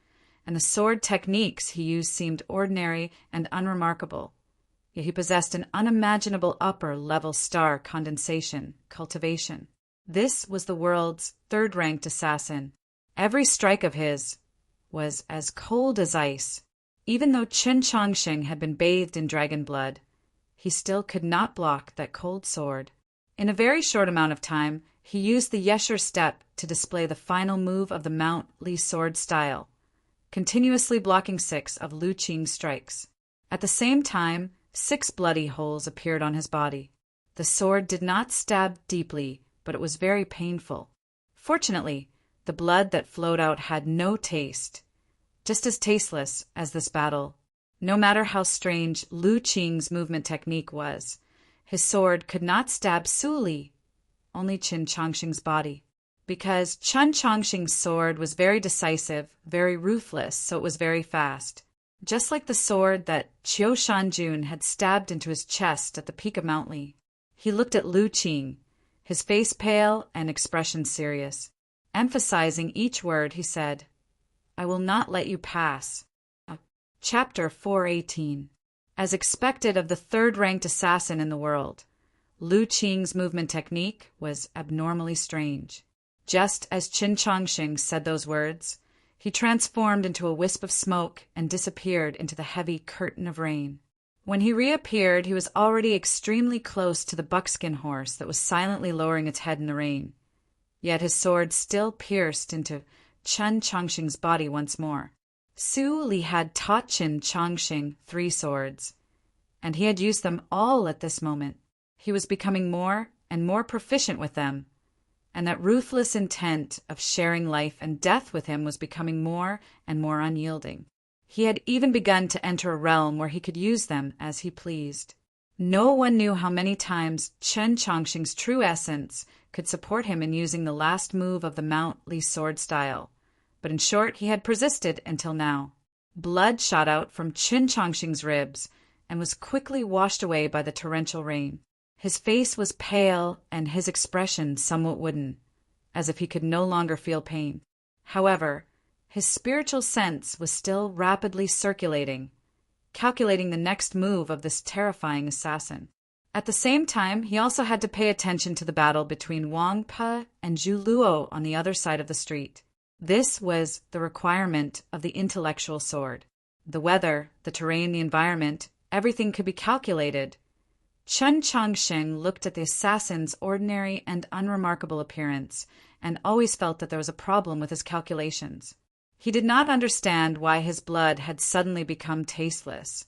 Speaker 1: and the sword techniques he used seemed ordinary and unremarkable. Yet he possessed an unimaginable upper-level star condensation, cultivation. This was the world's third-ranked assassin. Every strike of his was as cold as ice. Even though Chen Chongqing had been bathed in dragon blood, he still could not block that cold sword. In a very short amount of time, he used the Yesher step to display the final move of the Mount Li sword style, continuously blocking 6 of Lu Qing's strikes. At the same time, 6 bloody holes appeared on his body. The sword did not stab deeply, but it was very painful. Fortunately, the blood that flowed out had no taste, just as tasteless as this battle. No matter how strange Lu Qing's movement technique was, his sword could not stab Su Li, only Chen Chongqing's body. Because Chen Chongqing's sword was very decisive, very ruthless, so it was very fast. Just like the sword that Choshan-jun had stabbed into his chest at the peak of Mount Li. He looked at Lu Qing, his face pale and expression serious. Emphasizing each word, he said, "I will not let you pass." Chapter 418. As expected of the third-ranked assassin in the world, Lu Qing's movement technique was abnormally strange. Just as Chen Chongqing said those words, he transformed into a wisp of smoke and disappeared into the heavy curtain of rain. When he reappeared, he was already extremely close to the buckskin horse that was silently lowering its head in the rain. Yet his sword still pierced into Chen Chongqing's body once more. Su Li had taught Chen Chongqing 3 swords, and he had used them all at this moment. He was becoming more and more proficient with them, and that ruthless intent of sharing life and death with him was becoming more and more unyielding. He had even begun to enter a realm where he could use them as he pleased. No one knew how many times Chen Chongqing's true essence could support him in using the last move of the Mount Li sword style, but in short he had persisted until now. Blood shot out from Chen Chongqing's ribs and was quickly washed away by the torrential rain. His face was pale and his expression somewhat wooden, as if he could no longer feel pain. However, his spiritual sense was still rapidly circulating, calculating the next move of this terrifying assassin. At the same time, he also had to pay attention to the battle between Wang Pe and Zhu Luo on the other side of the street. This was the requirement of the intellectual sword. The weather, the terrain, the environment, everything could be calculated. Chen Changsheng looked at the assassin's ordinary and unremarkable appearance and always felt that there was a problem with his calculations. He did not understand why his blood had suddenly become tasteless,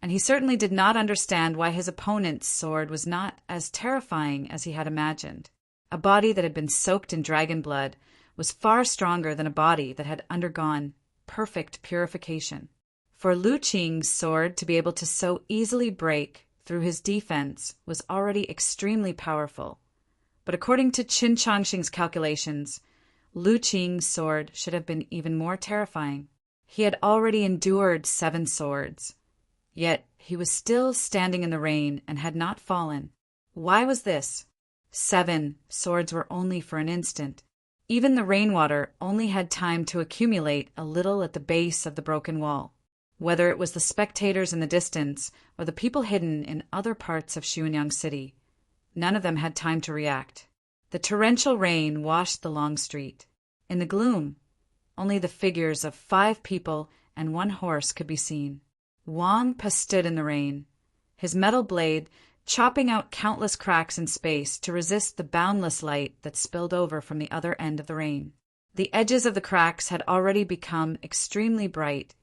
Speaker 1: and he certainly did not understand why his opponent's sword was not as terrifying as he had imagined. A body that had been soaked in dragon blood was far stronger than a body that had undergone perfect purification. For Lu Qing's sword to be able to so easily break through his defense was already extremely powerful. But according to Qin Changxing's calculations, Lu Qing's sword should have been even more terrifying. He had already endured 7 swords. Yet he was still standing in the rain and had not fallen. Why was this? 7 swords were only for an instant. Even the rainwater only had time to accumulate a little at the base of the broken wall. Whether it was the spectators in the distance or the people hidden in other parts of Xuanyang City, none of them had time to react. The torrential rain washed the long street. In the gloom, only the figures of 5 people and 1 horse could be seen. Wang Pe stood in the rain, his metal blade chopping out countless cracks in space to resist the boundless light that spilled over from the other end of the rain. The edges of the cracks had already become extremely bright,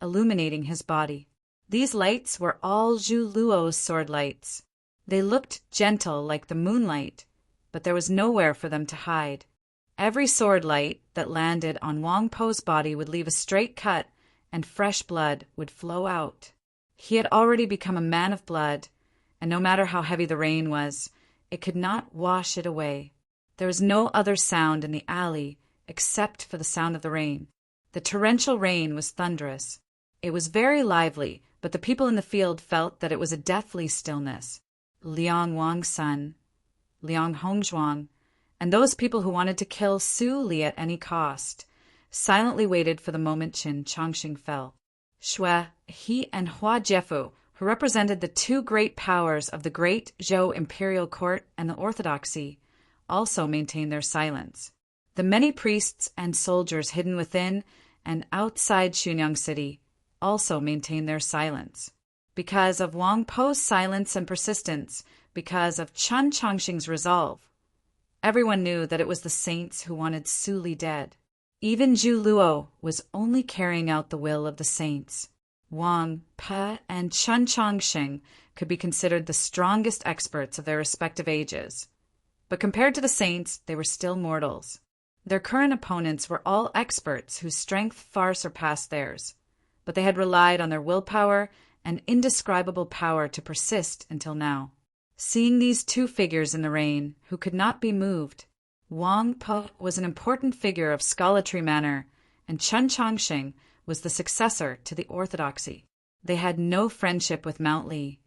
Speaker 1: illuminating his body. These lights were all Zhu Luo's sword lights. They looked gentle like the moonlight, but there was nowhere for them to hide. Every sword light that landed on Wang Po's body would leave a straight cut, and fresh blood would flow out. He had already become a man of blood, and no matter how heavy the rain was, it could not wash it away. There was no other sound in the alley except for the sound of the rain. The torrential rain was thunderous. It was very lively, but the people in the field felt that it was a deathly stillness. Liang Wang's son, Liang Hongzhuang, and those people who wanted to kill Su Li at any cost, silently waited for the moment Qin Changxing fell. Shui, he and Hua Jiefu, who represented the 2 great powers of the great Zhou imperial court and the orthodoxy, also maintained their silence. The many priests and soldiers hidden within and outside Xuanyang City also maintained their silence. Because of Wang Po's silence and persistence, because of Chen Changxing's resolve, everyone knew that it was the saints who wanted Su Li dead. Even Zhu Luo was only carrying out the will of the saints. Wang Pe and Chen Changxing could be considered the strongest experts of their respective ages. But compared to the saints, they were still mortals. Their current opponents were all experts whose strength far surpassed theirs, but they had relied on their willpower and indescribable power to persist until now. Seeing these 2 figures in the rain, who could not be moved, Wang Pe was an important figure of scholarly manner, and Chen Changxing was the successor to the orthodoxy. They had no friendship with Mount Li,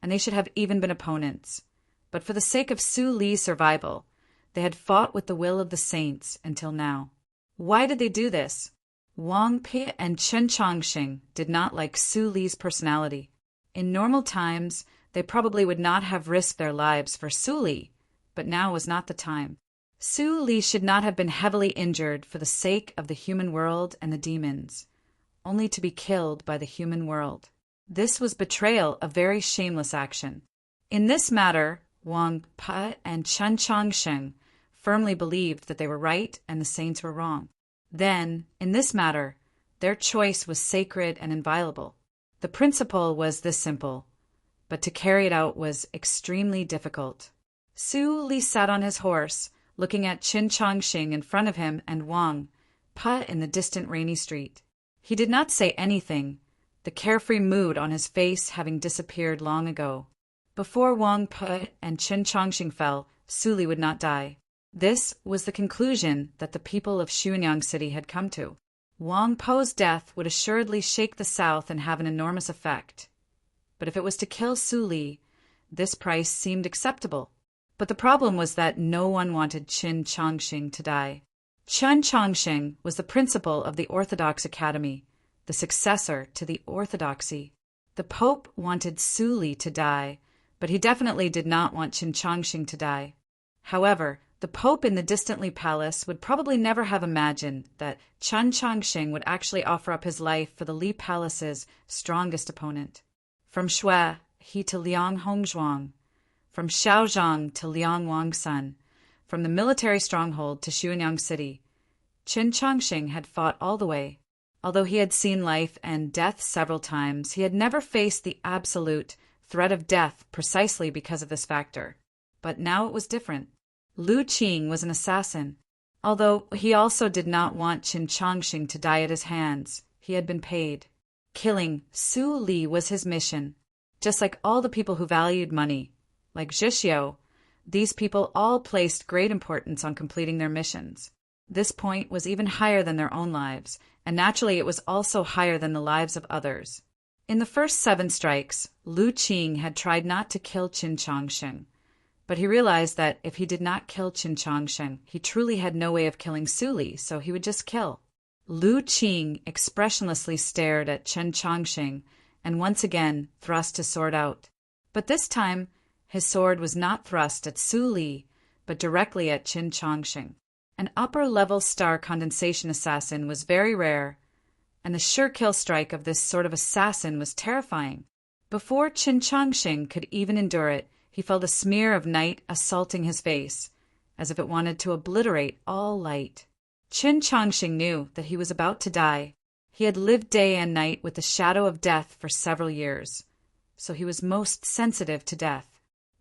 Speaker 1: and they should have even been opponents. But for the sake of Su Li's survival, they had fought with the will of the saints until now. Why did they do this? Wang Pe and Chen Changxing did not like Su Li's personality. In normal times, they probably would not have risked their lives for Su Li, but now was not the time. Su Li should not have been heavily injured for the sake of the human world and the demons, only to be killed by the human world. This was betrayal, a very shameless action. In this matter, Wang Pe and Chen Changxing firmly believed that they were right and the saints were wrong. Then, in this matter, their choice was sacred and inviolable. The principle was this simple, but to carry it out was extremely difficult. Su Li sat on his horse, looking at Qin Changxing in front of him and Wang Pe in the distant rainy street. He did not say anything, the carefree mood on his face having disappeared long ago. Before Wang Pe and Qin Changxing fell, Su Li would not die. This was the conclusion that the people of Xuanyang City had come to. Wang Po's death would assuredly shake the south and have an enormous effect. But if it was to kill Su Li, this price seemed acceptable. But the problem was that no one wanted Qin Changxing to die. Chen Changxing was the principal of the Orthodox Academy, the successor to the orthodoxy. The Pope wanted Su Li to die, but he definitely did not want Qin Changxing to die. However, the Pope in the distantly palace would probably never have imagined that Qin Changxing would actually offer up his life for the Li Palace's strongest opponent. From Shui, he to Liang Hongzhuang, from Xiaozhang to Liang Wangsun, from the military stronghold to Xuanyang City, Qin Changxing had fought all the way. Although he had seen life and death several times, he had never faced the absolute threat of death precisely because of this factor. But now it was different. Lu Qing was an assassin. Although he also did not want Qin Changxing to die at his hands, he had been paid. Killing Su Li was his mission. Just like all the people who valued money, like Zhixiu, these people all placed great importance on completing their missions. This point was even higher than their own lives, and naturally it was also higher than the lives of others. In the first 7 strikes, Lu Qing had tried not to kill Qin Changxing, but he realized that if he did not kill Qin Changxing, he truly had no way of killing Su Li, so he would just kill. Lu Qing expressionlessly stared at Qin Changxing and once again thrust his sword out. But this time, his sword was not thrust at Su Li, but directly at Qin Changxing. An upper-level star condensation assassin was very rare, and the sure kill strike of this sort of assassin was terrifying. Before Qin Changxing could even endure it, he felt a smear of night assaulting his face, as if it wanted to obliterate all light. Qin Changxing knew that he was about to die. He had lived day and night with the shadow of death for several years, so he was most sensitive to death.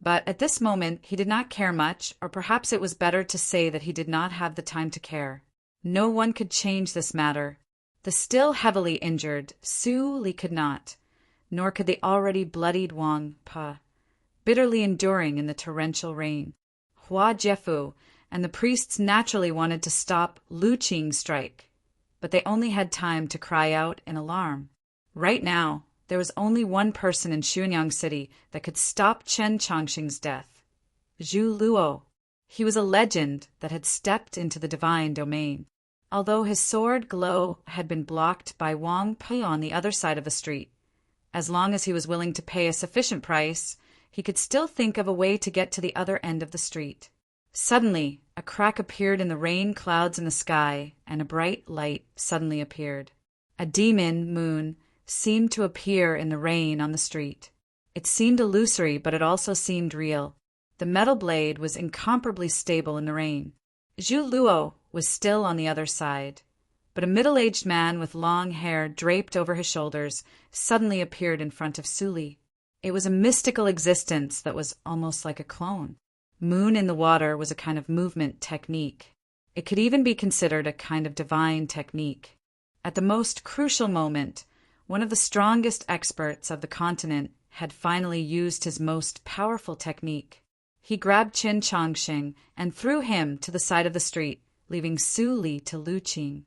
Speaker 1: But at this moment he did not care much, or perhaps it was better to say that he did not have the time to care. No one could change this matter. The still heavily injured Su Li could not, nor could the already bloodied Wang Pa, bitterly enduring in the torrential rain. Hua Jiefu and the priests naturally wanted to stop Lu Qing's strike, but they only had time to cry out in alarm. Right now, there was only one person in Xuanyang City that could stop Qin Changxing's death. Zhu Luo. He was a legend that had stepped into the divine domain. Although his sword glow had been blocked by Wang Pei on the other side of the street, as long as he was willing to pay a sufficient price, he could still think of a way to get to the other end of the street. Suddenly, a crack appeared in the rain clouds in the sky, and a bright light suddenly appeared. A demon moon seemed to appear in the rain on the street. It seemed illusory, but it also seemed real. The metal blade was incomparably stable in the rain. Zhu Luo was still on the other side, but a middle-aged man with long hair draped over his shoulders suddenly appeared in front of Su Li. It was a mystical existence that was almost like a clone. Moon in the water was a kind of movement technique. It could even be considered a kind of divine technique. At the most crucial moment, one of the strongest experts of the continent had finally used his most powerful technique. He grabbed Qin Changxing and threw him to the side of the street, leaving Su Li to Lu Qing.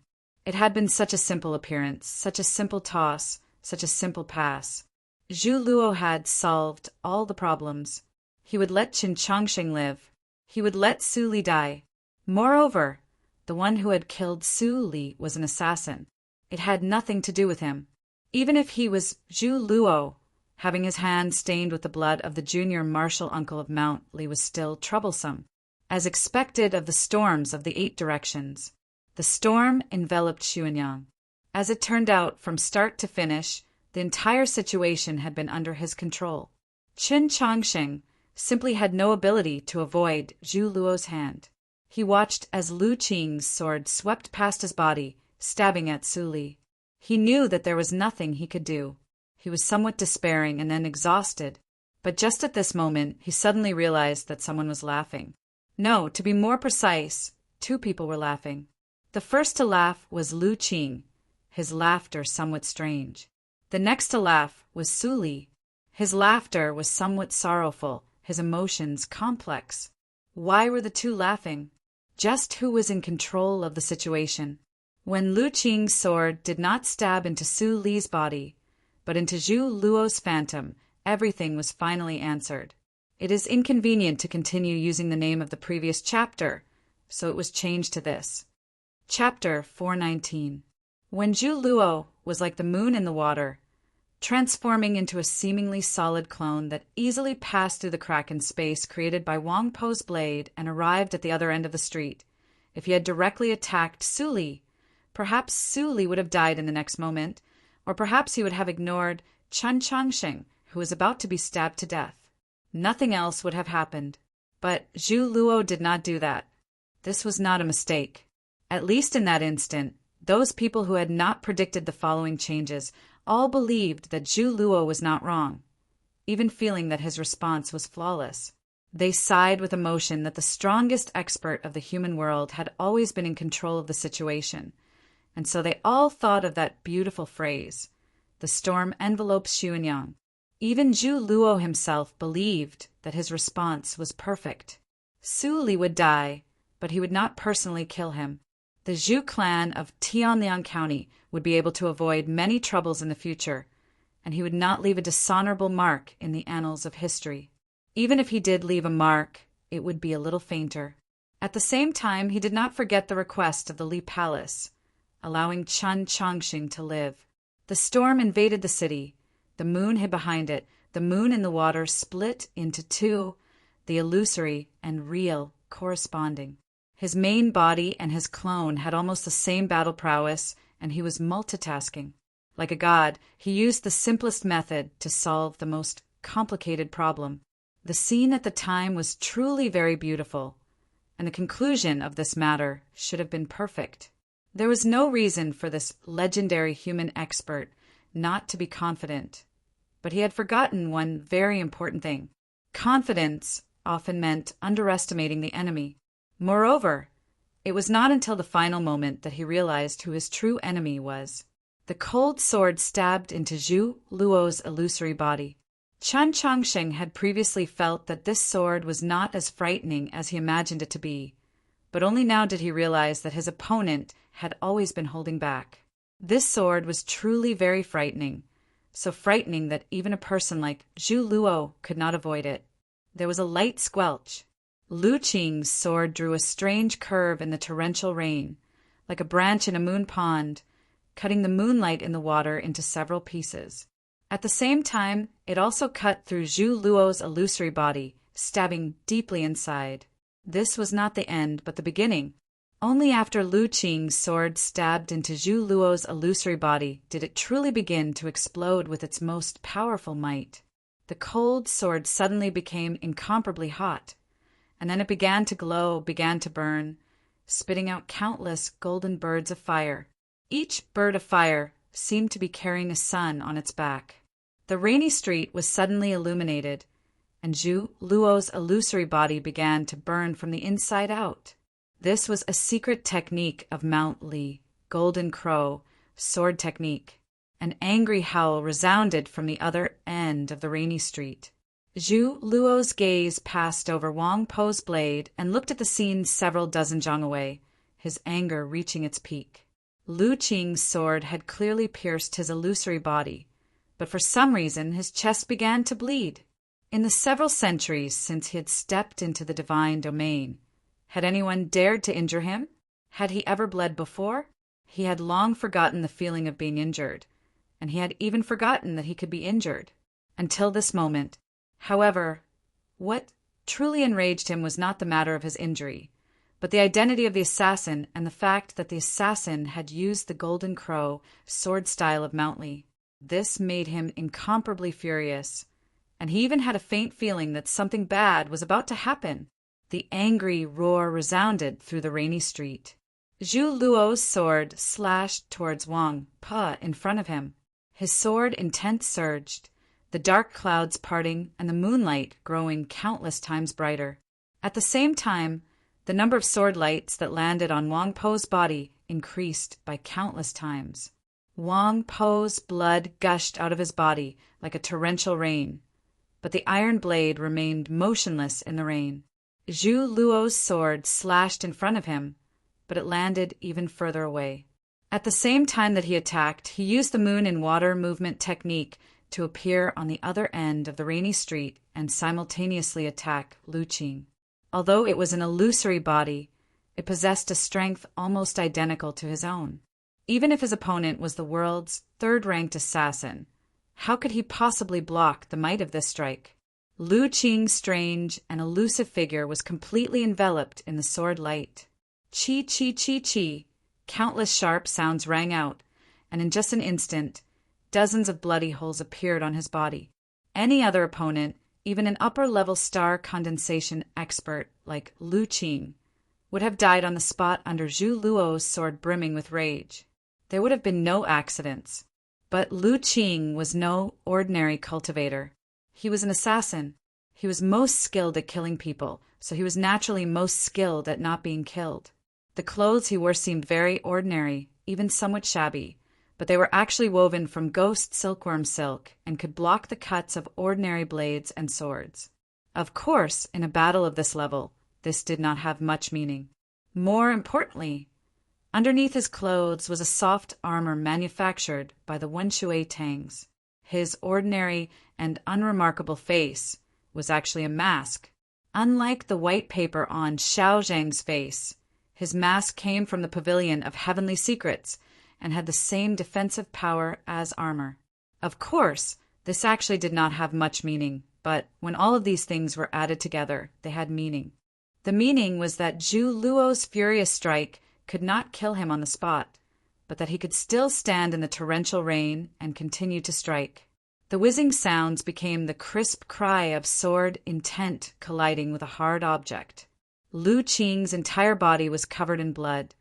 Speaker 1: It had been such a simple appearance, such a simple toss, such a simple pass. Zhu Luo had solved all the problems. He would let Qin Changxing live. He would let Su Li die. Moreover, the one who had killed Su Li was an assassin. It had nothing to do with him. Even if he was Zhu Luo, having his hands stained with the blood of the junior martial uncle of Mount Li was still troublesome. As expected of the storms of the 8 directions, the storm enveloped Xuanyang. As it turned out, from start to finish, the entire situation had been under his control. Qin Changxing simply had no ability to avoid Zhu Luo's hand. He watched as Lu Qing's sword swept past his body, stabbing at Su Li. He knew that there was nothing he could do. He was somewhat despairing and then exhausted. But just at this moment, he suddenly realized that someone was laughing. No, to be more precise, 2 people were laughing. The first to laugh was Lu Qing, his laughter somewhat strange. The next to laugh was Su Li. His laughter was somewhat sorrowful, his emotions complex. Why were the 2 laughing? Just who was in control of the situation? When Lu Qing's sword did not stab into Su Li's body, but into Zhu Luo's phantom, everything was finally answered. It is inconvenient to continue using the name of the previous chapter, so it was changed to this. Chapter 419. When Zhu Luo was like the moon in the water, transforming into a seemingly solid clone that easily passed through the crack in space created by Wang Po's blade and arrived at the other end of the street. If he had directly attacked Su Li, perhaps Su Li would have died in the next moment, or perhaps he would have ignored Chen Changsheng, who was about to be stabbed to death. Nothing else would have happened. But Zhu Luo did not do that. This was not a mistake. At least in that instant, those people who had not predicted the following changes all believed that Zhu Luo was not wrong, even feeling that his response was flawless. They sighed with emotion that the strongest expert of the human world had always been in control of the situation, and so they all thought of that beautiful phrase, "The storm envelopes Xuanyang." Even Zhu Luo himself believed that his response was perfect. Su Li would die, but he would not personally kill him. The Zhu clan of Tianliang County would be able to avoid many troubles in the future, and he would not leave a dishonorable mark in the annals of history. Even if he did leave a mark, it would be a little fainter. At the same time, he did not forget the request of the Li Palace, allowing Chen Changxing to live. The storm invaded the city. The moon hid behind it. The moon and the water split into two, the illusory and real corresponding. His main body and his clone had almost the same battle prowess, and he was multitasking. Like a god, he used the simplest method to solve the most complicated problem. The scene at the time was truly very beautiful, and the conclusion of this matter should have been perfect. There was no reason for this legendary human expert not to be confident, but he had forgotten one very important thing. Confidence often meant underestimating the enemy. Moreover, it was not until the final moment that he realized who his true enemy was. The cold sword stabbed into Zhu Luo's illusory body. Chen Changsheng had previously felt that this sword was not as frightening as he imagined it to be, but only now did he realize that his opponent had always been holding back. This sword was truly very frightening, so frightening that even a person like Zhu Luo could not avoid it. There was a light squelch. Lu Qing's sword drew a strange curve in the torrential rain, like a branch in a moon pond, cutting the moonlight in the water into several pieces. At the same time, it also cut through Zhu Luo's illusory body, stabbing deeply inside. This was not the end, but the beginning. Only after Lu Qing's sword stabbed into Zhu Luo's illusory body did it truly begin to explode with its most powerful might. The cold sword suddenly became incomparably hot, and then it began to glow, began to burn, spitting out countless golden birds of fire. Each bird of fire seemed to be carrying a sun on its back. The rainy street was suddenly illuminated, and Zhu Luo's illusory body began to burn from the inside out. This was a secret technique of Mount Li, Golden Crow, sword technique. An angry howl resounded from the other end of the rainy street. Zhu Luo's gaze passed over Wang Po's blade and looked at the scene several dozen zhang away, his anger reaching its peak. Lu Qing's sword had clearly pierced his illusory body, but for some reason his chest began to bleed. In the several centuries since he had stepped into the divine domain, had anyone dared to injure him? Had he ever bled before? He had long forgotten the feeling of being injured, and he had even forgotten that he could be injured, until this moment. However, what truly enraged him was not the matter of his injury, but the identity of the assassin and the fact that the assassin had used the Golden Crow sword style of Mount Li. This made him incomparably furious, and he even had a faint feeling that something bad was about to happen. The angry roar resounded through the rainy street. Zhu Luo's sword slashed towards Wang Po in front of him. His sword intent surged, the dark clouds parting and the moonlight growing countless times brighter. At the same time, the number of sword lights that landed on Wang Po's body increased by countless times. Wang Po's blood gushed out of his body like a torrential rain, but the iron blade remained motionless in the rain. Zhu Luo's sword slashed in front of him, but it landed even further away. At the same time that he attacked, he used the moon and water movement technique to appear on the other end of the rainy street and simultaneously attack Lu Qing. Although it was an illusory body, it possessed a strength almost identical to his own. Even if his opponent was the world's third-ranked assassin, How could he possibly block the might of this strike? Lu Qing's strange and elusive figure was completely enveloped in the sword light. Chi, chi, chi, chi. Countless sharp sounds rang out, and in just an instant, dozens of bloody holes appeared on his body. Any other opponent, even an upper-level star condensation expert like Lu Qing, would have died on the spot under Zhu Luo's sword brimming with rage. There would have been no accidents. But Lu Qing was no ordinary cultivator. He was an assassin. He was most skilled at killing people, so he was naturally most skilled at not being killed. The clothes he wore seemed very ordinary, even somewhat shabby, but they were actually woven from ghost silkworm silk and could block the cuts of ordinary blades and swords. Of course, in a battle of this level, this did not have much meaning. More importantly, underneath his clothes was a soft armor manufactured by the Wenshui Tangs. His ordinary and unremarkable face was actually a mask. Unlike the white paper on Xiao Zhang's face, his mask came from the pavilion of heavenly secrets and had the same defensive power as armor. Of course, this actually did not have much meaning, but when all of these things were added together, they had meaning. The meaning was that Zhu Luo's furious strike could not kill him on the spot, but that he could still stand in the torrential rain and continue to strike. The whizzing sounds became the crisp cry of sword intent colliding with a hard object. Lu Qing's entire body was covered in blood,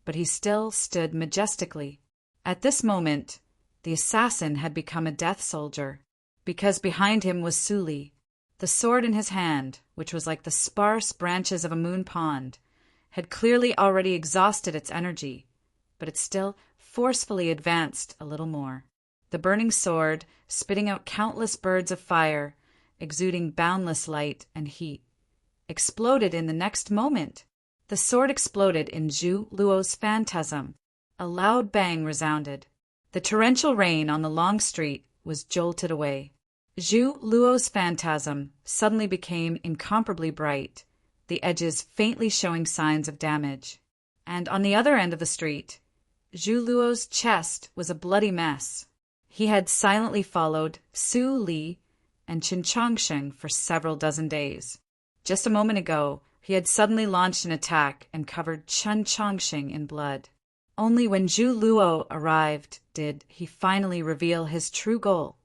Speaker 1: but he still stood majestically. At this moment, the assassin had become a death soldier, because behind him was Su Li. The sword in his hand, which was like the sparse branches of a moon pond, had clearly already exhausted its energy, but it still forcefully advanced a little more. The burning sword, spitting out countless birds of fire, exuding boundless light and heat, exploded in the next moment. The sword exploded in Zhu Luo's phantasm. A loud bang resounded. The torrential rain on the long street was jolted away. Zhu Luo's phantasm suddenly became incomparably bright, the edges faintly showing signs of damage. And on the other end of the street, Zhu Luo's chest was a bloody mess. He had silently followed Su Li and Qin Chongsheng for several dozen days. Just a moment ago, he had suddenly launched an attack and covered Qin Chongsheng in blood. Only when Zhu Luo arrived did he finally reveal his true goal.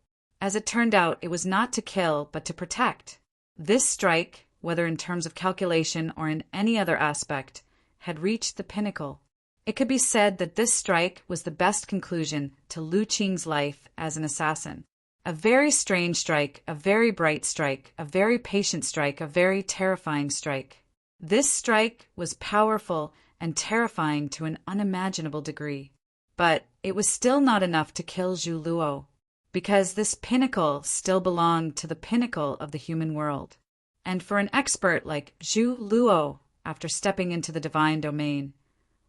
Speaker 1: As it turned out, it was not to kill, but to protect. This strike, whether in terms of calculation or in any other aspect, had reached the pinnacle. It could be said that this strike was the best conclusion to Lu Qing's life as an assassin. A very strange strike, a very bright strike, a very patient strike, a very terrifying strike. This strike was powerful and terrifying to an unimaginable degree. But it was still not enough to kill Zhu Luo, because this pinnacle still belonged to the pinnacle of the human world. And for an expert like Zhu Luo, after stepping into the divine domain,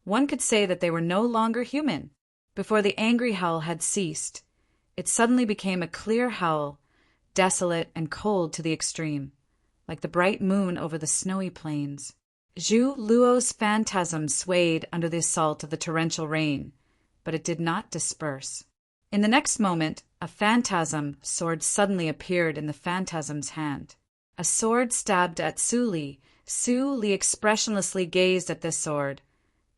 Speaker 1: one could say that they were no longer human. Before the angry howl had ceased, it suddenly became a clear howl, desolate and cold to the extreme, like the bright moon over the snowy plains. Zhu Luo's phantasm swayed under the assault of the torrential rain, but it did not disperse. In the next moment, a phantasm sword suddenly appeared in the phantasm's hand. A sword stabbed at Su Li. Su Li expressionlessly gazed at this sword,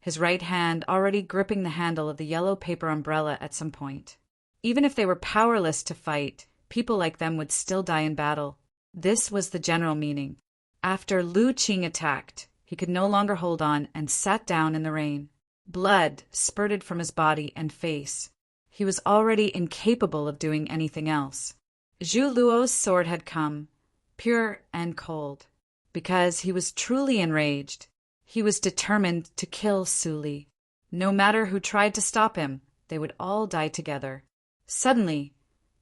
Speaker 1: his right hand already gripping the handle of the yellow paper umbrella at some point. Even if they were powerless to fight, people like them would still die in battle. This was the general meaning. After Lu Qing attacked, he could no longer hold on and sat down in the rain. Blood spurted from his body and face. He was already incapable of doing anything else. Zhu Luo's sword had come, pure and cold, because he was truly enraged. He was determined to kill Su Li. No matter who tried to stop him, they would all die together. Suddenly,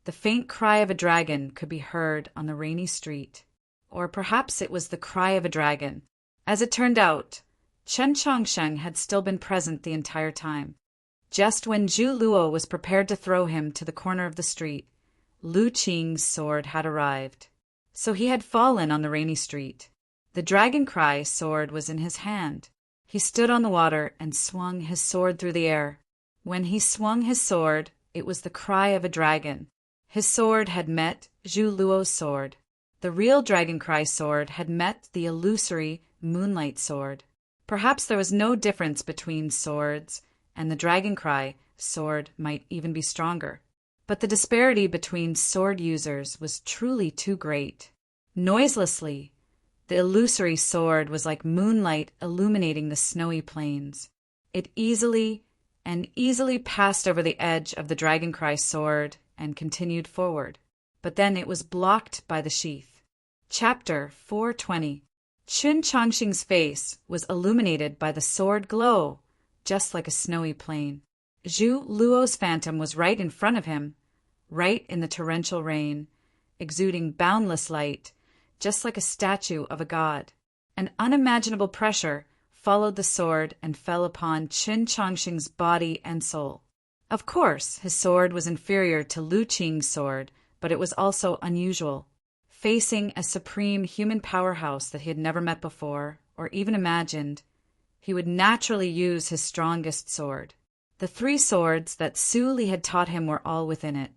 Speaker 1: the faint cry of a dragon could be heard on the rainy street. Or perhaps it was the cry of a dragon. As it turned out, Qin Chongsheng had still been present the entire time. Just when Zhu Luo was prepared to throw him to the corner of the street, Lu Qing's sword had arrived. So he had fallen on the rainy street. The dragon cry sword was in his hand. He stood on the water and swung his sword through the air. When he swung his sword, it was the cry of a dragon. His sword had met Zhu Luo's sword. The real Dragoncry sword had met the illusory Moonlight sword. Perhaps there was no difference between swords, and the Dragoncry sword might even be stronger. But the disparity between sword users was truly too great. Noiselessly, the illusory sword was like moonlight illuminating the snowy plains. It easily passed over the edge of the Dragoncry sword and continued forward. But then it was blocked by the sheath. Chapter 420. Qin Changxing's face was illuminated by the sword glow, just like a snowy plain. Zhu Luo's phantom was right in front of him, right in the torrential rain, exuding boundless light, just like a statue of a god. An unimaginable pressure followed the sword and fell upon Qin Changxing's body and soul. Of course, his sword was inferior to Lu Qing's sword, but it was also unusual. Facing a supreme human powerhouse that he had never met before, or even imagined, he would naturally use his strongest sword. The 3 swords that Su Li had taught him were all within it.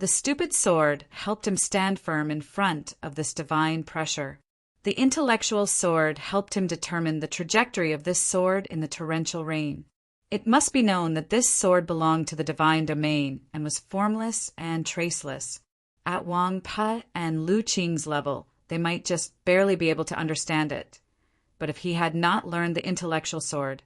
Speaker 1: The stupid sword helped him stand firm in front of this divine pressure. The intellectual sword helped him determine the trajectory of this sword in the torrential rain. It must be known that this sword belonged to the divine domain and was formless and traceless. At Wang Pe and Lu Qing's level, they might just barely be able to understand it. But if he had not learned the intellectual sword,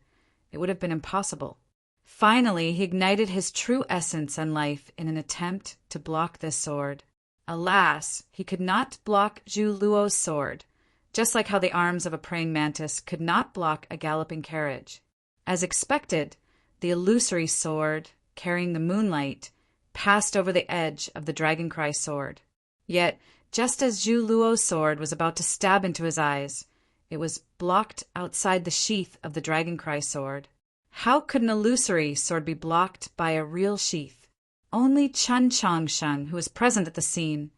Speaker 1: it would have been impossible. Finally, he ignited his true essence and life in an attempt to block this sword. Alas, he could not block Zhu Luo's sword, just like how the arms of a praying mantis could not block a galloping carriage. As expected, the illusory sword, carrying the moonlight, passed over the edge of the Dragoncry sword. Yet, just as Zhu Luo's sword was about to stab into his eyes, it was blocked outside the sheath of the Dragoncry sword. How could an illusory sword be blocked by a real sheath? Only Qin Changxing, who was present at the scene,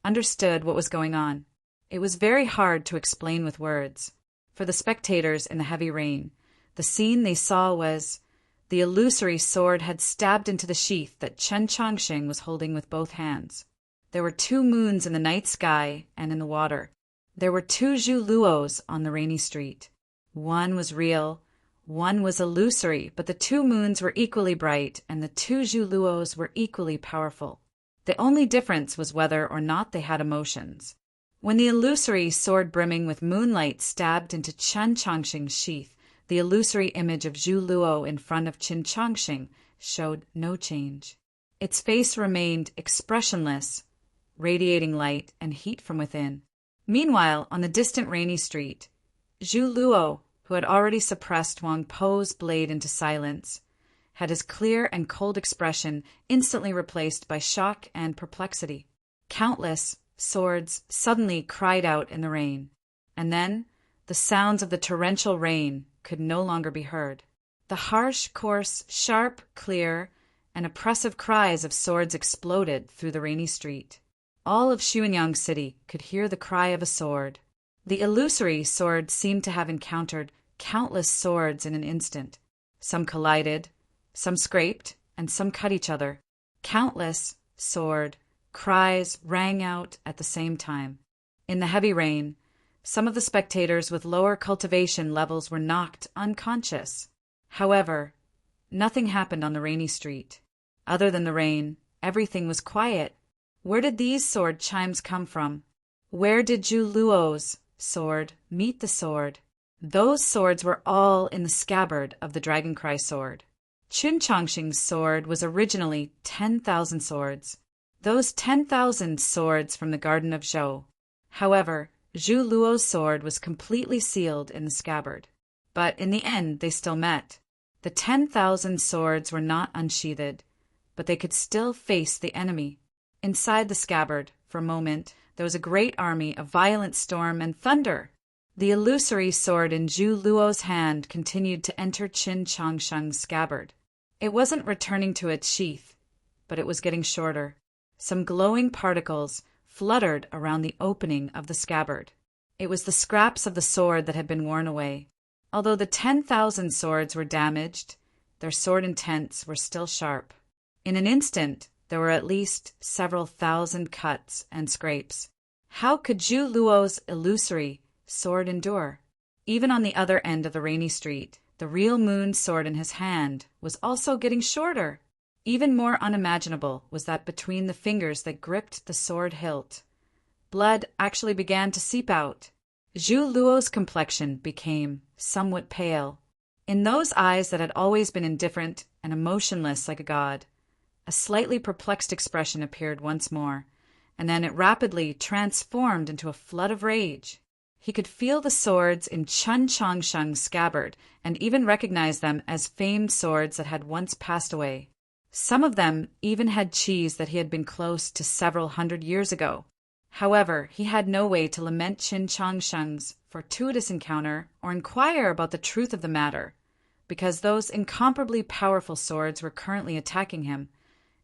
Speaker 1: understood what was going on. It was very hard to explain with words. For the spectators in the heavy rain, the scene they saw was the illusory sword had stabbed into the sheath that Qin Changxing was holding with both hands. There were 2 moons in the night sky and in the water. There were 2 Zhu Luos on the rainy street. One was real, one was illusory, but the 2 moons were equally bright, and the 2 Zhu Luos were equally powerful. The only difference was whether or not they had emotions. When the illusory sword brimming with moonlight stabbed into Qin Changxing's sheath, the illusory image of Zhu Luo in front of Qin Changxing showed no change. Its face remained expressionless, radiating light and heat from within. Meanwhile, on the distant rainy street, Zhu Luo, who had already suppressed Wang Po's blade into silence, had his clear and cold expression instantly replaced by shock and perplexity. Countless swords suddenly cried out in the rain, and then the sounds of the torrential rain could no longer be heard. The harsh, coarse, sharp, clear, and oppressive cries of swords exploded through the rainy street. All of Xuanyang City could hear the cry of a sword. The illusory sword seemed to have encountered countless swords in an instant. Some collided, some scraped, and some cut each other. Countless sword cries rang out at the same time. In the heavy rain, some of the spectators with lower cultivation levels were knocked unconscious. However, nothing happened on the rainy street. Other than the rain, everything was quiet. Where did these sword chimes come from? Where did Zhu Luo's sword meet the sword? Those swords were all in the scabbard of the Dragoncry sword. Qin Changxing's sword was originally 10,000 swords. Those 10,000 swords from the Garden of Zhou. However, Zhu Luo's sword was completely sealed in the scabbard. But in the end, they still met. The 10,000 swords were not unsheathed, but they could still face the enemy. Inside the scabbard, for a moment, there was a great army of violent storm and thunder. The illusory sword in Zhu Luo's hand continued to enter Qin Changxing's scabbard. It wasn't returning to its sheath, but it was getting shorter. Some glowing particles fluttered around the opening of the scabbard. It was the scraps of the sword that had been worn away. Although the 10,000 swords were damaged, their sword intents were still sharp. In an instant, There were at least several thousand cuts and scrapes. How could Zhu Luo's illusory sword endure? Even on the other end of the rainy street, the real moon's sword in his hand was also getting shorter. Even more unimaginable was that between the fingers that gripped the sword hilt, blood actually began to seep out. Zhu Luo's complexion became somewhat pale. In those eyes that had always been indifferent and emotionless like a god, a slightly perplexed expression appeared once more, and then it rapidly transformed into a flood of rage. He could feel the swords in Chen Changsheng's scabbard and even recognize them as famed swords that had once passed away. Some of them even had qis that he had been close to several hundred years ago. However, he had no way to lament Chen Changsheng's fortuitous encounter or inquire about the truth of the matter, because those incomparably powerful swords were currently attacking him,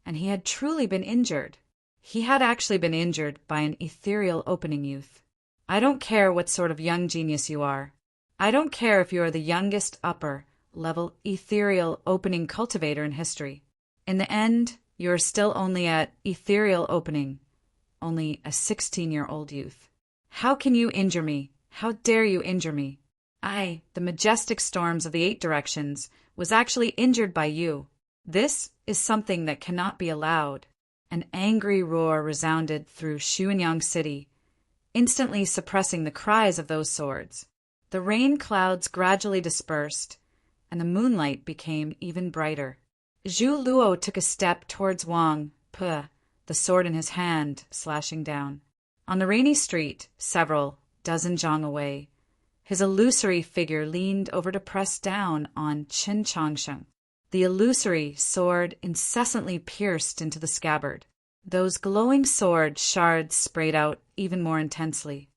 Speaker 1: and he had truly been injured. He had actually been injured by an ethereal opening youth. I don't care what sort of young genius you are. I don't care if you are the youngest upper-level ethereal opening cultivator in history. In the end, you are still only at ethereal opening, only a 16-year-old youth. How can you injure me? How dare you injure me? I, the majestic storms of the 8 directions, was actually injured by you. This is something that cannot be allowed. An angry roar resounded through Xuanyang City, instantly suppressing the cries of those swords. The rain clouds gradually dispersed, and the moonlight became even brighter. Zhu Luo took a step towards Wang Pe, the sword in his hand, slashing down. On the rainy street, several dozen zhang away, his illusory figure leaned over to press down on Chen Changsheng. The illusory sword incessantly pierced into the scabbard. Those glowing sword shards sprayed out even more intensely.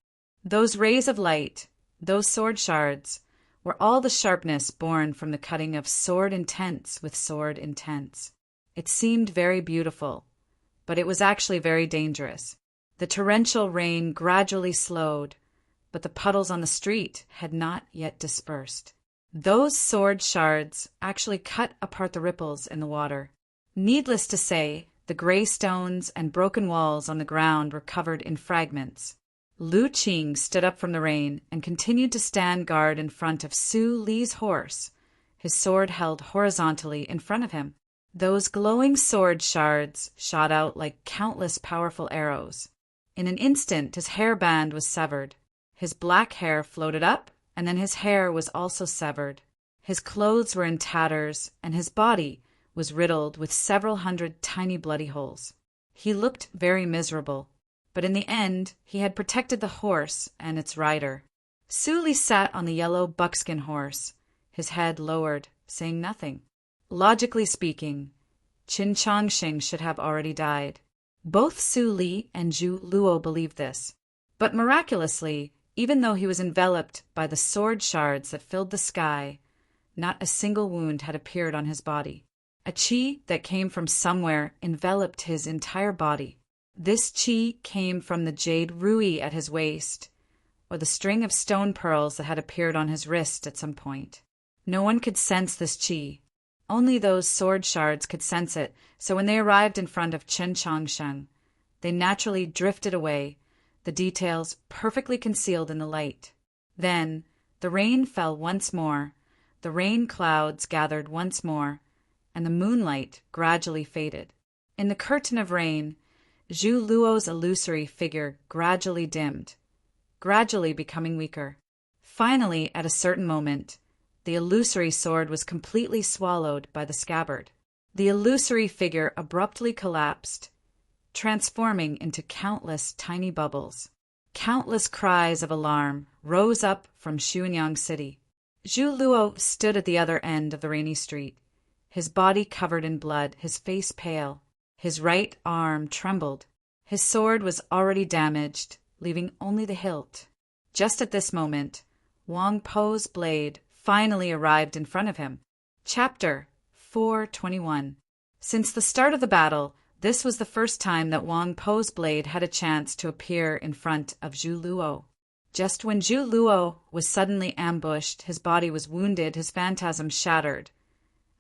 Speaker 1: Those rays of light, those sword shards, were all the sharpness born from the cutting of sword intense with sword intense. It seemed very beautiful, but it was actually very dangerous. The torrential rain gradually slowed, but the puddles on the street had not yet dispersed. Those sword shards actually cut apart the ripples in the water. Needless to say, the gray stones and broken walls on the ground were covered in fragments. Lu Qing stood up from the rain and continued to stand guard in front of Su Li's horse, his sword held horizontally in front of him. Those glowing sword shards shot out like countless powerful arrows. In an instant, his hairband was severed. His black hair floated up, and then his hair was also severed. His clothes were in tatters, and his body was riddled with several hundred tiny bloody holes. He looked very miserable, but in the end he had protected the horse and its rider. Su Li sat on the yellow buckskin horse, his head lowered, saying nothing. Logically speaking, Qin Changxing should have already died. Both Su Li and Zhu Luo believed this, but miraculously, even though he was enveloped by the sword shards that filled the sky, not a single wound had appeared on his body. A qi that came from somewhere enveloped his entire body. This qi came from the jade rui at his waist, or the string of stone pearls that had appeared on his wrist at some point. No one could sense this qi. Only those sword shards could sense it, so when they arrived in front of Chen Changsheng, they naturally drifted away, the details perfectly concealed in the light. Then the rain fell once more, the rain clouds gathered once more, and the moonlight gradually faded. In the curtain of rain, Zhu Luo's illusory figure gradually dimmed, gradually becoming weaker. Finally, at a certain moment, the illusory sword was completely swallowed by the scabbard. The illusory figure abruptly collapsed, transforming into countless tiny bubbles. Countless cries of alarm rose up from Xuanyang City. Zhu Luo stood at the other end of the rainy street, his body covered in blood, his face pale. His right arm trembled. His sword was already damaged, leaving only the hilt. Just at this moment, Wang Po's blade finally arrived in front of him. Chapter 421. Since the start of the battle, this was the first time that Wang Po's blade had a chance to appear in front of Zhu Luo. Just when Zhu Luo was suddenly ambushed, his body was wounded, his phantasm shattered,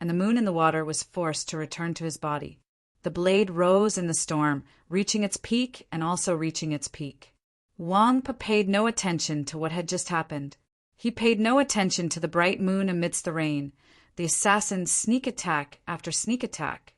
Speaker 1: and the moon in the water was forced to return to his body. The blade rose in the storm, reaching its peak and also reaching its peak. Wang Pa paid no attention to what had just happened. He paid no attention to the bright moon amidst the rain, the assassin's sneak attack after sneak attack,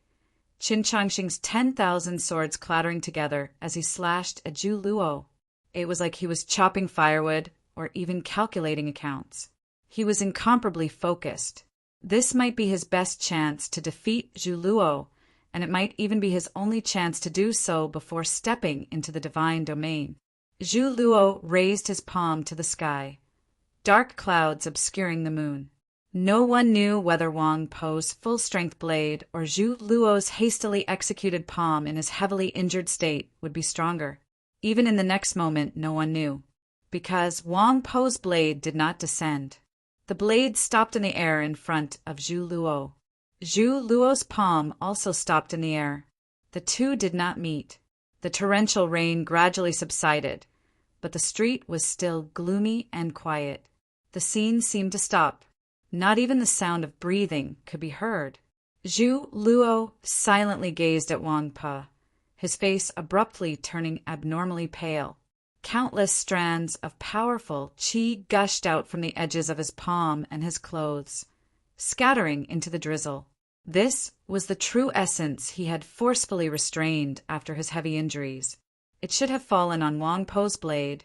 Speaker 1: Qin Changxing's 10,000 swords clattering together as he slashed at Zhu Luo. It was like he was chopping firewood or even calculating accounts. He was incomparably focused. This might be his best chance to defeat Zhu Luo, and it might even be his only chance to do so before stepping into the divine domain. Zhu Luo raised his palm to the sky, dark clouds obscuring the moon. No one knew whether Wang Po's full-strength blade or Zhu Luo's hastily executed palm in his heavily injured state would be stronger. Even in the next moment, no one knew, because Wang Po's blade did not descend. The blade stopped in the air in front of Zhu Luo. Zhu Luo's palm also stopped in the air. The two did not meet. The torrential rain gradually subsided, but the street was still gloomy and quiet. The scene seemed to stop. Not even the sound of breathing could be heard. Zhu Luo silently gazed at Wang Pa, his face abruptly turning abnormally pale. Countless strands of powerful qi gushed out from the edges of his palm and his clothes, scattering into the drizzle. This was the true essence he had forcefully restrained after his heavy injuries. It should have fallen on Wang Po's blade,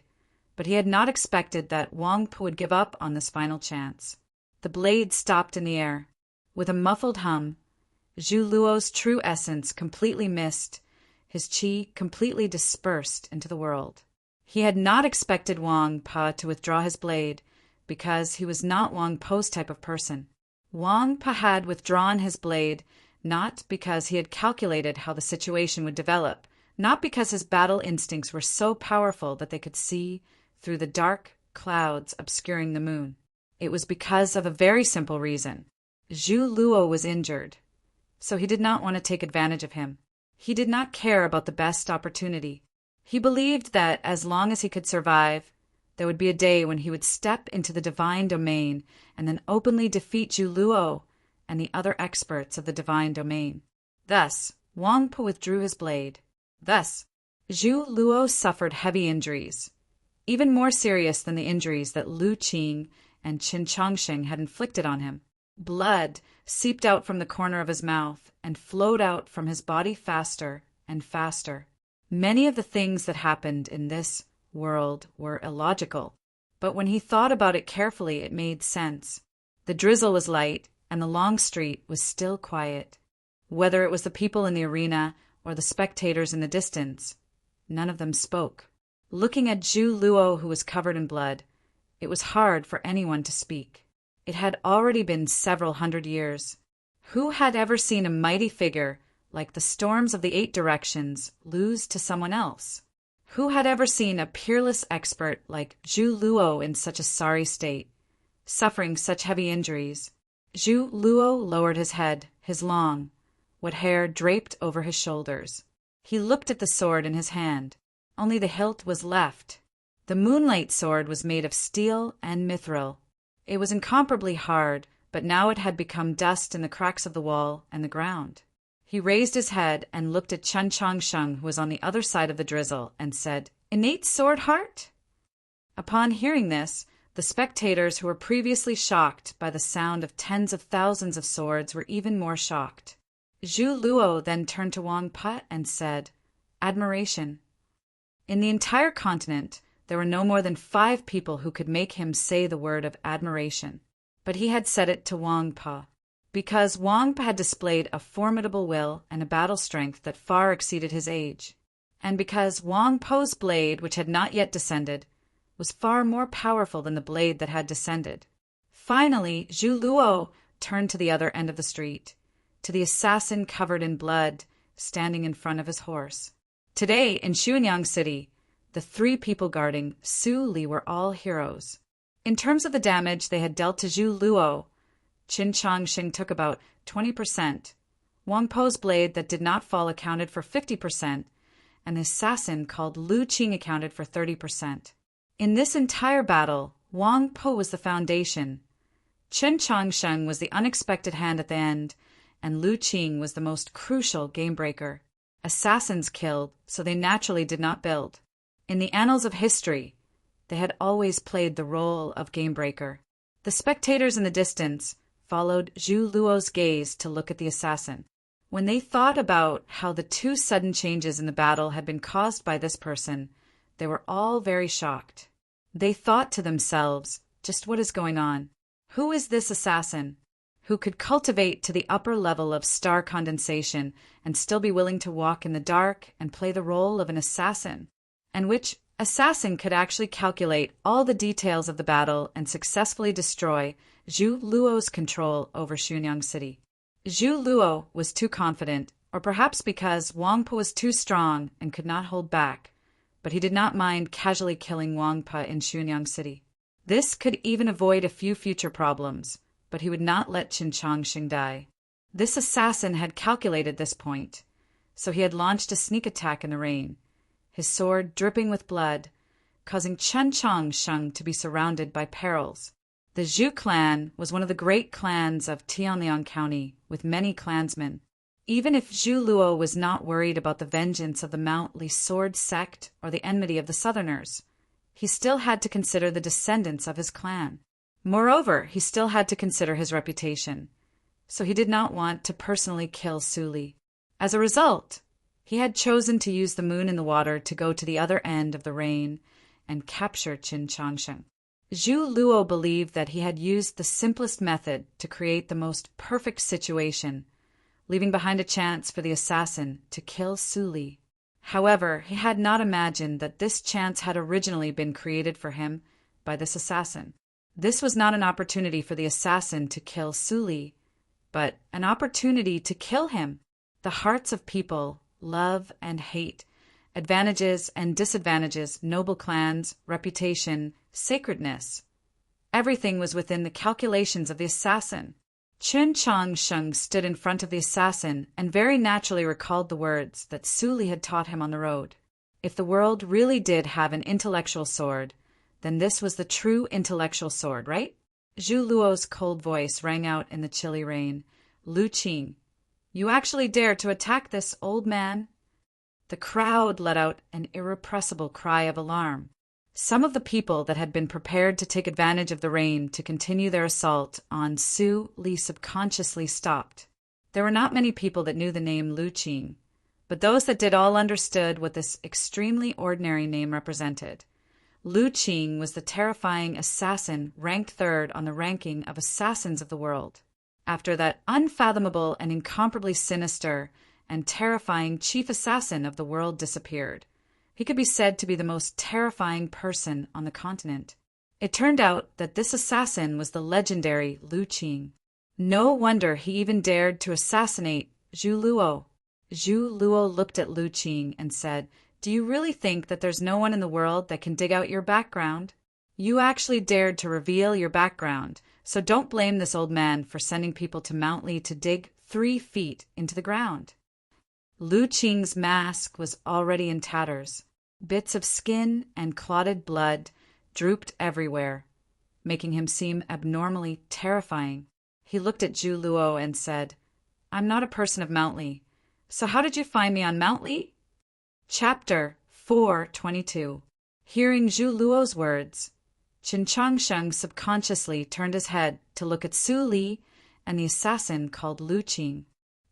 Speaker 1: but he had not expected that Wang Po would give up on this final chance. The blade stopped in the air. With a muffled hum, Zhu Luo's true essence completely missed, his qi completely dispersed into the world. He had not expected Wang Pa to withdraw his blade, because he was not Wang Po's type of person. Wang Pa had withdrawn his blade not because he had calculated how the situation would develop, not because his battle instincts were so powerful that they could see through the dark clouds obscuring the moon. It was because of a very simple reason. Zhu Luo was injured, so he did not want to take advantage of him. He did not care about the best opportunity. He believed that as long as he could survive, there would be a day when he would step into the divine domain and then openly defeat Zhu Luo and the other experts of the divine domain. Thus, Wang Po withdrew his blade. Thus, Zhu Luo suffered heavy injuries, even more serious than the injuries that Lu Qing and Qin Changxing had inflicted on him. Blood seeped out from the corner of his mouth and flowed out from his body faster and faster. Many of the things that happened in this world were illogical, but when he thought about it carefully, it made sense. The drizzle was light, and the long street was still quiet. Whether it was the people in the arena or the spectators in the distance, none of them spoke. Looking at Zhu Luo, who was covered in blood, it was hard for anyone to speak. It had already been several hundred years. Who had ever seen a mighty figure like the storms of the 8 directions lose to someone else? Who had ever seen a peerless expert like Zhu Luo in such a sorry state, suffering such heavy injuries? Zhu Luo lowered his head, his long, wet hair draped over his shoulders. He looked at the sword in his hand. Only the hilt was left. The moonlight sword was made of steel and mithril. It was incomparably hard, but now it had become dust in the cracks of the wall and the ground. He raised his head and looked at Qin Changxing, who was on the other side of the drizzle, and said, "Innate sword heart?" Upon hearing this, the spectators who were previously shocked by the sound of tens of thousands of swords were even more shocked. Zhu Luo then turned to Wang Pa and said, "Admiration." In the entire continent, there were no more than 5 people who could make him say the word of admiration. But he had said it to Wang Pa, because Wang Pa had displayed a formidable will and a battle strength that far exceeded his age, and because Wang Po's blade, which had not yet descended, was far more powerful than the blade that had descended. Finally, Zhu Luo turned to the other end of the street, to the assassin covered in blood, standing in front of his horse. Today, in Xuanyang City, the 3 people guarding Su Li were all heroes. In terms of the damage they had dealt to Zhu Luo, Qin Changxing took about 20%, Wang Po's blade that did not fall accounted for 50%, and the assassin called Lu Qing accounted for 30%. In this entire battle, Wang Po was the foundation. Qin Changxing was the unexpected hand at the end, and Lu Qing was the most crucial game-breaker. Assassins killed, so they naturally did not build. In the annals of history, they had always played the role of game-breaker. The spectators in the distance followed Zhu Luo's gaze to look at the assassin. When they thought about how the two sudden changes in the battle had been caused by this person, they were all very shocked. They thought to themselves, just what is going on? Who is this assassin who could cultivate to the upper level of star condensation and still be willing to walk in the dark and play the role of an assassin? And which assassin could actually calculate all the details of the battle and successfully destroy Zhu Luo's control over Xunyang City? Zhu Luo was too confident, or perhaps because Wangpa was too strong and could not hold back, but he did not mind casually killing Wangpa in Xunyang City. This could even avoid a few future problems, but he would not let Qin Changsheng die. This assassin had calculated this point, so he had launched a sneak attack in the rain, his sword dripping with blood, causing Qin Changsheng to be surrounded by perils. The Zhu clan was one of the great clans of Tianliang County, with many clansmen. Even if Zhu Luo was not worried about the vengeance of the Mount Li sword sect or the enmity of the Southerners, he still had to consider the descendants of his clan. Moreover, he still had to consider his reputation, so he did not want to personally kill Su Li. As a result, he had chosen to use the moon in the water to go to the other end of the rain and capture Qin Changsheng. Zhu Luo believed that he had used the simplest method to create the most perfect situation, leaving behind a chance for the assassin to kill Su Li. However, he had not imagined that this chance had originally been created for him by this assassin. This was not an opportunity for the assassin to kill Su Li, but an opportunity to kill him. The hearts of people, love and hate, advantages and disadvantages, noble clans, reputation, sacredness. Everything was within the calculations of the assassin. Qin Changsheng stood in front of the assassin and very naturally recalled the words that Su Li had taught him on the road. If the world really did have an intellectual sword, then this was the true intellectual sword, right? Zhu Luo's cold voice rang out in the chilly rain. Lu Qing, you actually dare to attack this old man? The crowd let out an irrepressible cry of alarm. Some of the people that had been prepared to take advantage of the rain to continue their assault on Su Li subconsciously stopped. There were not many people that knew the name Lu Qing, but those that did all understood what this extremely ordinary name represented. Lu Qing was the terrifying assassin ranked third on the ranking of assassins of the world. After that unfathomable and incomparably sinister and terrifying chief assassin of the world disappeared, he could be said to be the most terrifying person on the continent. It turned out that this assassin was the legendary Lu Qing. No wonder he even dared to assassinate Zhu Luo. Zhu Luo looked at Lu Qing and said, "Do you really think that there's no one in the world that can dig out your background? You actually dared to reveal your background, so don't blame this old man for sending people to Mount Li to dig 3 feet into the ground." Lu Qing's mask was already in tatters. Bits of skin and clotted blood drooped everywhere, making him seem abnormally terrifying. He looked at Zhu Luo and said, "I'm not a person of Mount Li, so how did you find me on Mount Li?" Chapter 4:22. Hearing Zhu Luo's words, Qin Changsheng subconsciously turned his head to look at Su Li and the assassin called Lu Qing.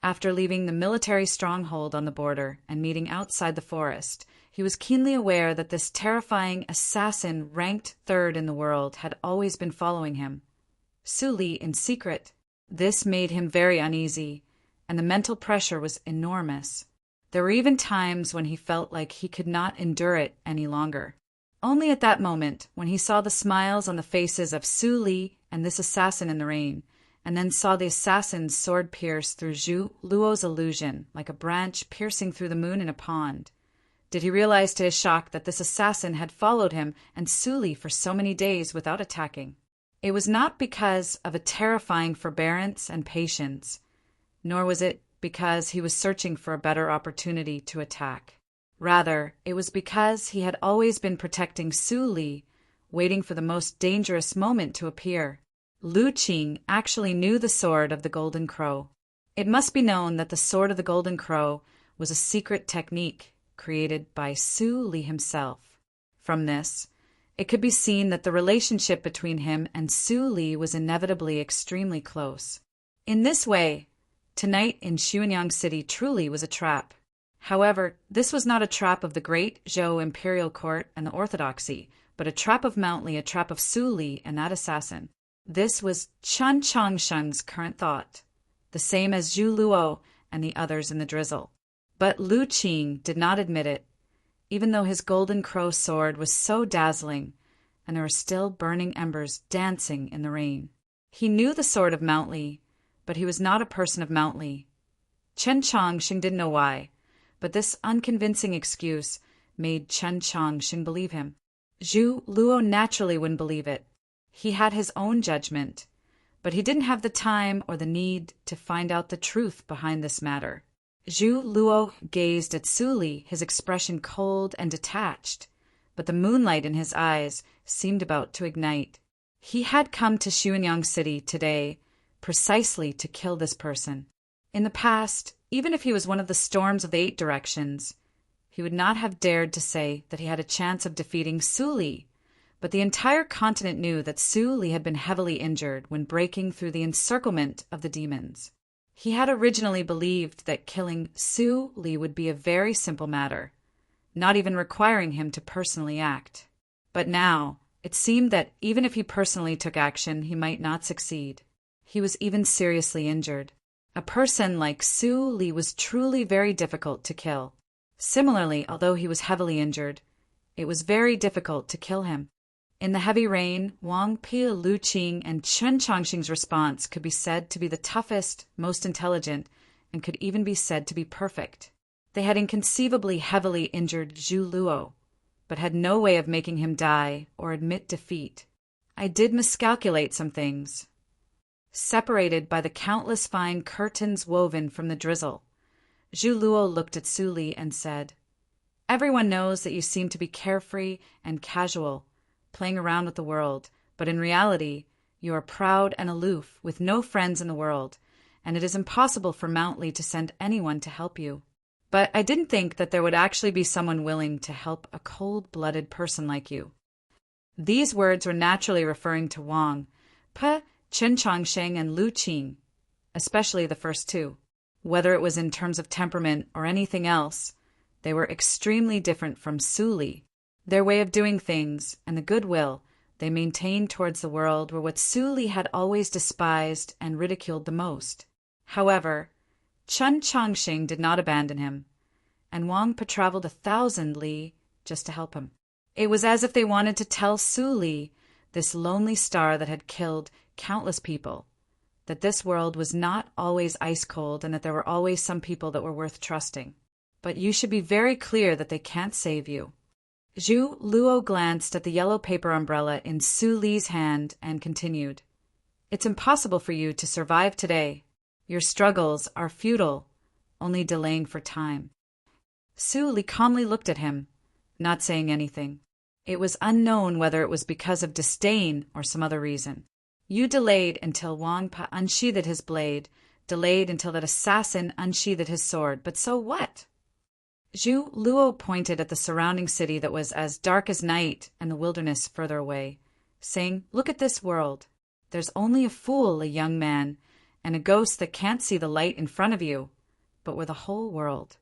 Speaker 1: After leaving the military stronghold on the border and meeting outside the forest, he was keenly aware that this terrifying assassin ranked third in the world had always been following him. Su Li in secret. This made him very uneasy, and the mental pressure was enormous. There were even times when he felt like he could not endure it any longer. Only at that moment, when he saw the smiles on the faces of Su Li and this assassin in the rain, and then saw the assassin's sword pierce through Zhu Luo's illusion like a branch piercing through the moon in a pond, did he realize to his shock that this assassin had followed him and Su Li for so many days without attacking. It was not because of a terrifying forbearance and patience, nor was it because he was searching for a better opportunity to attack. Rather, it was because he had always been protecting Su Li, waiting for the most dangerous moment to appear. Lu Qing actually knew the sword of the Golden Crow. It must be known that the Sword of the Golden Crow was a secret technique created by Su Li himself. From this, it could be seen that the relationship between him and Su Li was inevitably extremely close. In this way, tonight in Xuanyang City truly was a trap. However, this was not a trap of the great Zhou imperial court and the orthodoxy, but a trap of Mount Li, a trap of Su Li and that assassin. This was Chen Changsheng's current thought, the same as Zhu Luo and the others in the drizzle. But Lu Qing did not admit it, even though his golden crow sword was so dazzling, and there were still burning embers dancing in the rain. He knew the sword of Mount Li, but he was not a person of Mount Li. Chen Changsheng didn't know why, but this unconvincing excuse made Chen Changsheng believe him. Zhu Luo naturally wouldn't believe it. He had his own judgment, but he didn't have the time or the need to find out the truth behind this matter. Zhu Luo gazed at Su Li, his expression cold and detached, but the moonlight in his eyes seemed about to ignite. He had come to Xuanyang City today precisely to kill this person. In the past, even if he was one of the storms of the 8 directions, he would not have dared to say that he had a chance of defeating Su Li, but the entire continent knew that Su Li had been heavily injured when breaking through the encirclement of the demons. He had originally believed that killing Su Li would be a very simple matter, not even requiring him to personally act. But now, it seemed that even if he personally took action, he might not succeed. He was even seriously injured. A person like Su Li was truly very difficult to kill. Similarly, although he was heavily injured, it was very difficult to kill him. In the heavy rain, Wang Pi, Lu Qing, and Chen Changsheng's response could be said to be the toughest, most intelligent, and could even be said to be perfect. They had inconceivably heavily injured Zhu Luo, but had no way of making him die or admit defeat. I did miscalculate some things. Separated by the countless fine curtains woven from the drizzle, Zhu Luo looked at Su Li and said, "Everyone knows that you seem to be carefree and casual, playing around with the world, but in reality, you are proud and aloof, with no friends in the world, and it is impossible for Mount Li to send anyone to help you. But I didn't think that there would actually be someone willing to help a cold-blooded person like you." These words were naturally referring to Wang, Pe, Chen Changsheng, and Lu Qing, especially the first two. Whether it was in terms of temperament or anything else, they were extremely different from Su Li. Their way of doing things and the goodwill they maintained towards the world were what Su Li had always despised and ridiculed the most. However, Chen Changsheng did not abandon him, and Wang Pa traveled 1,000 li just to help him. It was as if they wanted to tell Su Li, this lonely star that had killed countless people, that this world was not always ice cold and that there were always some people that were worth trusting. But you should be very clear that they can't save you. Zhu Luo glanced at the yellow paper umbrella in Su Li's hand and continued, "It's impossible for you to survive today. Your struggles are futile, only delaying for time." Su Li calmly looked at him, not saying anything. It was unknown whether it was because of disdain or some other reason. You delayed until Wang Pa unsheathed his blade, delayed until that assassin unsheathed his sword, but so what? Zhu Luo pointed at the surrounding city that was as dark as night and the wilderness further away, saying, "Look at this world. There's only a fool, a young man, and a ghost that can't see the light in front of you, but we're the whole world."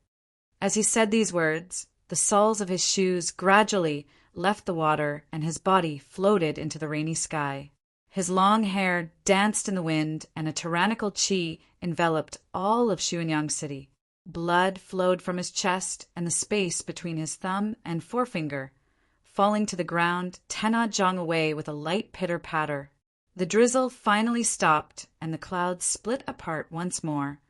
Speaker 1: As he said these words, the soles of his shoes gradually left the water and his body floated into the rainy sky. His long hair danced in the wind and a tyrannical qi enveloped all of Xuanyang City. Blood flowed from his chest and the space between his thumb and forefinger, falling to the ground 10-odd zhang away with a light pitter-patter. The drizzle finally stopped and the clouds split apart once more,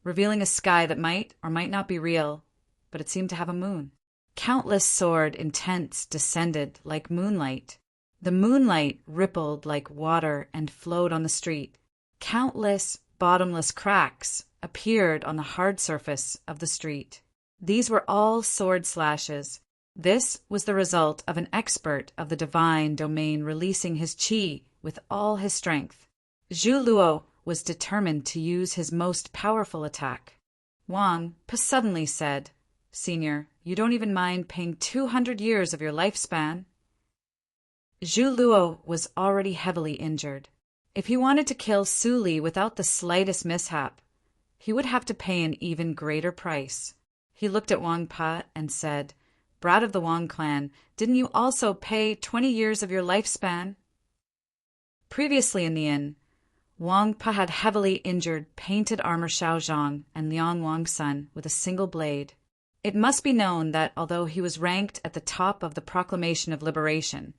Speaker 1: revealing a sky that might or might not be real, but it seemed to have a moon. Countless soared intense descended like moonlight. The moonlight rippled like water and flowed on the street. Countless bottomless cracks appeared on the hard surface of the street. These were all sword slashes. This was the result of an expert of the divine domain releasing his qi with all his strength. Zhu Luo was determined to use his most powerful attack. Wang Pa suddenly said, "Senior, you don't even mind paying 200 years of your lifespan?" Zhu Luo was already heavily injured. If he wanted to kill Su Li without the slightest mishap, he would have to pay an even greater price. He looked at Wang Pa and said, "Brat of the Wang clan, didn't you also pay 20 years of your lifespan?" Previously in the inn, Wang Pa had heavily injured painted armor Xiao Zhang and Liang Wang's son with a single blade. It must be known that although he was ranked at the top of the Proclamation of Liberation,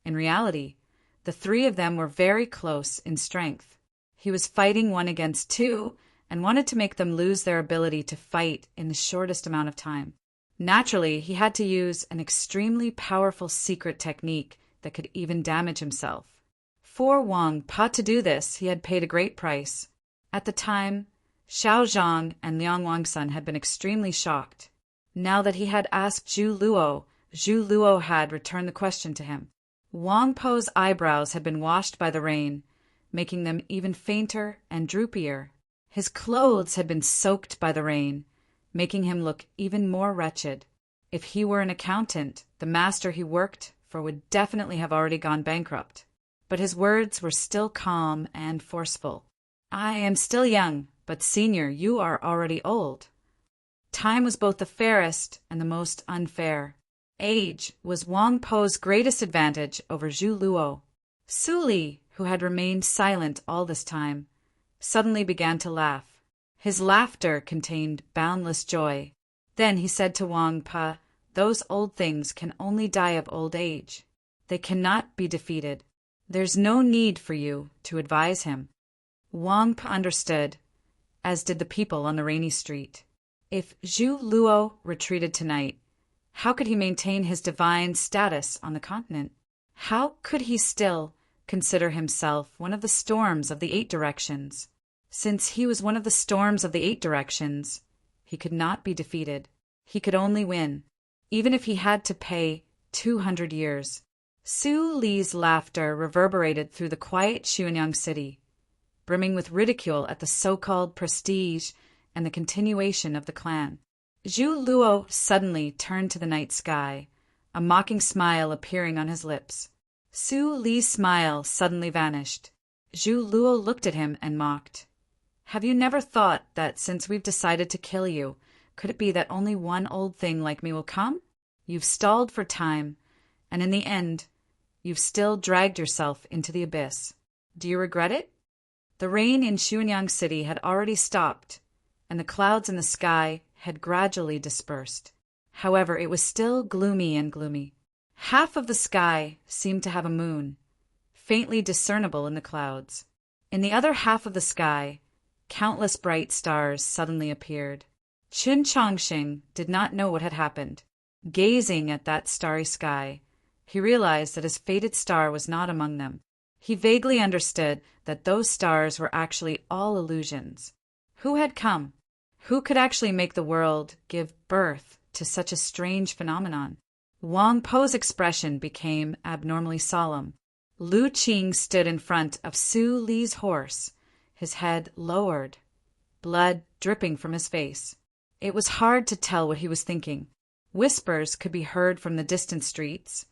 Speaker 1: in reality, the three of them were very close in strength. He was fighting one against two and wanted to make them lose their ability to fight in the shortest amount of time. Naturally, he had to use an extremely powerful secret technique that could even damage himself. For Wang Pa to do this, he had paid a great price. At the time, Xiao Zhang and Liang Wang's son had been extremely shocked. Now that he had asked Zhu Luo had returned the question to him. Wang Po's eyebrows had been washed by the rain, making them even fainter and droopier. His clothes had been soaked by the rain, making him look even more wretched. If he were an accountant, the master he worked for would definitely have already gone bankrupt. But his words were still calm and forceful. "I am still young, but senior, you are already old." Time was both the fairest and the most unfair. Age was Wang Po's greatest advantage over Zhu Luo. Su Li, who had remained silent all this time, suddenly began to laugh. His laughter contained boundless joy. Then he said to Wang Pa, "Those old things can only die of old age. They cannot be defeated. There's no need for you to advise him." Wang Pa understood, as did the people on the rainy street. If Zhu Luo retreated tonight, how could he maintain his divine status on the continent? How could he still consider himself one of the storms of the 8 directions? Since he was one of the storms of the 8 directions, he could not be defeated. He could only win, even if he had to pay 200 years. Su Li's laughter reverberated through the quiet Xuanyang city, brimming with ridicule at the so-called prestige and the continuation of the clan. Zhu Luo suddenly turned to the night sky, a mocking smile appearing on his lips. Su Li's smile suddenly vanished. Zhu Luo looked at him and mocked. "Have you never thought that since we've decided to kill you, could it be that only one old thing like me will come? You've stalled for time, and in the end, you've still dragged yourself into the abyss. Do you regret it?" The rain in Xuanyang City had already stopped, and the clouds in the sky had gradually dispersed. However, it was still gloomy and gloomy. Half of the sky seemed to have a moon, faintly discernible in the clouds. In the other half of the sky, countless bright stars suddenly appeared. Qin Chongqing did not know what had happened. Gazing at that starry sky, he realized that his fated star was not among them. He vaguely understood that those stars were actually all illusions. Who had come? Who could actually make the world give birth to such a strange phenomenon? Wang Po's expression became abnormally solemn. Lu Qing stood in front of Su Li's horse, his head lowered, blood dripping from his face. It was hard to tell what he was thinking. Whispers could be heard from the distant streets,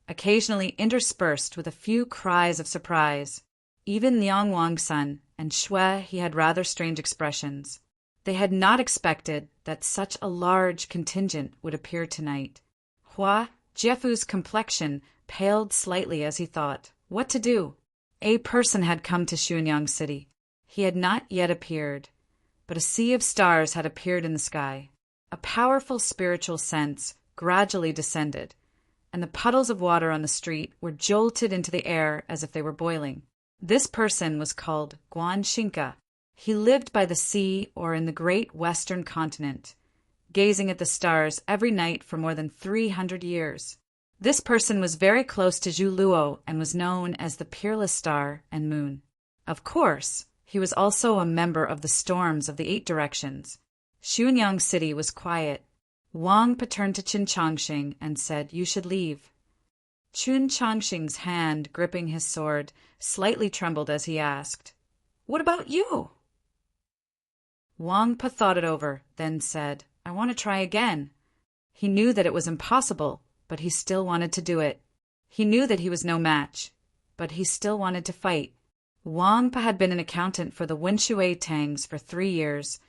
Speaker 1: occasionally interspersed with a few cries of surprise. Even Liang Wang's son and Shui he had rather strange expressions. They had not expected that such a large contingent would appear tonight. Hua Jiefu's complexion paled slightly as he thought, what to do? A person had come to Xuanyang City. He had not yet appeared, but a sea of stars had appeared in the sky. A powerful spiritual sense gradually descended, and the puddles of water on the street were jolted into the air as if they were boiling. This person was called Guan Xinka. He lived by the sea or in the great western continent, gazing at the stars every night for more than 300 years. This person was very close to Zhu Luo and was known as the Peerless Star and Moon. Of course, he was also a member of the Storms of the 8 Directions. Xuanyang City was quiet. Wang turned to Qin Chongqing and said, "You should leave." Qin Chongqing's hand gripping his sword slightly trembled as he asked, What about you? Wang Po thought it over, then said, I want to try again. He knew that it was impossible, but he still wanted to do it. He knew that he was no match, but he still wanted to fight. Wang Po had been an accountant for the Winshui Tangs for 3 years,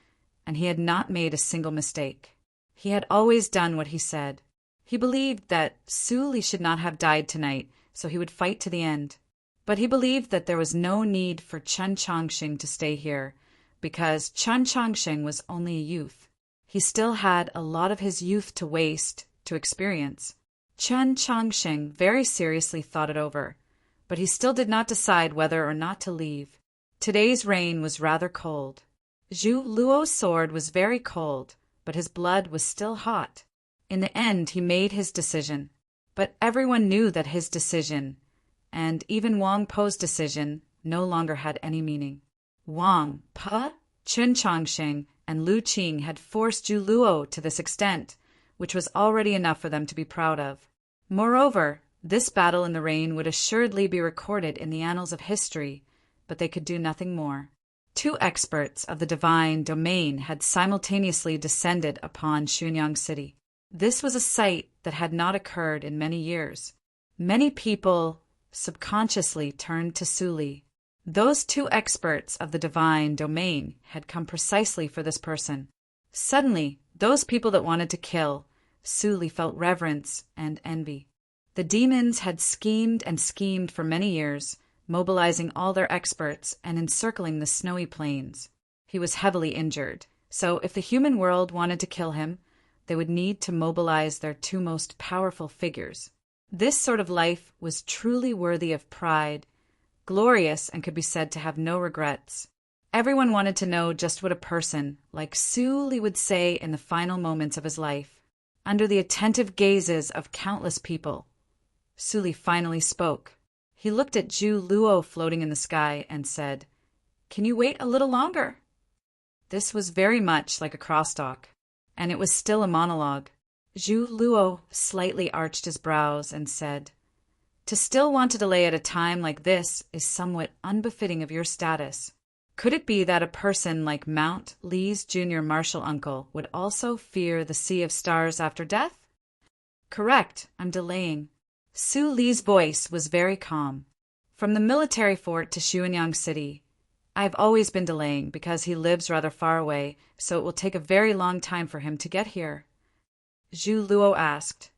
Speaker 1: and he had not made a single mistake. He had always done what he said. He believed that Su Li should not have died tonight, so he would fight to the end. But he believed that there was no need for Chen Chongqing to stay here, because Chen Chongqing was only a youth. He still had a lot of his youth to waste, to experience. Chen Chongqing very seriously thought it over, but he still did not decide whether or not to leave. Today's rain was rather cold. Zhu Luo's sword was very cold, but his blood was still hot. In the end, he made his decision. But everyone knew that his decision, and even Wang Po's decision, no longer had any meaning. Wang Po, Chen Chongqing, and Lu Qing had forced Zhu Luo to this extent, which was already enough for them to be proud of. Moreover, this battle in the rain would assuredly be recorded in the annals of history, but they could do nothing more. 2 experts of the divine domain had simultaneously descended upon Xunyang City. This was a sight that had not occurred in many years. Many people subconsciously turned to Su Li. Those 2 experts of the divine domain had come precisely for this person. Suddenly, those people that wanted to kill, Su Li felt reverence and envy. The demons had schemed and schemed for many years, mobilizing all their experts and encircling the snowy plains. He was heavily injured, so if the human world wanted to kill him, they would need to mobilize their 2 most powerful figures. This sort of life was truly worthy of pride, glorious, and could be said to have no regrets. Everyone wanted to know just what a person like Su Li would say in the final moments of his life. Under the attentive gazes of countless people, Su Li finally spoke. He looked at Zhu Luo floating in the sky and said, Can you wait a little longer? This was very much like a crosstalk, and it was still a monologue. Zhu Luo slightly arched his brows and said, To still want to delay at a time like this is somewhat unbefitting of your status. Could it be that a person like Mount Li's junior marshal uncle would also fear the sea of stars after death? Correct, I'm delaying. Su Li's voice was very calm. From the military fort to Xuanyang City, I've always been delaying because he lives rather far away, so it will take a very long time for him to get here. Zhu Luo asked,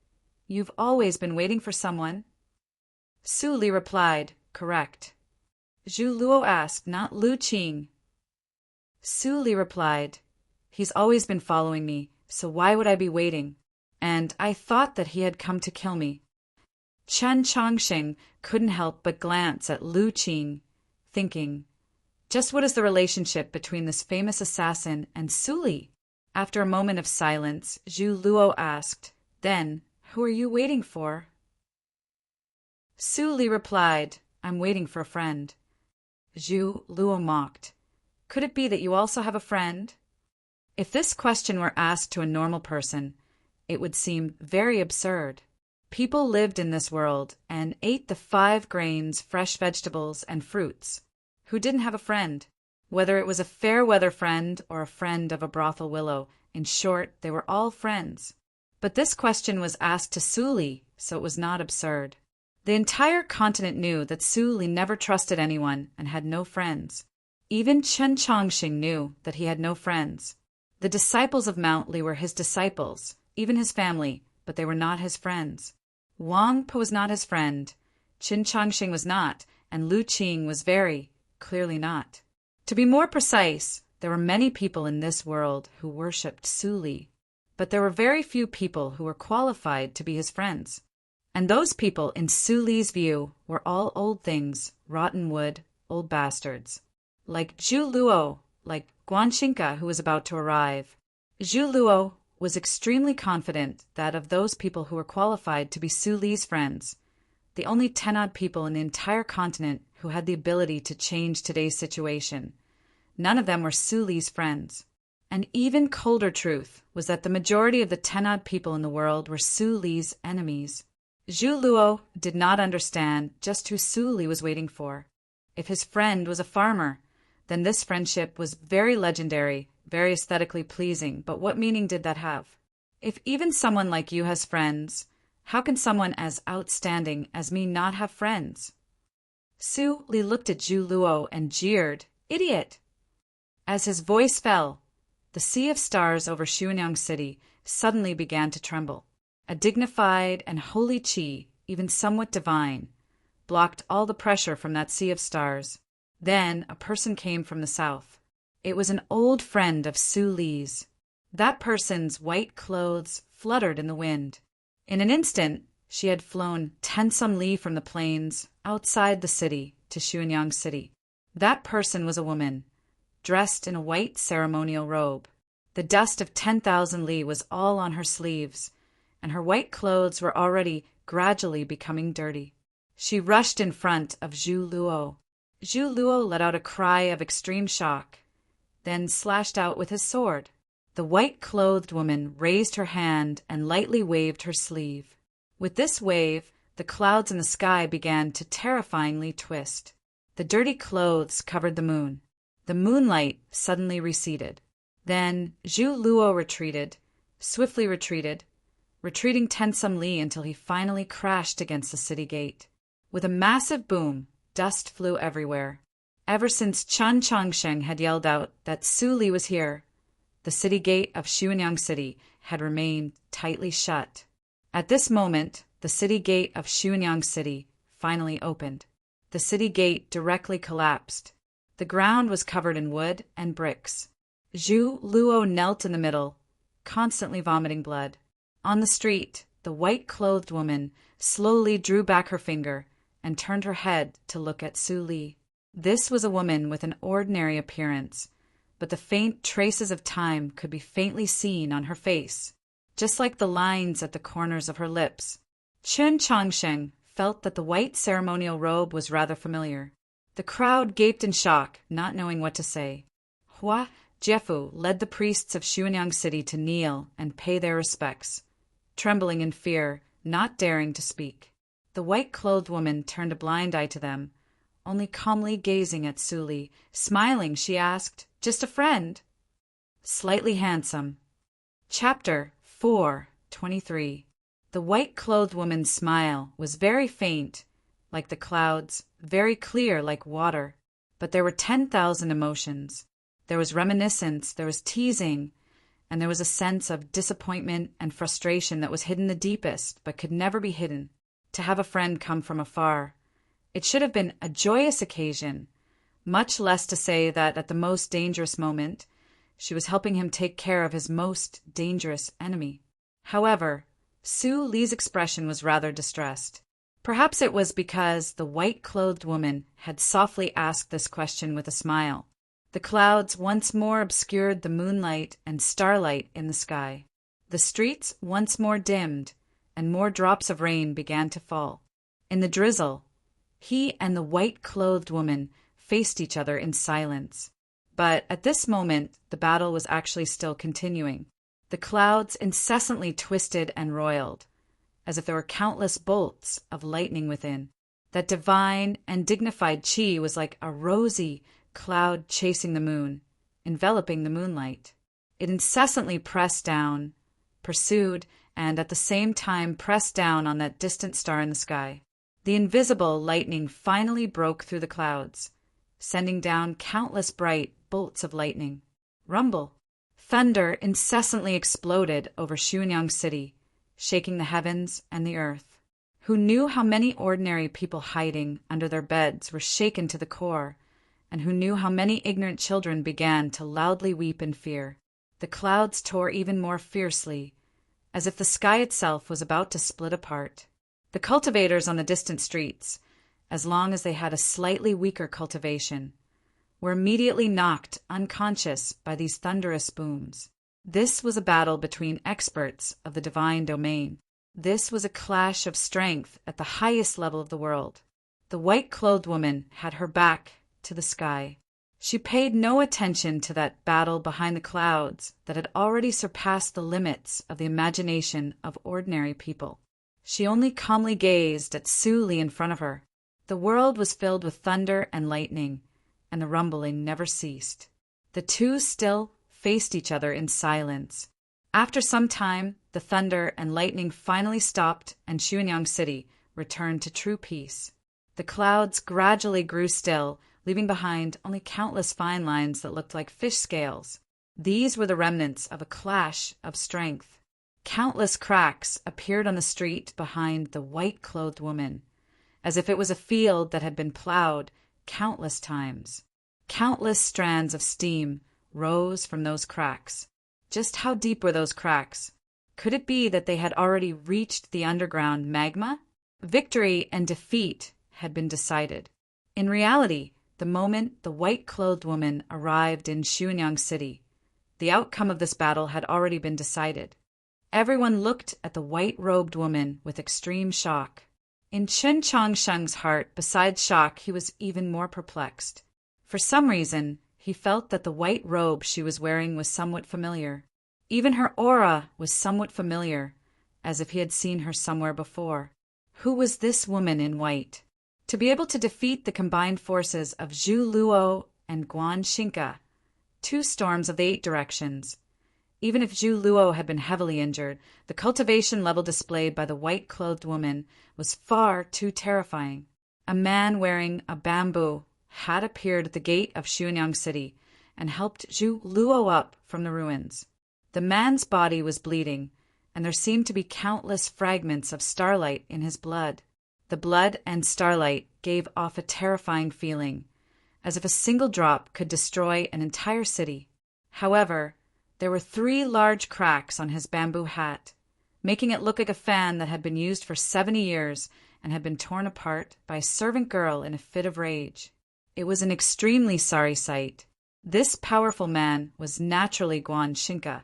Speaker 1: You've always been waiting for someone? Su Li replied, Correct. Zhu Luo asked, Not Lu Qing? Su Li replied, He's always been following me, so why would I be waiting? And I thought that he had come to kill me. Chen Chongqing couldn't help but glance at Lu Qing, thinking, just what is the relationship between this famous assassin and Su Li? After a moment of silence, Zhu Luo asked, Then, who are you waiting for? Su Li replied, I'm waiting for a friend. Zhu Luo mocked, Could it be that you also have a friend? If this question were asked to a normal person, it would seem very absurd. People lived in this world and ate the 5 grains, fresh vegetables, and fruits. Who didn't have a friend? Whether it was a fair-weather friend or a friend of a brothel willow, in short, they were all friends. But this question was asked to Su Li, so it was not absurd. The entire continent knew that Su Li never trusted anyone and had no friends. Even Chen Chongqing knew that he had no friends. The disciples of Mount Li were his disciples, even his family, but they were not his friends. Wang Po was not his friend, Chen Chongqing was not, and Lu Qing was very clearly not. To be more precise, there were many people in this world who worshipped Su Li, but there were very few people who were qualified to be his friends. And those people, in Su Li's view, were all old things, rotten wood, old bastards. Like Zhu Luo, like Guanxinka, who was about to arrive. Zhu Luo was extremely confident that of those people who were qualified to be Su Li's friends, the only 10-odd people in the entire continent who had the ability to change today's situation, none of them were Su Li's friends. An even colder truth was that the majority of the 10-odd people in the world were Su Li's enemies. Zhu Luo did not understand just who Su Li was waiting for. If his friend was a farmer, then this friendship was very legendary, very aesthetically pleasing, but what meaning did that have? If even someone like you has friends, how can someone as outstanding as me not have friends? Su Li looked at Zhu Luo and jeered, "Idiot!" As his voice fell, the sea of stars over Xuanyang City suddenly began to tremble. A dignified and holy qi, even somewhat divine, blocked all the pressure from that sea of stars. Then a person came from the south. It was an old friend of Su Li's. That person's white clothes fluttered in the wind. In an instant, she had flown 10-some li from the plains outside the city to Xuanyang City. That person was a woman, dressed in a white ceremonial robe. The dust of 10,000 li was all on her sleeves, and her white clothes were already gradually becoming dirty. She rushed in front of Zhu Luo. Zhu Luo let out a cry of extreme shock, then slashed out with his sword. The white-clothed woman raised her hand and lightly waved her sleeve. With this wave, the clouds in the sky began to terrifyingly twist. The dirty clothes covered the moon. The moonlight suddenly receded. Then Zhu Luo retreated, swiftly retreated, retreating 10-some li until he finally crashed against the city gate. With a massive boom, dust flew everywhere. Ever since Chan Changsheng had yelled out that Su Li was here, the city gate of Xuanyang City had remained tightly shut. At this moment, the city gate of Xuanyang City finally opened. The city gate directly collapsed. The ground was covered in wood and bricks. Zhu Luo knelt in the middle, constantly vomiting blood. On the street, the white-clothed woman slowly drew back her finger and turned her head to look at Su Li. This was a woman with an ordinary appearance, but the faint traces of time could be faintly seen on her face, just like the lines at the corners of her lips. Chen Changsheng felt that the white ceremonial robe was rather familiar. The crowd gaped in shock, not knowing what to say. Hua Jiefu led the priests of Xuanyang City to kneel and pay their respects, trembling in fear, not daring to speak. The white-clothed woman turned a blind eye to them, only calmly gazing at Su Li. Smiling, she asked, "Just a friend?" Slightly handsome. Chapter 4:23. The white-clothed woman's smile was very faint, like the clouds, very clear like water, but there were 10,000 emotions. There was reminiscence, there was teasing, and there was a sense of disappointment and frustration that was hidden the deepest, but could never be hidden. To have a friend come from afar, it should have been a joyous occasion, much less to say that at the most dangerous moment, she was helping him take care of his most dangerous enemy. However, Su Li's expression was rather distressed. Perhaps it was because the white-clothed woman had softly asked this question with a smile. The clouds once more obscured the moonlight and starlight in the sky. The streets once more dimmed, and more drops of rain began to fall. In the drizzle, he and the white-clothed woman faced each other in silence. But at this moment, the battle was actually still continuing. The clouds incessantly twisted and roiled, as if there were countless bolts of lightning within. That divine and dignified qi was like a rosy cloud chasing the moon, enveloping the moonlight. It incessantly pressed down, pursued, and at the same time pressed down on that distant star in the sky. The invisible lightning finally broke through the clouds, sending down countless bright bolts of lightning. Rumble. Thunder incessantly exploded over Xuanyang City, shaking the heavens and the earth. Who knew how many ordinary people hiding under their beds were shaken to the core, and who knew how many ignorant children began to loudly weep in fear. The clouds tore even more fiercely, as if the sky itself was about to split apart. The cultivators on the distant streets, as long as they had a slightly weaker cultivation, were immediately knocked unconscious by these thunderous booms. This was a battle between experts of the divine domain. This was a clash of strength at the highest level of the world. The white-clothed woman had her back to the sky. She paid no attention to that battle behind the clouds that had already surpassed the limits of the imagination of ordinary people. She only calmly gazed at Su Li in front of her. The world was filled with thunder and lightning, and the rumbling never ceased. The two still faced each other in silence. After some time, the thunder and lightning finally stopped and Xuanyang City returned to true peace. The clouds gradually grew still, leaving behind only countless fine lines that looked like fish scales. These were the remnants of a clash of strength. Countless cracks appeared on the street behind the white-clothed woman, as if it was a field that had been plowed countless times. Countless strands of steam rose from those cracks. Just how deep were those cracks? Could it be that they had already reached the underground magma? Victory and defeat had been decided. In reality, the moment the white-clothed woman arrived in Xuanyang City, the outcome of this battle had already been decided. Everyone looked at the white-robed woman with extreme shock. In Chen Changsheng's heart, besides shock, he was even more perplexed. For some reason, he felt that the white robe she was wearing was somewhat familiar. Even her aura was somewhat familiar, as if he had seen her somewhere before. Who was this woman in white? To be able to defeat the combined forces of Zhu Luo and Guan Xingke, two storms of the 8 directions. Even if Zhu Luo had been heavily injured, the cultivation level displayed by the white-clothed woman was far too terrifying. A man wearing a bamboo had appeared at the gate of Xuanyang City and helped Zhu Luo up from the ruins. The man's body was bleeding, and there seemed to be countless fragments of starlight in his blood. The blood and starlight gave off a terrifying feeling, as if a single drop could destroy an entire city. However, there were 3 large cracks on his bamboo hat, making it look like a fan that had been used for 70 years and had been torn apart by a servant girl in a fit of rage. It was an extremely sorry sight. This powerful man was naturally Guan Xingke.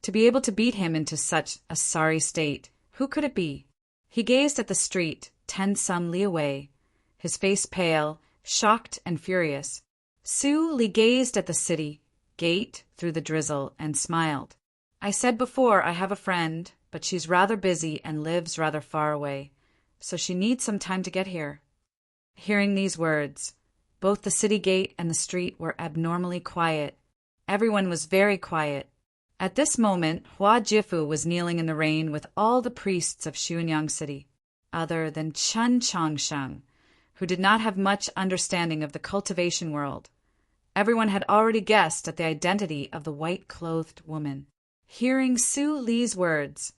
Speaker 1: To be able to beat him into such a sorry state, who could it be? He gazed at the street 10 some li away, his face pale, shocked and furious. Su Li gazed at the city gate through the drizzle and smiled. I said before I have a friend, but she's rather busy and lives rather far away, so she needs some time to get here. Hearing these words, both the city gate and the street were abnormally quiet. Everyone was very quiet. At this moment, Hua Jifu was kneeling in the rain with all the priests of Xuanyang City, other than Chen Changsheng, who did not have much understanding of the cultivation world. Everyone had already guessed at the identity of the white-clothed woman. Hearing Su Li's words,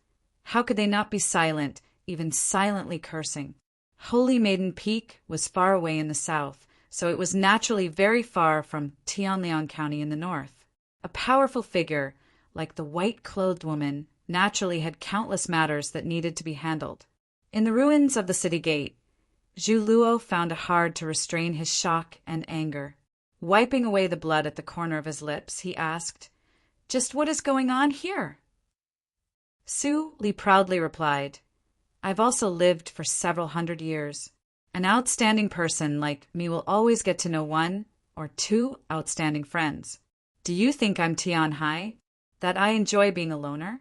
Speaker 1: how could they not be silent, even silently cursing? Holy Maiden Peak was far away in the south, so it was naturally very far from Tianliang County in the north. A powerful figure, like the white-clothed woman, naturally had countless matters that needed to be handled. In the ruins of the city gate, Zhu Luo found it hard to restrain his shock and anger. Wiping away the blood at the corner of his lips, he asked, "Just what is going on here?" Su Li proudly replied, "I've also lived for several hundred years. An outstanding person like me will always get to know 1 or 2 outstanding friends. Do you think I'm Tian Hai, that I enjoy being a loner?"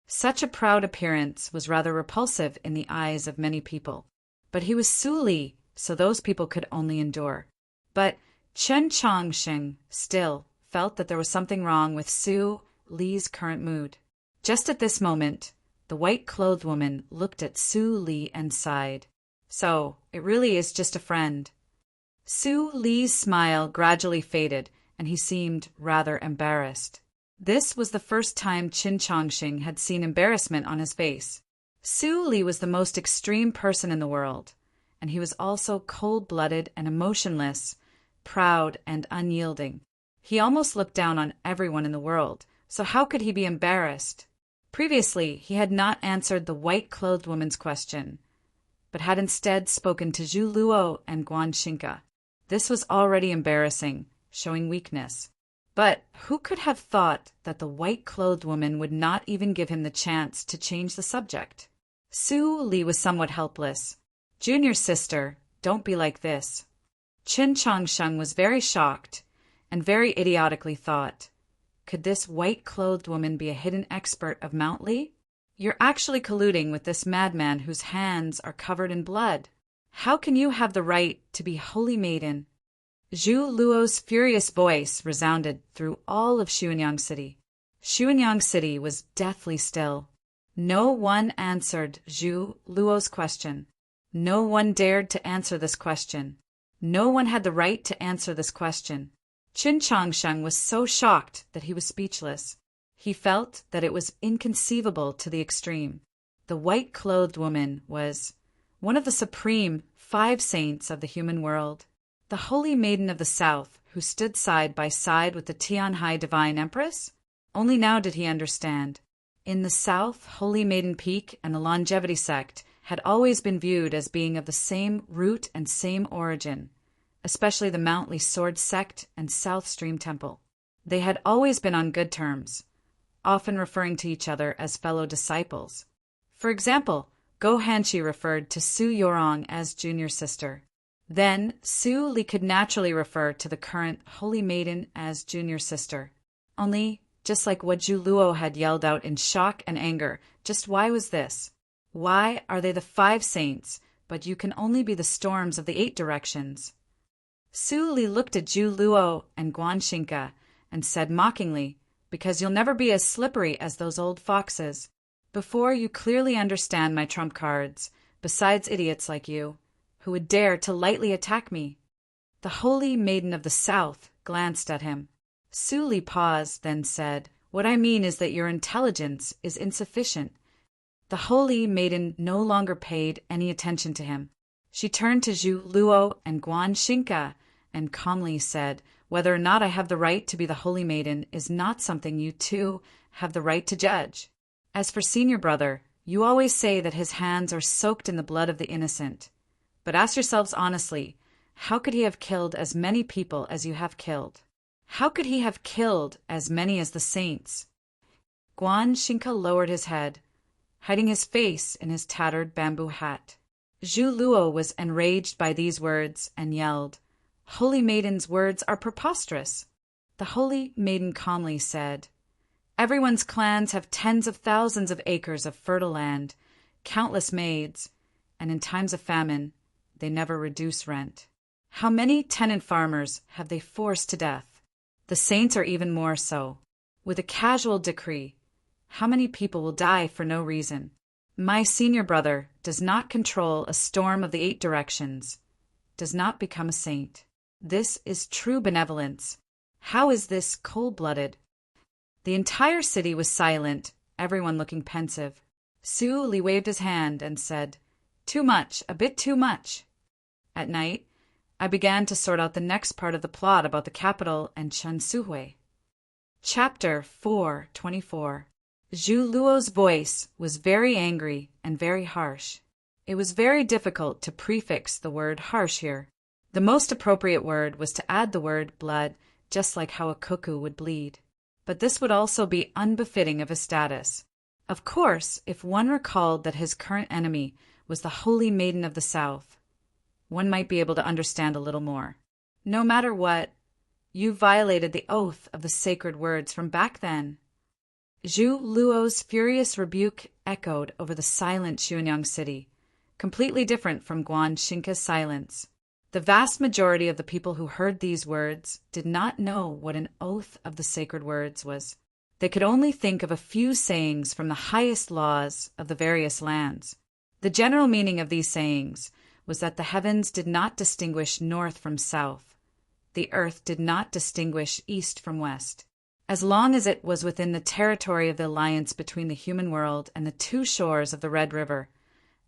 Speaker 1: Such a proud appearance was rather repulsive in the eyes of many people, but he was Su Li, so those people could only endure. But Chen Changsheng still felt that there was something wrong with Su Li's current mood. Just at this moment, the white-clothed woman looked at Su Li and sighed. So, it really is just a friend. Su Li's smile gradually faded, and he seemed rather embarrassed. This was the first time Chen Changsheng had seen embarrassment on his face. Su Li was the most extreme person in the world, and he was also cold-blooded and emotionless, proud and unyielding. He almost looked down on everyone in the world, so how could he be embarrassed? Previously, he had not answered the white-clothed woman's question, but had instead spoken to Zhu Luo and Guan Xingke. This was already embarrassing, showing weakness. But who could have thought that the white-clothed woman would not even give him the chance to change the subject? Su Li was somewhat helpless. "Junior sister, don't be like this." Chen Changsheng was very shocked and very idiotically thought, could this white-clothed woman be a hidden expert of Mount Li? You're actually colluding with this madman whose hands are covered in blood. How can you have the right to be holy maiden? Zhu Luo's furious voice resounded through all of Xuanyang City. Xuanyang City was deathly still. No one answered Zhu Luo's question. No one dared to answer this question. No one had the right to answer this question. Qin Changsheng was so shocked that he was speechless. He felt that it was inconceivable to the extreme. The white-clothed woman was one of the supreme 5 saints of the human world. The Holy Maiden of the South, who stood side by side with the Tianhai Divine Empress? Only now did he understand. In the South, Holy Maiden Peak and the Longevity Sect had always been viewed as being of the same root and same origin, especially the Mountly Sword Sect and South Stream Temple. They had always been on good terms, often referring to each other as fellow disciples. For example, Go Hanshi referred to Su Yorong as junior sister. Then, Su Li could naturally refer to the current Holy Maiden as junior sister. Only, just like what Zhu Luo had yelled out in shock and anger, just why was this? Why are they the 5 saints, but you can only be the storms of the 8 directions? Su Li looked at Zhu Luo and Guan Xingke and said mockingly, because you'll never be as slippery as those old foxes. Before you clearly understand my trump cards, besides idiots like you, who would dare to lightly attack me. The Holy Maiden of the South glanced at him. Su Li paused, then said, What I mean is that your intelligence is insufficient. The Holy Maiden no longer paid any attention to him. She turned to Zhu Luo and Guan Xingke and calmly said, Whether or not I have the right to be the Holy Maiden is not something you two have the right to judge. As for senior brother, you always say that his hands are soaked in the blood of the innocent. But ask yourselves honestly, how could he have killed as many people as you have killed? How could he have killed as many as the saints? Guan Xingke lowered his head, hiding his face in his tattered bamboo hat. Zhu Luo was enraged by these words and yelled, Holy Maiden's words are preposterous. The Holy Maiden calmly said, Everyone's clans have tens of thousands of acres of fertile land, countless maids, and in times of famine, they never reduce rent. How many tenant farmers have they forced to death? The saints are even more so. With a casual decree, how many people will die for no reason? My senior brother does not control a storm of the 8 directions, does not become a saint. This is true benevolence. How is this cold-blooded? The entire city was silent, everyone looking pensive. Su Li waved his hand and said, Too much, a bit too much. At night, I began to sort out the next part of the plot about the capital and Chen Suhui. Chapter 4:24. Zhu Luo's voice was very angry and very harsh. It was very difficult to prefix the word harsh here. The most appropriate word was to add the word blood, just like how a cuckoo would bleed. But this would also be unbefitting of his status. Of course, if one recalled that his current enemy was the Holy Maiden of the South, one might be able to understand a little more. No matter what, you violated the oath of the sacred words from back then. Zhu Luo's furious rebuke echoed over the silent Xuanyang City, completely different from Guan Xingke's silence. The vast majority of the people who heard these words did not know what an oath of the sacred words was. They could only think of a few sayings from the highest laws of the various lands. The general meaning of these sayings was that the heavens did not distinguish north from south. The earth did not distinguish east from west. As long as it was within the territory of the alliance between the human world and the 2 shores of the Red River,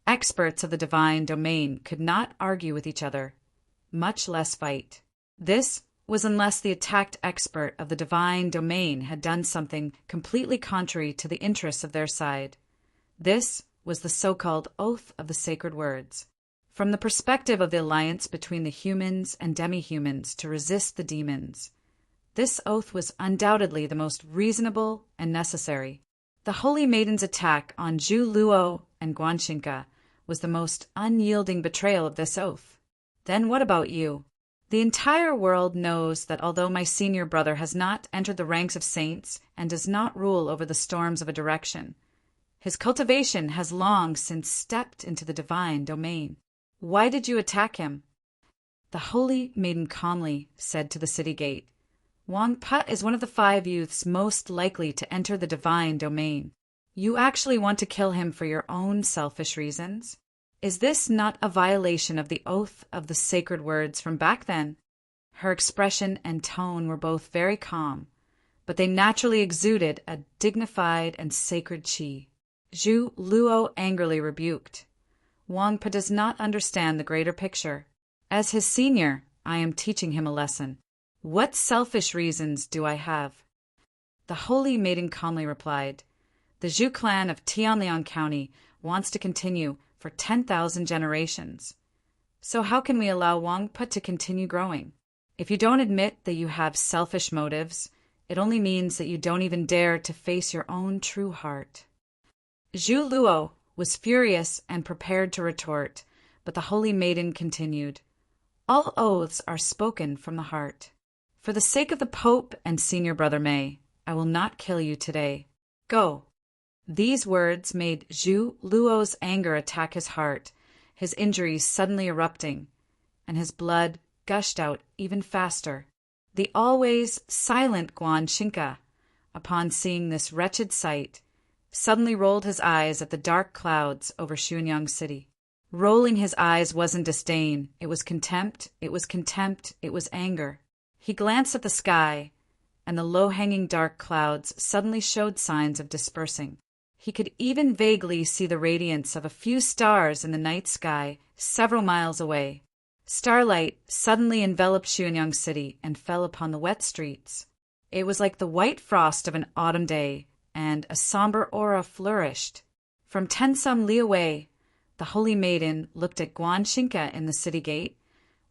Speaker 1: experts of the divine domain could not argue with each other, much less fight. This was unless the attacked expert of the divine domain had done something completely contrary to the interests of their side. This was the so-called Oath of the Sacred Words. From the perspective of the alliance between the humans and demi-humans to resist the demons, this oath was undoubtedly the most reasonable and necessary. The Holy Maiden's attack on Zhu Luo and Guan Xingke was the most unyielding betrayal of this oath. Then what about you? The entire world knows that although my senior brother has not entered the ranks of saints and does not rule over the storms of a direction, his cultivation has long since stepped into the divine domain. Why did you attack him? The holy maiden calmly said to the city gate, "Wang Put is one of the 5 youths most likely to enter the divine domain. You actually want to kill him for your own selfish reasons? Is this not a violation of the oath of the sacred words from back then?" Her expression and tone were both very calm, but they naturally exuded a dignified and sacred qi. Zhu Luo angrily rebuked. "Wang Put does not understand the greater picture. As his senior, I am teaching him a lesson. What selfish reasons do I have?" The holy maiden calmly replied, "The Zhu clan of Tianliang County wants to continue for 10,000 generations. So how can we allow Wang Put to continue growing? If you don't admit that you have selfish motives, it only means that you don't even dare to face your own true heart." Zhu Luo was furious and prepared to retort, but the holy maiden continued, "All oaths are spoken from the heart. For the sake of the Pope and senior brother Mei, I will not kill you today. Go." These words made Zhu Luo's anger attack his heart, his injuries suddenly erupting, and his blood gushed out even faster. The always silent Guan Xingke, upon seeing this wretched sight, suddenly rolled his eyes at the dark clouds over Xuanyang City. Rolling his eyes wasn't disdain, it was contempt, it was anger. He glanced at the sky, and the low-hanging dark clouds suddenly showed signs of dispersing. He could even vaguely see the radiance of a few stars in the night sky several miles away. Starlight suddenly enveloped Xuanyang City and fell upon the wet streets. It was like the white frost of an autumn day, and a somber aura flourished. From 10-some li away, the holy maiden looked at Guan Xingke in the city gate,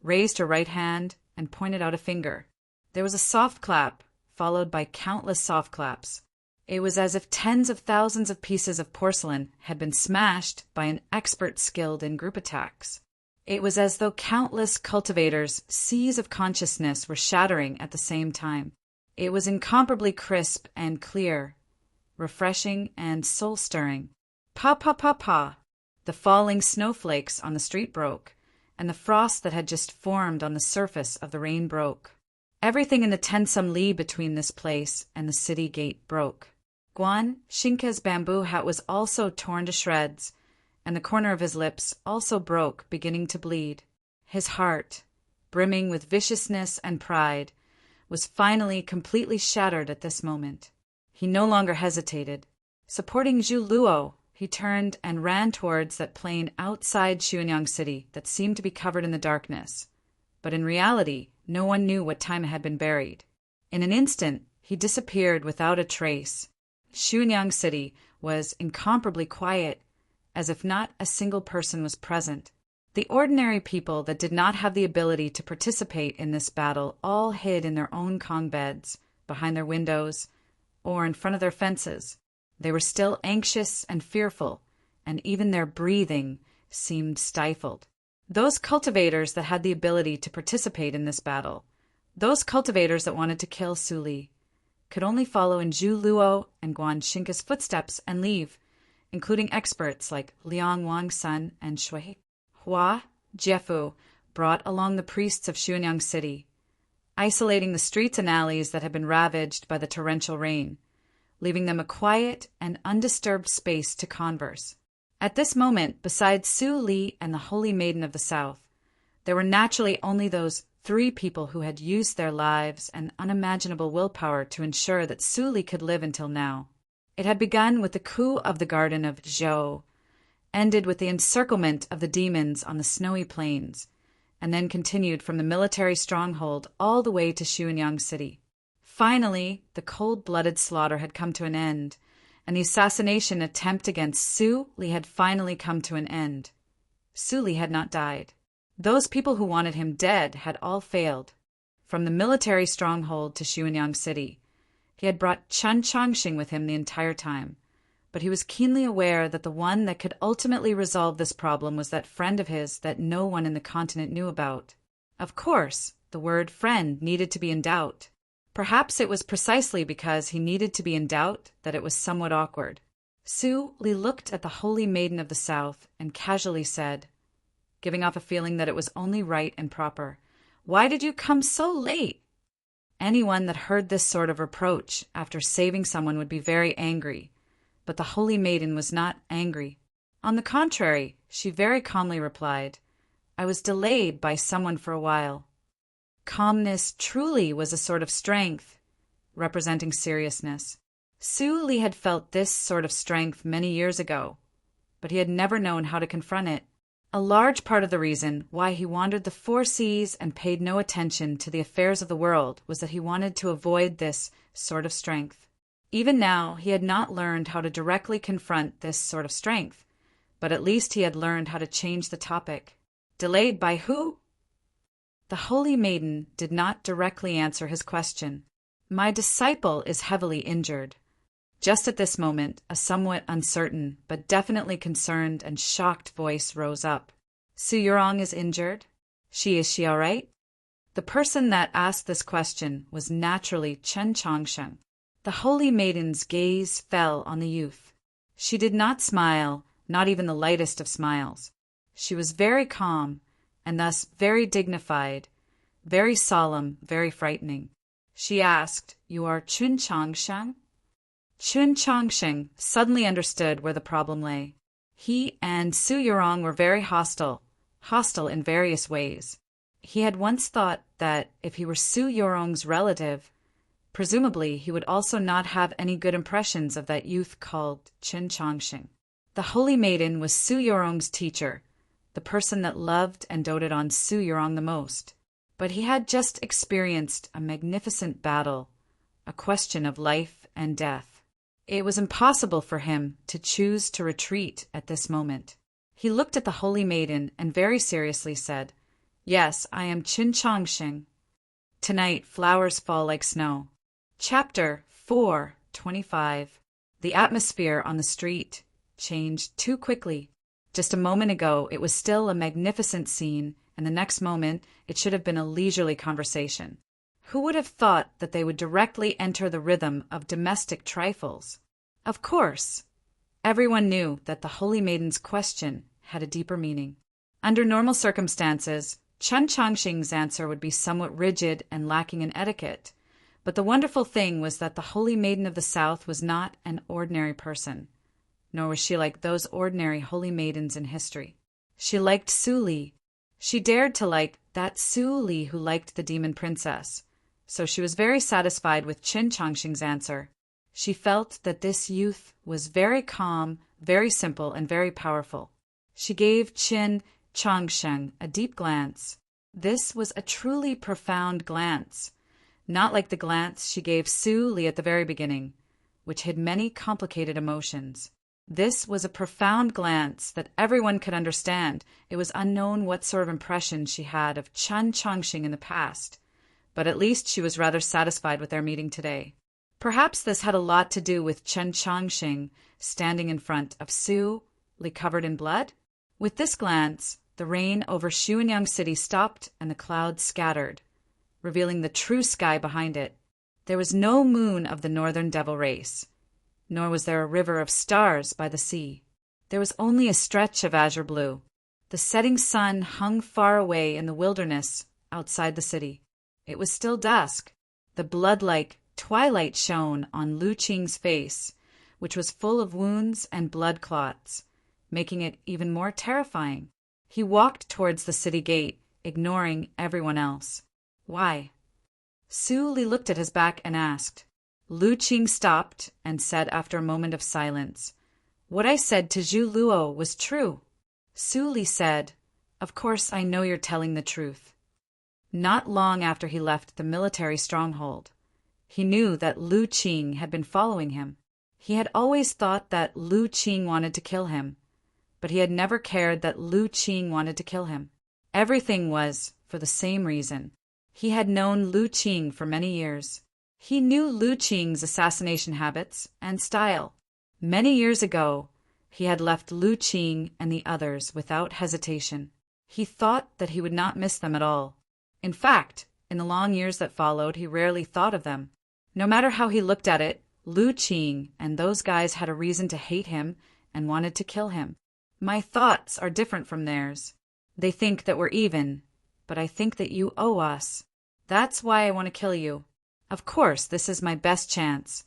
Speaker 1: raised her right hand, and pointed out a finger. There was a soft clap, followed by countless soft claps. It was as if tens of thousands of pieces of porcelain had been smashed by an expert skilled in group attacks. It was as though countless cultivators' seas of consciousness were shattering at the same time. It was incomparably crisp and clear, refreshing and soul-stirring. Pa pa pa pa! The falling snowflakes on the street broke, and the frost that had just formed on the surface of the rain broke. Everything in the 10-some li between this place and the city gate broke. Guan Xingke's bamboo hat was also torn to shreds, and the corner of his lips also broke, beginning to bleed. His heart, brimming with viciousness and pride, was finally completely shattered at this moment. He no longer hesitated. Supporting Zhu Luo, he turned and ran towards that plain outside Xuanyang City that seemed to be covered in the darkness. But in reality, no one knew what time it had been buried. In an instant, he disappeared without a trace. Xuanyang City was incomparably quiet, as if not a single person was present. The ordinary people that did not have the ability to participate in this battle all hid in their own kong beds, behind their windows, or in front of their fences. They were still anxious and fearful, and even their breathing seemed stifled. Those cultivators that had the ability to participate in this battle, those cultivators that wanted to kill Su Li, could only follow in Zhu Luo and Guan Xingke's footsteps and leave, including experts like Liang Wangsun and Shui. Hua Jiefu brought along the priests of Xuanyang City, isolating the streets and alleys that had been ravaged by the torrential rain, leaving them a quiet and undisturbed space to converse. At this moment, besides Su Li and the Holy Maiden of the South, there were naturally only those 3 people who had used their lives and unimaginable willpower to ensure that Su Li could live until now. It had begun with the coup of the Garden of Zhou, ended with the encirclement of the demons on the snowy plains, and then continued from the military stronghold all the way to Xuanyang City. Finally, the cold-blooded slaughter had come to an end, and the assassination attempt against Su Li had finally come to an end. Su Li had not died. Those people who wanted him dead had all failed. From the military stronghold to Xuanyang City, he had brought Chen Chongxing with him the entire time, but he was keenly aware that the one that could ultimately resolve this problem was that friend of his that no one in the continent knew about. Of course, the word friend needed to be in doubt. Perhaps it was precisely because he needed to be in doubt that it was somewhat awkward. Su Li looked at the Holy Maiden of the South and casually said, giving off a feeling that it was only right and proper, Why did you come so late? Anyone that heard this sort of reproach after saving someone would be very angry, but the holy maiden was not angry. On the contrary, she very calmly replied, I was delayed by someone for a while. Calmness truly was a sort of strength, representing seriousness. Su Li had felt this sort of strength many years ago, but he had never known how to confront it. A large part of the reason why he wandered the 4 seas and paid no attention to the affairs of the world was that he wanted to avoid this sort of strength. Even now, he had not learned how to directly confront this sort of strength, but at least he had learned how to change the topic. Delayed by who? The holy maiden did not directly answer his question. My disciple is heavily injured. Just at this moment, a somewhat uncertain, but definitely concerned and shocked voice rose up. Su Yurong is injured? Is she all right? The person that asked this question was naturally Chen Chongsheng. The holy maiden's gaze fell on the youth. She did not smile, not even the lightest of smiles. She was very calm, and thus very dignified, very solemn, very frightening. She asked, You are Chun Chongsheng? Chun Chongsheng suddenly understood where the problem lay. He and Su Yurong were very hostile in various ways. He had once thought that if he were Su Yurong's relative, presumably he would also not have any good impressions of that youth called Chun Chongsheng. The holy maiden was Su Yurong's teacher, the person that loved and doted on Su Yurong the most. But he had just experienced a magnificent battle, a question of life and death. It was impossible for him to choose to retreat at this moment. He looked at the holy maiden and very seriously said, Yes, I am Chun Chongsheng. Tonight flowers fall like snow. Chapter 4:25. The atmosphere on the street changed too quickly. Just a moment ago it was still a magnificent scene, and the next moment it should have been a leisurely conversation. Who would have thought that they would directly enter the rhythm of domestic trifles? Of course, everyone knew that the holy maiden's question had a deeper meaning. Under normal circumstances, Chen Chongsheng's answer would be somewhat rigid and lacking in etiquette. But the wonderful thing was that the holy maiden of the south was not an ordinary person, nor was she like those ordinary holy maidens in history. She liked Su Li. She dared to like that Su Li who liked the demon princess. So she was very satisfied with Chen Chongsheng's answer. She felt that this youth was very calm, very simple, and very powerful. She gave Chen Chongsheng a deep glance. This was a truly profound glance, not like the glance she gave Su Li at the very beginning, which hid many complicated emotions. This was a profound glance that everyone could understand. It was unknown what sort of impression she had of Chen Chongsheng in the past, but at least she was rather satisfied with their meeting today. Perhaps this had a lot to do with Chen Chongsheng standing in front of Su Li covered in blood. With this glance, the rain over Xuanyang City stopped and the clouds scattered, revealing the true sky behind it. There was no moon of the northern devil race, nor was there a river of stars by the sea. There was only a stretch of azure blue. The setting sun hung far away in the wilderness outside the city. It was still dusk. The blood-like twilight shone on Lu Qing's face, which was full of wounds and blood clots, making it even more terrifying. He walked towards the city gate, ignoring everyone else. Why? Su Li looked at his back and asked. Lu Qing stopped and said after a moment of silence, What I said to Zhu Luo was true. Su Li said, Of course I know you're telling the truth. Not long after he left the military stronghold, he knew that Lu Qing had been following him. He had always thought that Lu Qing wanted to kill him, but he had never cared that Lu Qing wanted to kill him. Everything was for the same reason. He had known Lu Qing for many years. He knew Lu Qing's assassination habits and style. Many years ago, he had left Lu Qing and the others without hesitation. He thought that he would not miss them at all. In fact, in the long years that followed, he rarely thought of them. No matter how he looked at it, Lu Qing and those guys had a reason to hate him and wanted to kill him. My thoughts are different from theirs. They think that we're even, but I think that you owe us. That's why I want to kill you. Of course, this is my best chance."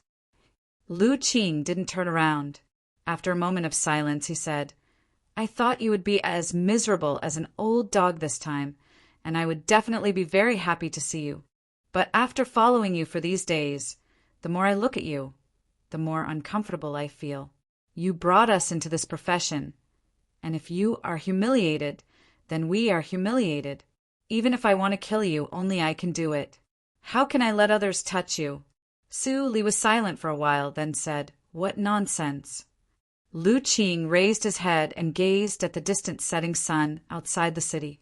Speaker 1: Lu Qing didn't turn around. After a moment of silence, he said, "I thought you would be as miserable as an old dog this time, and I would definitely be very happy to see you. But after following you for these days, the more I look at you, the more uncomfortable I feel. You brought us into this profession, and if you are humiliated, then we are humiliated. Even if I want to kill you, only I can do it. How can I let others touch you?" Su Li was silent for a while, then said, "What nonsense." Lu Qing raised his head and gazed at the distant setting sun outside the city.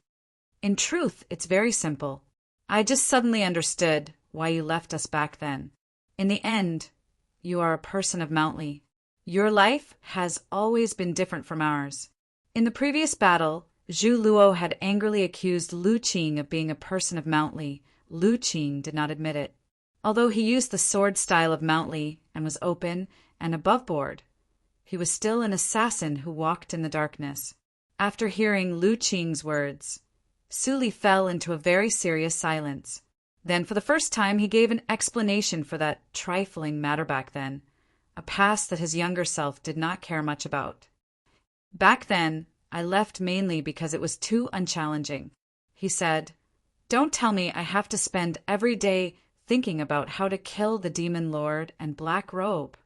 Speaker 1: "In truth, it's very simple. I just suddenly understood why you left us back then. In the end, you are a person of Mount Li. Your life has always been different from ours." In the previous battle, Zhu Luo had angrily accused Lu Qing of being a person of Mount Li. Lu Qing did not admit it. Although he used the sword style of Mount Li and was open and above-board, he was still an assassin who walked in the darkness. After hearing Lu Qing's words, Su Li fell into a very serious silence. Then, for the first time, he gave an explanation for that trifling matter back then, a past that his younger self did not care much about. "Back then, I left mainly because it was too unchallenging," he said. "Don't tell me I have to spend every day thinking about how to kill the Demon Lord and Black Robe."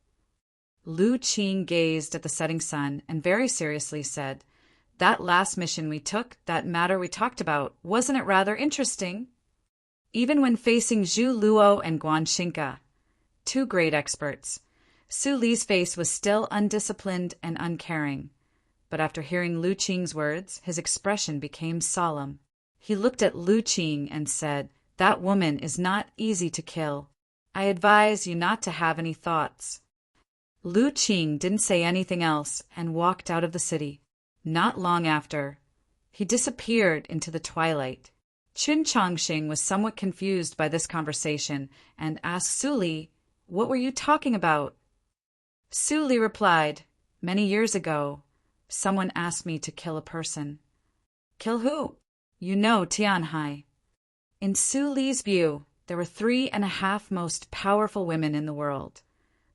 Speaker 1: Lu Qing gazed at the setting sun and very seriously said, "That last mission we took, that matter we talked about, wasn't it rather interesting?" Even when facing Zhu Luo and Guan Xingke, two great experts, Su Li's face was still undisciplined and uncaring. But after hearing Lu Qing's words, his expression became solemn. He looked at Lu Qing and said, "That woman is not easy to kill. I advise you not to have any thoughts." Lu Qing didn't say anything else and walked out of the city. Not long after, he disappeared into the twilight. Qin Chongxing was somewhat confused by this conversation and asked Su Li, "What were you talking about?" Su Li replied, "Many years ago, someone asked me to kill a person." "Kill who?" "You know Tianhai." In Su Li's view, there were 3.5 most powerful women in the world: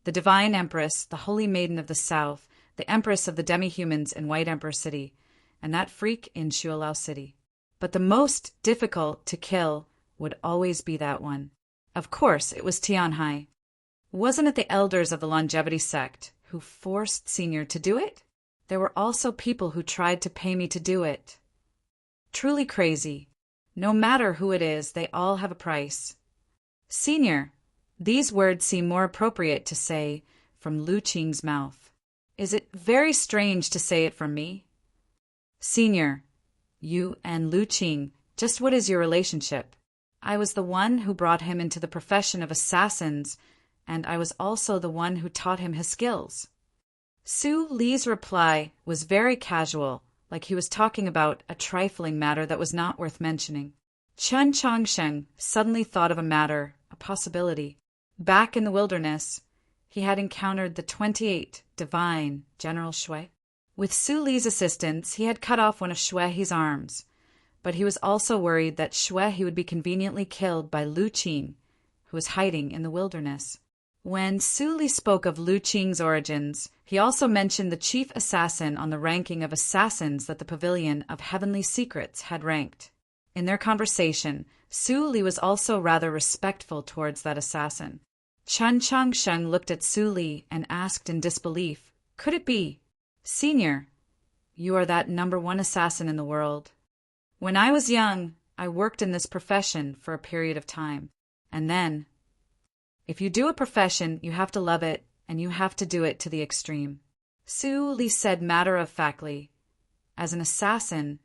Speaker 1: the Divine Empress, the Holy Maiden of the South, the Empress of the Demi-Humans in White Emperor City, and that freak in Shualao City. But the most difficult to kill would always be that one. Of course, it was Tianhai. Wasn't it the elders of the longevity sect who forced Senior to do it? There were also people who tried to pay me to do it. Truly crazy. No matter who it is, they all have a price. Senior, these words seem more appropriate to say from Lu Qing's mouth. Is it very strange to say it from me? Senior, you and Lu Qing, just what is your relationship? I was the one who brought him into the profession of assassins, and I was also the one who taught him his skills. Su Li's reply was very casual, like he was talking about a trifling matter that was not worth mentioning. Chen Chongsheng suddenly thought of a matter, a possibility. Back in the wilderness, he had encountered the 28 divine General Shui. With Su Li's assistance, he had cut off one of Shui's arms, but he was also worried that Shui would be conveniently killed by Lu Qing, who was hiding in the wilderness. When Su Li spoke of Lu Qing's origins, he also mentioned the chief assassin on the ranking of assassins that the Pavilion of Heavenly Secrets had ranked. In their conversation, Su Li was also rather respectful towards that assassin. Chen Chongsheng looked at Su Li and asked in disbelief, "Could it be? Senior, you are that #1 assassin in the world." "When I was young, I worked in this profession for a period of time, and then, if you do a profession, you have to love it, and you have to do it to the extreme." Su Li said matter-of-factly, "As an assassin,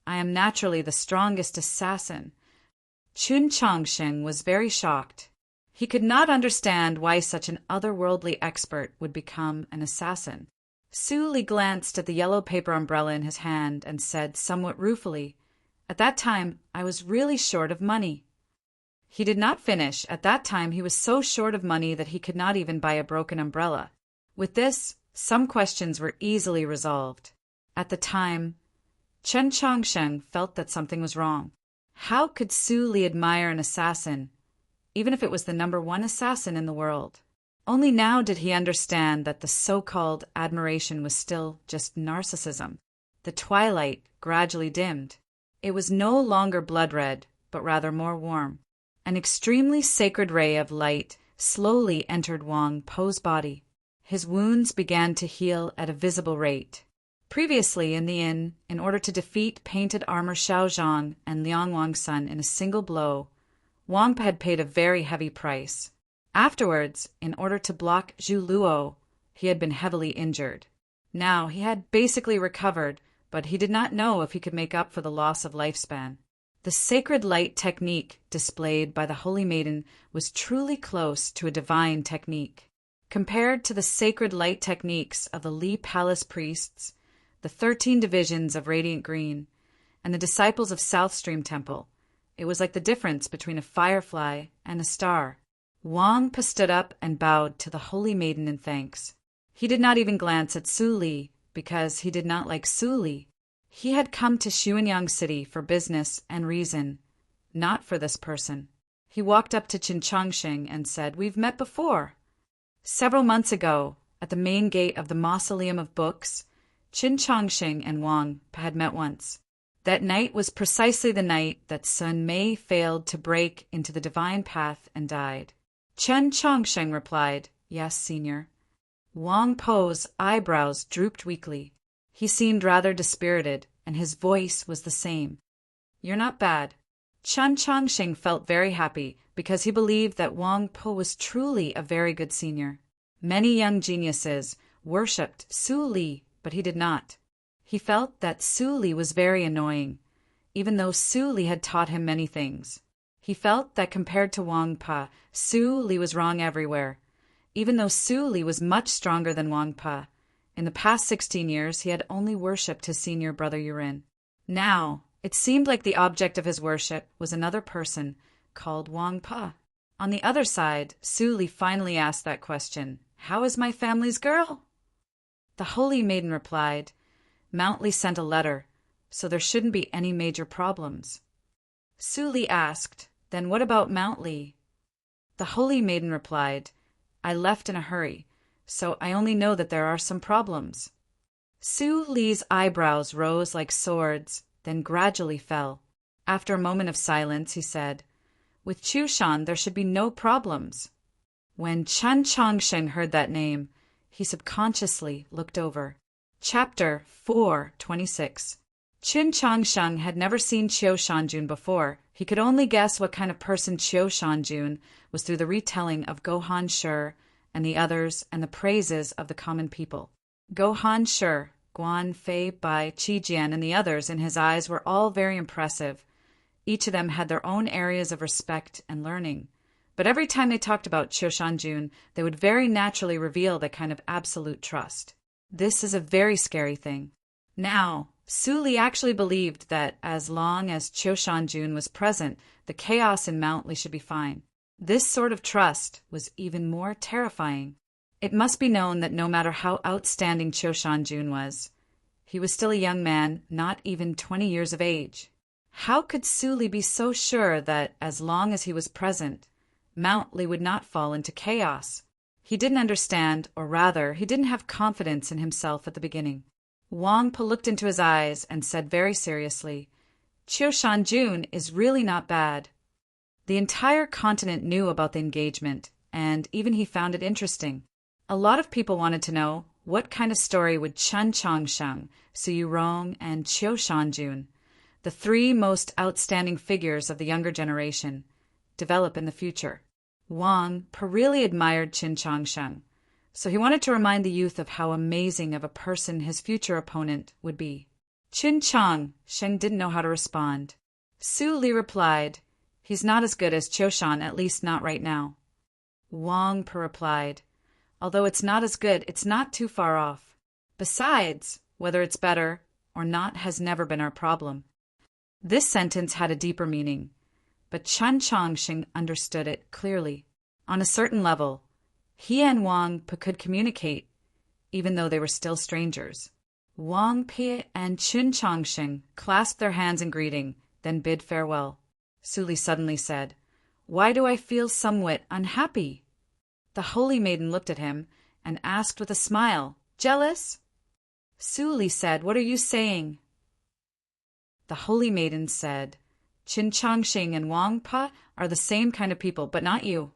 Speaker 1: I am naturally the strongest assassin." Chun Chongsheng was very shocked. He could not understand why such an otherworldly expert would become an assassin. Su Li glanced at the yellow paper umbrella in his hand and said somewhat ruefully, "At that time, I was really short of money." He did not finish. At that time, he was so short of money that he could not even buy a broken umbrella. With this, some questions were easily resolved. At the time, Chen Chongsheng felt that something was wrong. How could Su Li admire an assassin, even if it was the #1 assassin in the world? Only now did he understand that the so-called admiration was still just narcissism. The twilight gradually dimmed. It was no longer blood-red, but rather more warm. An extremely sacred ray of light slowly entered Wang Po's body. His wounds began to heal at a visible rate. Previously in the inn, in order to defeat painted armor Xiao Zhang and Liang Wangsun in a single blow, Wang Pa had paid a very heavy price. Afterwards, in order to block Zhu Luo, he had been heavily injured. Now he had basically recovered, but he did not know if he could make up for the loss of lifespan. The sacred light technique displayed by the Holy Maiden was truly close to a divine technique. Compared to the sacred light techniques of the Li Palace priests, the 13 divisions of Radiant Green, and the disciples of South Stream Temple, it was like the difference between a firefly and a star. Wang Pa stood up and bowed to the Holy Maiden in thanks. He did not even glance at Su Li, because he did not like Su Li. He had come to Xuanyang City for business and reason, not for this person. He walked up to Qin Changsheng and said, "We've met before." Several months ago, at the main gate of the Mausoleum of Books, Qin Changsheng and Wang Pa had met once. That night was precisely the night that Sun Mei failed to break into the divine path and died. Qin Changsheng replied, "Yes, senior." Wang Po's eyebrows drooped weakly. He seemed rather dispirited, and his voice was the same. "You're not bad." Qin Changsheng felt very happy because he believed that Wang Po was truly a very good senior. Many young geniuses worshipped Su Li, but he did not. He felt that Su Li was very annoying, even though Su Li had taught him many things. He felt that compared to Wang Pa, Su Li was wrong everywhere. Even though Su Li was much stronger than Wang Pa, in the past 16 years he had only worshipped his senior brother Yurin. Now, it seemed like the object of his worship was another person called Wang Pa. On the other side, Su Li finally asked that question, "How is my family's girl?" The Holy Maiden replied, "Mount Li sent a letter, so there shouldn't be any major problems." Su Li asked, "Then what about Mount Li?" The Holy Maiden replied, "I left in a hurry, so I only know that there are some problems." Su Li's eyebrows rose like swords, then gradually fell. After a moment of silence, he said, "With Chushan there should be no problems." When Qin Changsheng heard that name, he subconsciously looked over. Chapter 4:26. Qin Changsheng had never seen Qiu Shanjun before. He could only guess what kind of person Qiu Shanjun was through the retelling of Gohan Shi and the others and the praises of the common people. Gohan Shi, Guan Fei Bai, Qi Jian, and the others in his eyes were all very impressive. Each of them had their own areas of respect and learning. But every time they talked about Qiu Shanjun, they would very naturally reveal that kind of absolute trust. This is a very scary thing. Now, Su Li actually believed that as long as Qiu Shanjun was present, the chaos in Mount Li should be fine. This sort of trust was even more terrifying. It must be known that no matter how outstanding Qiu Shanjun was, he was still a young man, not even 20 years of age. How could Su Li be so sure that as long as he was present, Mount Li would not fall into chaos? He didn't understand, or rather, he didn't have confidence in himself at the beginning. Wang Pa looked into his eyes and said very seriously, "Qiu Shanjun is really not bad." The entire continent knew about the engagement, and even he found it interesting. A lot of people wanted to know what kind of story would Qin Changsheng, Su Yurong, and Qiu Shanjun, the 3 most outstanding figures of the younger generation, develop in the future. Wang Pa really admired Qin Changsheng, so he wanted to remind the youth of how amazing of a person his future opponent would be. Qin Changsheng didn't know how to respond. Su Li replied, "He's not as good as Qiu Shan, at least not right now." Wang Pa replied, "Although it's not as good, it's not too far off. Besides, whether it's better or not has never been our problem." This sentence had a deeper meaning, but Qin Changsheng understood it clearly. On a certain level, he and Wang Pa could communicate, even though they were still strangers. Wang Pa and Qin Changsheng clasped their hands in greeting, then bid farewell. Su Li suddenly said. Why do I feel somewhat unhappy? The holy maiden looked at him and asked with a smile, Jealous? Su Li said, What are you saying? The holy maiden said, Qin Changxing and Wang Pa are the same kind of people, but not you.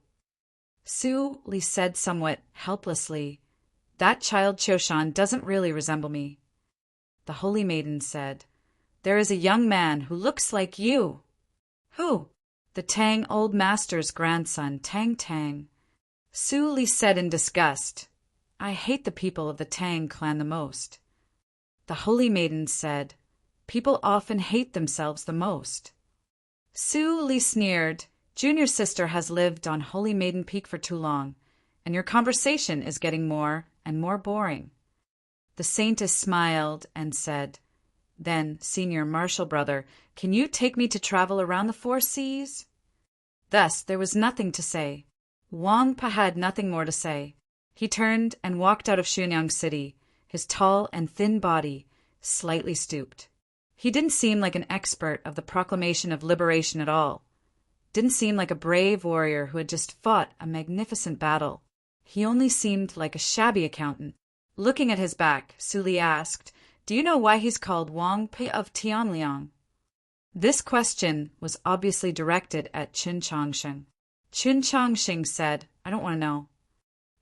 Speaker 1: Su Li said somewhat helplessly, That child Qiushan doesn't really resemble me. The holy maiden said, There is a young man who looks like you. Who? The Tang old master's grandson, Tang Tang. Su Li said in disgust, I hate the people of the Tang clan the most. The holy maiden said, People often hate themselves the most. Su Li sneered, Junior sister has lived on Holy Maiden Peak for too long, and your conversation is getting more and more boring. The saintess smiled and said, Then, senior martial brother, can you take me to travel around the 4 seas? Thus there was nothing to say. Wang Pa had nothing more to say. He turned and walked out of Xunyang City, his tall and thin body slightly stooped. He didn't seem like an expert of the proclamation of liberation at all. Didn't seem like a brave warrior who had just fought a magnificent battle. He only seemed like a shabby accountant. Looking at his back, Su Li asked, Do you know why he's called Wang Pa of Tianliang? This question was obviously directed at Qin Changxing. Qin Changxing said, I don't want to know.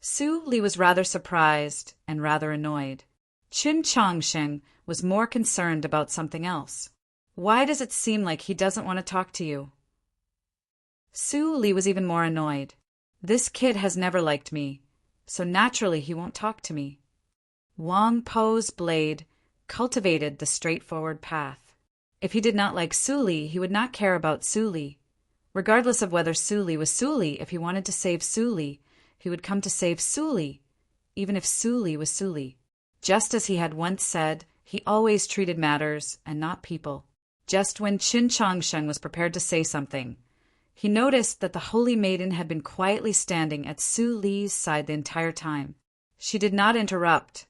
Speaker 1: Su Li was rather surprised and rather annoyed. Qin Changxing was more concerned about something else. Why does it seem like he doesn't want to talk to you? Su Li was even more annoyed. This kid has never liked me, so naturally he won't talk to me. Wang Po's blade cultivated the straightforward path. If he did not like Su Li, he would not care about Su Li. Regardless of whether Su Li was Su Li, if he wanted to save Su Li, he would come to save Su Li, even if Su Li was Su Li. Just as he had once said, he always treated matters and not people. Just when Qin Changsheng was prepared to say something, he noticed that the holy maiden had been quietly standing at Su Li's side the entire time. She did not interrupt,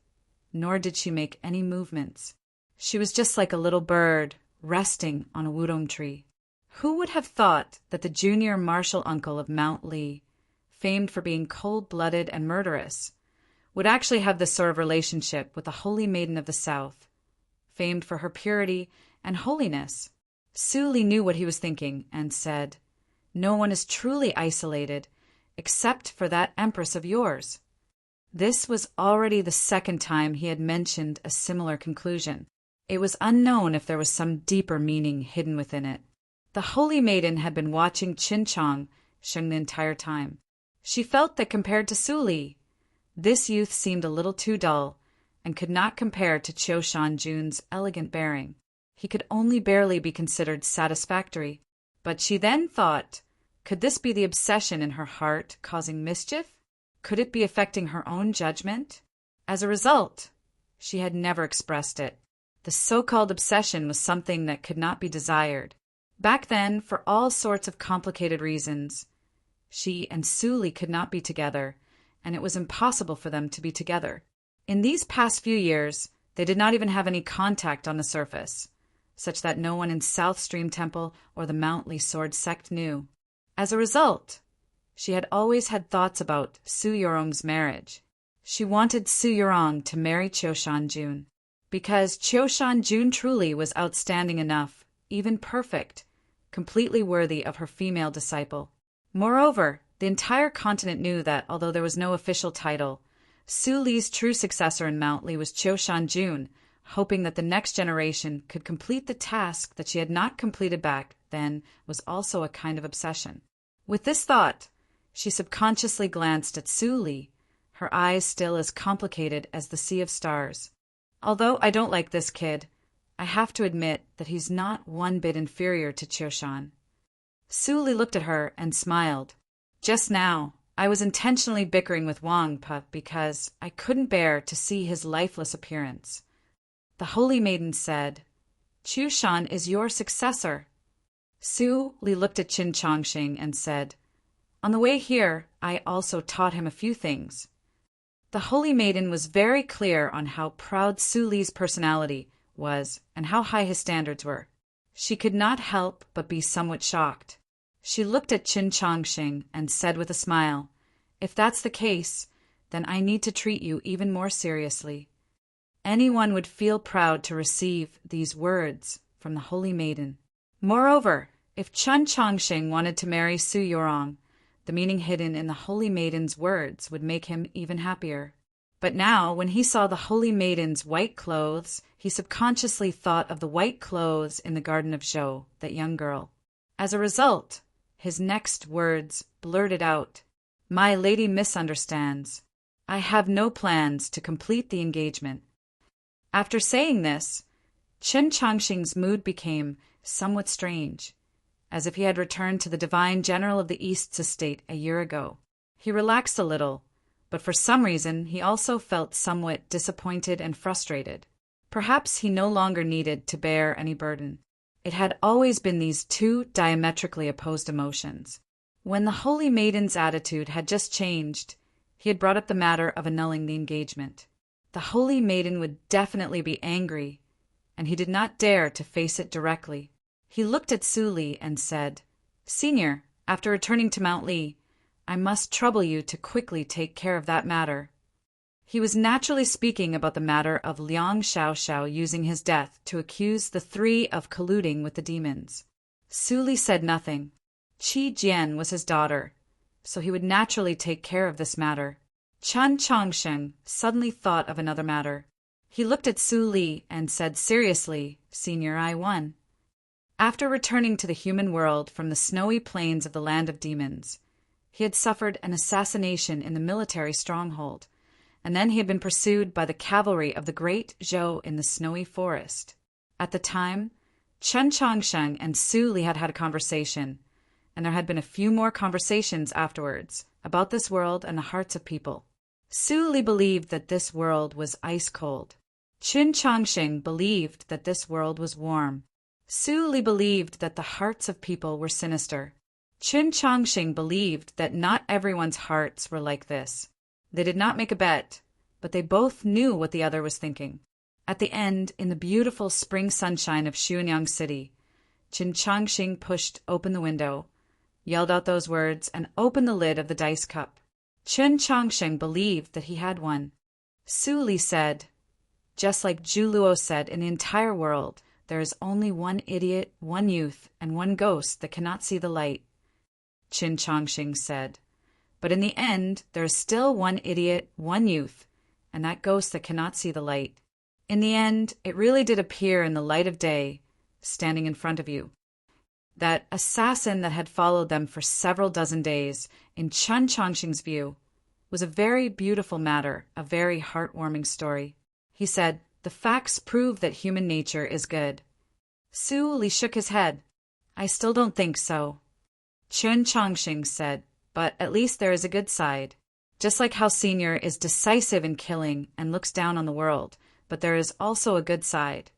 Speaker 1: nor did she make any movements. She was just like a little bird resting on a wudong tree. Who would have thought that the junior martial uncle of Mount Li, famed for being cold-blooded and murderous, would actually have this sort of relationship with the holy maiden of the South, famed for her purity and holiness? Su Li knew what he was thinking and said, No one is truly isolated except for that empress of yours. This was already the second time he had mentioned a similar conclusion. It was unknown if there was some deeper meaning hidden within it. The holy maiden had been watching Qin Changsheng the entire time. She felt that compared to Su Li, this youth seemed a little too dull and could not compare to Qiushan Jun's elegant bearing. He could only barely be considered satisfactory. But she then thought, could this be the obsession in her heart causing mischief? Could it be affecting her own judgment? As a result, she had never expressed it. The so-called obsession was something that could not be desired. Back then, for all sorts of complicated reasons, she and Su Li could not be together, and it was impossible for them to be together. In these past few years, they did not even have any contact on the surface, such that no one in South Stream Temple or the Mount Li Sword Sect knew. As a result, she had always had thoughts about Su Yorong's marriage. She wanted Su Yorong to marry Qiushan Jun, because Qiushan Jun truly was outstanding enough, even perfect, completely worthy of her female disciple. Moreover, the entire continent knew that, although there was no official title, Su Li's true successor in Mount Li was Qiushan Jun, hoping that the next generation could complete the task that she had not completed back then was also a kind of obsession. With this thought, she subconsciously glanced at Su Li, her eyes still as complicated as the sea of stars. Although I don't like this kid, I have to admit that he's not one bit inferior to Qiushan. Su Li looked at her and smiled. Just now, I was intentionally bickering with Wang Pa because I couldn't bear to see his lifeless appearance. The holy maiden said, Qiushan is your successor. Su Li looked at Qin Changxing and said, On the way here, I also taught him a few things. The holy maiden was very clear on how proud Su Li's personality was and how high his standards were. She could not help but be somewhat shocked. She looked at Qin Changxing and said with a smile, "If that's the case, then I need to treat you even more seriously." Anyone would feel proud to receive these words from the holy maiden. Moreover, if Qin Changxing wanted to marry Su Yorong, the meaning hidden in the holy maiden's words would make him even happier. But now, when he saw the holy maiden's white clothes, he subconsciously thought of the white clothes in the garden of Zhou, that young girl. As a result, his next words blurted out, "My lady misunderstands. I have no plans to complete the engagement." After saying this, Qin Changxing's mood became somewhat strange, as if he had returned to the divine general of the East's estate a year ago. He relaxed a little, but for some reason he also felt somewhat disappointed and frustrated. Perhaps he no longer needed to bear any burden. It had always been these two diametrically opposed emotions. When the holy maiden's attitude had just changed, he had brought up the matter of annulling the engagement. The holy maiden would definitely be angry, and he did not dare to face it directly. He looked at Su Li and said, "Senior, after returning to Mount Li, I must trouble you to quickly take care of that matter." He was naturally speaking about the matter of Liang Xiaoxiao using his death to accuse the three of colluding with the demons. Su Li said nothing. Qi Jian was his daughter, so he would naturally take care of this matter. Qin Changxing suddenly thought of another matter. He looked at Su Li and said seriously, "Senior, I won." After returning to the human world from the snowy plains of the land of demons, he had suffered an assassination in the military stronghold, and then he had been pursued by the cavalry of the great Zhou in the snowy forest. At the time, Qin Changxing and Su Li had had a conversation, and there had been a few more conversations afterwards about this world and the hearts of people. Su Li believed that this world was ice-cold. Qin Changxing believed that this world was warm. Su Li believed that the hearts of people were sinister. Qin Changxing believed that not everyone's hearts were like this. They did not make a bet, but they both knew what the other was thinking. At the end, in the beautiful spring sunshine of Xuanyang City, Qin Changxing pushed open the window, yelled out those words, and opened the lid of the dice cup. Qin Changxing believed that he had won. Su Li said, "Just like Zhu Luo said, in the entire world, there is only one idiot, one youth, and one ghost that cannot see the light." Qin Changxing said, "But in the end, there is still one idiot, one youth, and that ghost that cannot see the light. In the end, it really did appear in the light of day, standing in front of you." That assassin that had followed them for several dozen days, in Qin Changxing's view, was a very beautiful matter, a very heartwarming story. He said, "The facts prove that human nature is good." Su Li shook his head. "I still don't think so." Qin Changxing said, "But at least there is a good side. Just like how Senior is decisive in killing and looks down on the world, but there is also a good side."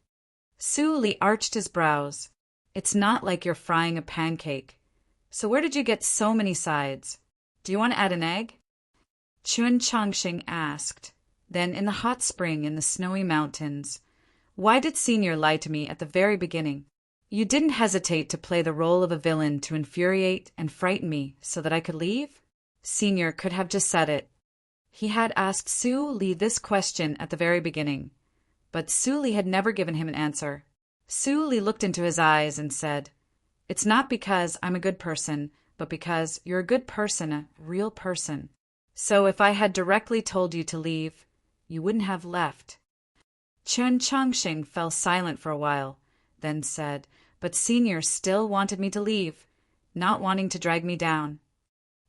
Speaker 1: Su Li arched his brows. "It's not like you're frying a pancake. So where did you get so many sides? Do you want to add an egg?" Qin Changxing asked. Then in the hot spring in the snowy mountains, "Why did Senior lie to me at the very beginning? You didn't hesitate to play the role of a villain to infuriate and frighten me so that I could leave?" Senior could have just said it. He had asked Su Li this question at the very beginning, but Su Li had never given him an answer. Su Li looked into his eyes and said, "It's not because I'm a good person, but because you're a good person, a real person. So if I had directly told you to leave, you wouldn't have left." Qin Changxing fell silent for a while, then said, "But Senior still wanted me to leave, not wanting to drag me down."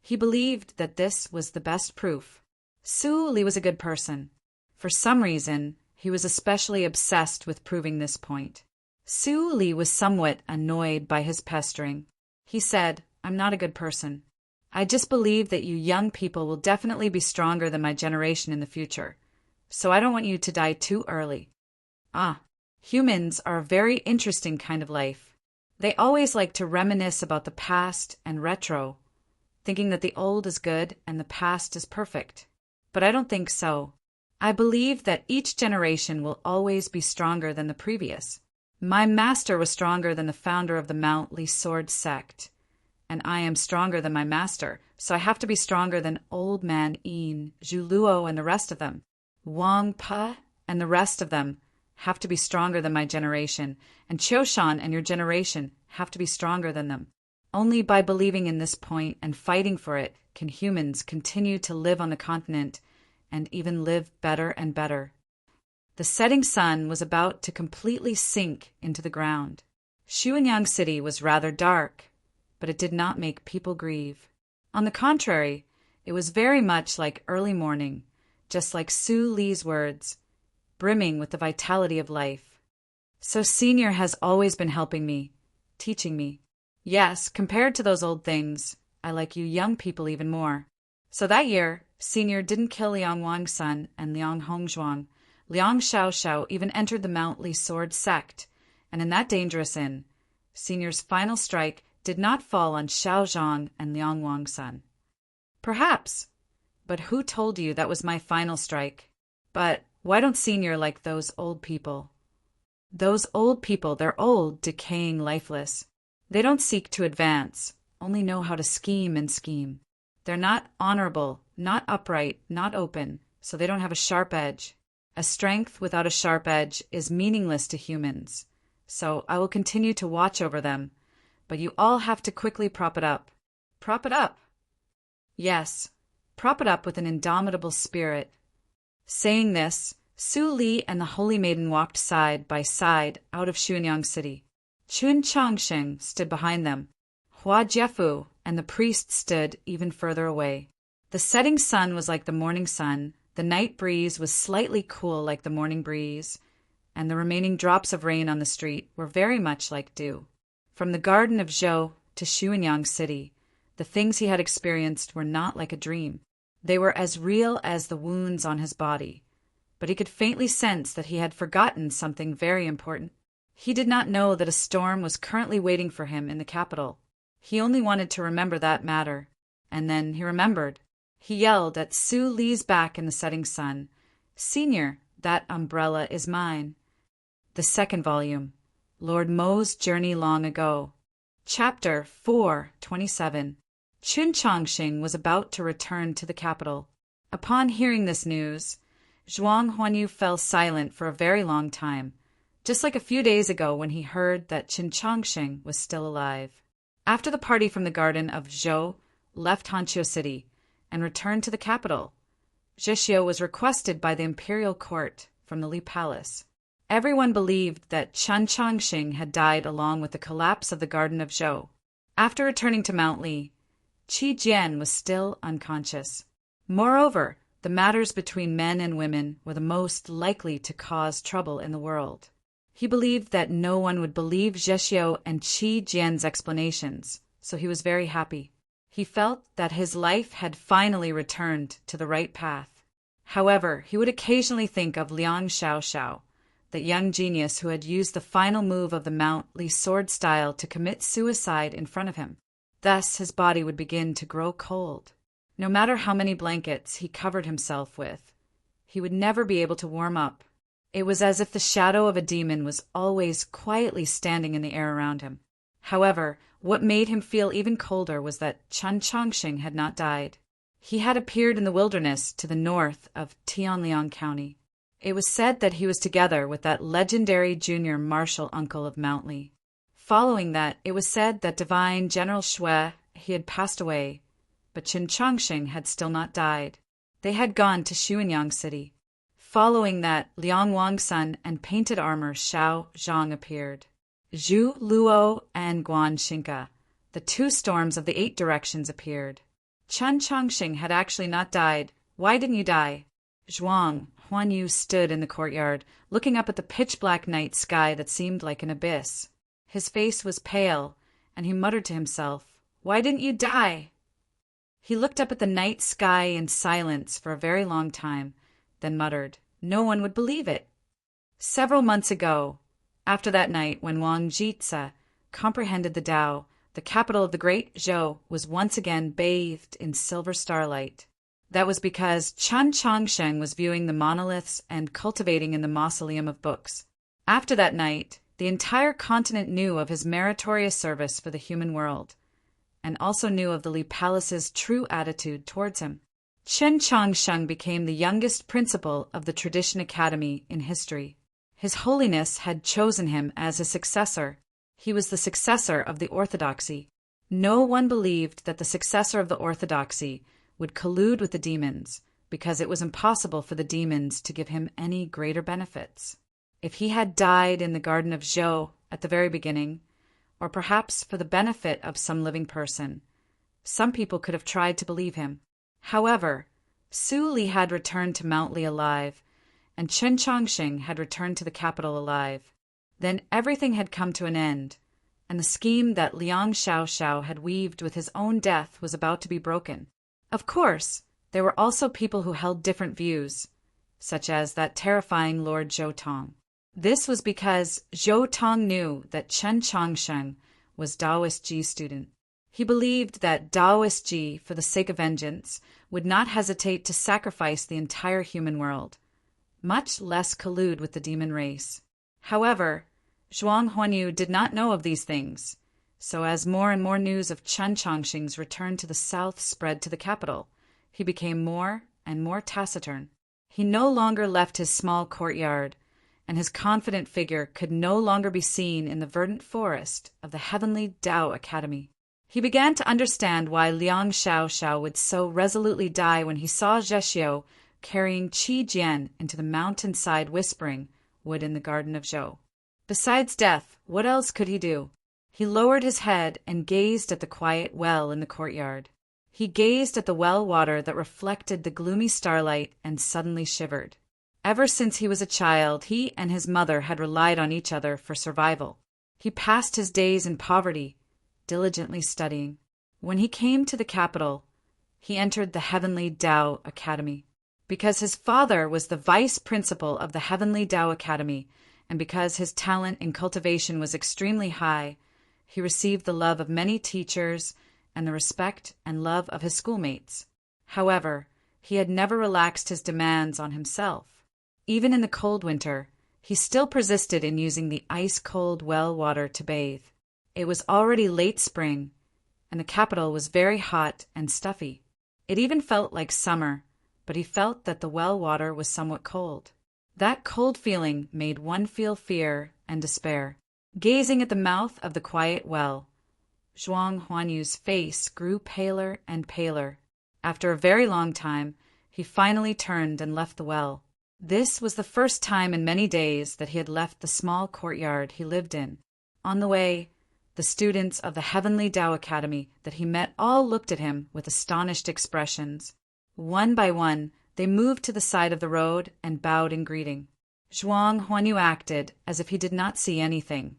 Speaker 1: He believed that this was the best proof. Su Li was a good person. For some reason, he was especially obsessed with proving this point. Su Li was somewhat annoyed by his pestering. He said, "I'm not a good person. I just believe that you young people will definitely be stronger than my generation in the future, so I don't want you to die too early." Humans are a very interesting kind of life. They always like to reminisce about the past and retro, thinking that the old is good and the past is perfect. But I don't think so. I believe that each generation will always be stronger than the previous. My master was stronger than the founder of the Mount Lee Sword sect, and I am stronger than my master, so I have to be stronger than Old Man Een, Zhu Luo and the rest of them. Wang Pa and the rest of them have to be stronger than my generation, and Qiushan and your generation have to be stronger than them. Only by believing in this point and fighting for it can humans continue to live on the continent and even live better and better. The setting sun was about to completely sink into the ground. Xuanyang City was rather dark, but it did not make people grieve. On the contrary, it was very much like early morning, just like Su Li's words, brimming with the vitality of life. So Senior has always been helping me, teaching me. Yes, compared to those old things, I like you young people even more. So that year, Senior didn't kill Liang Wang's son and Liang Hongzhuang. Liang Xiaoxiao even entered the Mount Lee Sword sect, and in that dangerous inn, Senior's final strike did not fall on Xiao Zhang and Liang Wang's son. Perhaps, but who told you that was my final strike? But why don't Senior like those old people? Those old people, they're old, decaying, lifeless. They don't seek to advance, only know how to scheme and scheme. They're not honorable, not upright, not open, so they don't have a sharp edge. A strength without a sharp edge is meaningless to humans, so I will continue to watch over them, but you all have to quickly prop it up. Prop it up! Yes, prop it up with an indomitable spirit. Saying this, Su Li and the Holy Maiden walked side by side out of Xuanyang City. Chun Changsheng stood behind them. Hua Jiefu and the priest stood even further away. The setting sun was like the morning sun, the night breeze was slightly cool like the morning breeze, and the remaining drops of rain on the street were very much like dew. From the garden of Zhou to Xuanyang City, the things he had experienced were not like a dream. They were as real as the wounds on his body, but he could faintly sense that he had forgotten something very important. He did not know that a storm was currently waiting for him in the capital. He only wanted to remember that matter, and then he remembered. He yelled at Su Li's back in the setting sun, "Senior, that umbrella is mine." The second volume, Lord Mo's Journey Long Ago. Chapter 4:27. Chun Changxing was about to return to the capital. Upon hearing this news, Zhuang Huanyu fell silent for a very long time, just like a few days ago when he heard that Chun Changxing was still alive. After the party from the garden of Zhou left Hanqiu City and returned to the capital, Zhexiu was requested by the imperial court from the Li Palace. Everyone believed that Chun Changxing had died along with the collapse of the garden of Zhou. After returning to Mount Li, Qi Jian was still unconscious. Moreover, the matters between men and women were the most likely to cause trouble in the world. He believed that no one would believe Zhexiu and Qi Jian's explanations, so he was very happy. He felt that his life had finally returned to the right path. However, he would occasionally think of Liang Xiaoxiao, that young genius who had used the final move of the Mount Lee sword style to commit suicide in front of him. Thus his body would begin to grow cold. No matter how many blankets he covered himself with, he would never be able to warm up. It was as if the shadow of a demon was always quietly standing in the air around him. However, what made him feel even colder was that Chun Changxing had not died. He had appeared in the wilderness to the north of Tianliang County. It was said that he was together with that legendary junior martial uncle of Mount Lee. Following that, it was said that divine General Shui he had passed away, but Chun Changxing had still not died. They had gone to Xuanyang City. Following that, Liang Wang's son and painted armor Xiao Zhang appeared. Zhu Luo and Guan Xinka, the two storms of the 8 directions, appeared. Chun Changxing had actually not died. Why didn't you die? Zhuang Huanyu stood in the courtyard, looking up at the pitch-black night sky that seemed like an abyss. His face was pale, and he muttered to himself, "Why didn't you die?" He looked up at the night sky in silence for a very long time, then muttered, "No one would believe it." Several months ago, after that night when Wang Jitze comprehended the Tao, the capital of the great Zhou was once again bathed in silver starlight. That was because Chun Changxing was viewing the monoliths and cultivating in the mausoleum of books. After that night, The entire continent knew of his meritorious service for the human world, and also knew of the Li Palace's true attitude towards him. Chen Changsheng became the youngest principal of the Tradition Academy in history. His Holiness had chosen him as his successor. He was the successor of the Orthodoxy. No one believed that the successor of the Orthodoxy would collude with the demons, because it was impossible for the demons to give him any greater benefits. If he had died in the Garden of Zhou at the very beginning, or perhaps for the benefit of some living person, some people could have tried to believe him. However, Su Li had returned to Mount Li alive, and Chen Changsheng had returned to the capital alive. Then everything had come to an end, and the scheme that Liang Xiaoxiao had weaved with his own death was about to be broken. Of course, there were also people who held different views, such as that terrifying Lord Zhou Tong. This was because Zhou Tong knew that Chen Changsheng was Taoist Ji's student. He believed that Taoist Ji, for the sake of vengeance, would not hesitate to sacrifice the entire human world, much less collude with the demon race. However, Zhuang Huanyu did not know of these things, so as more and more news of Chen Changsheng's return to the south spread to the capital, he became more and more taciturn. He no longer left his small courtyard, and his confident figure could no longer be seen in the verdant forest of the Heavenly Tao Academy. He began to understand why Liang Xiaoxiao would so resolutely die when he saw Zhexiu carrying Qi Jian into the mountainside whispering wood in the Garden of Zhou. Besides death, what else could he do? He lowered his head and gazed at the quiet well in the courtyard. He gazed at the well water that reflected the gloomy starlight and suddenly shivered. Ever since he was a child, he and his mother had relied on each other for survival. He passed his days in poverty, diligently studying. When he came to the capital, he entered the Heavenly Tao Academy. Because his father was the vice principal of the Heavenly Tao Academy, and because his talent in cultivation was extremely high, he received the love of many teachers and the respect and love of his schoolmates. However, he had never relaxed his demands on himself. Even in the cold winter, he still persisted in using the ice-cold well water to bathe. It was already late spring, and the capital was very hot and stuffy. It even felt like summer, but he felt that the well water was somewhat cold. That cold feeling made one feel fear and despair. Gazing at the mouth of the quiet well, Zhuang Huanyu's face grew paler and paler. After a very long time, he finally turned and left the well. This was the first time in many days that he had left the small courtyard he lived in. On the way, the students of the Heavenly Tao Academy that he met all looked at him with astonished expressions. One by one, they moved to the side of the road and bowed in greeting. Zhuang Huanyu acted as if he did not see anything,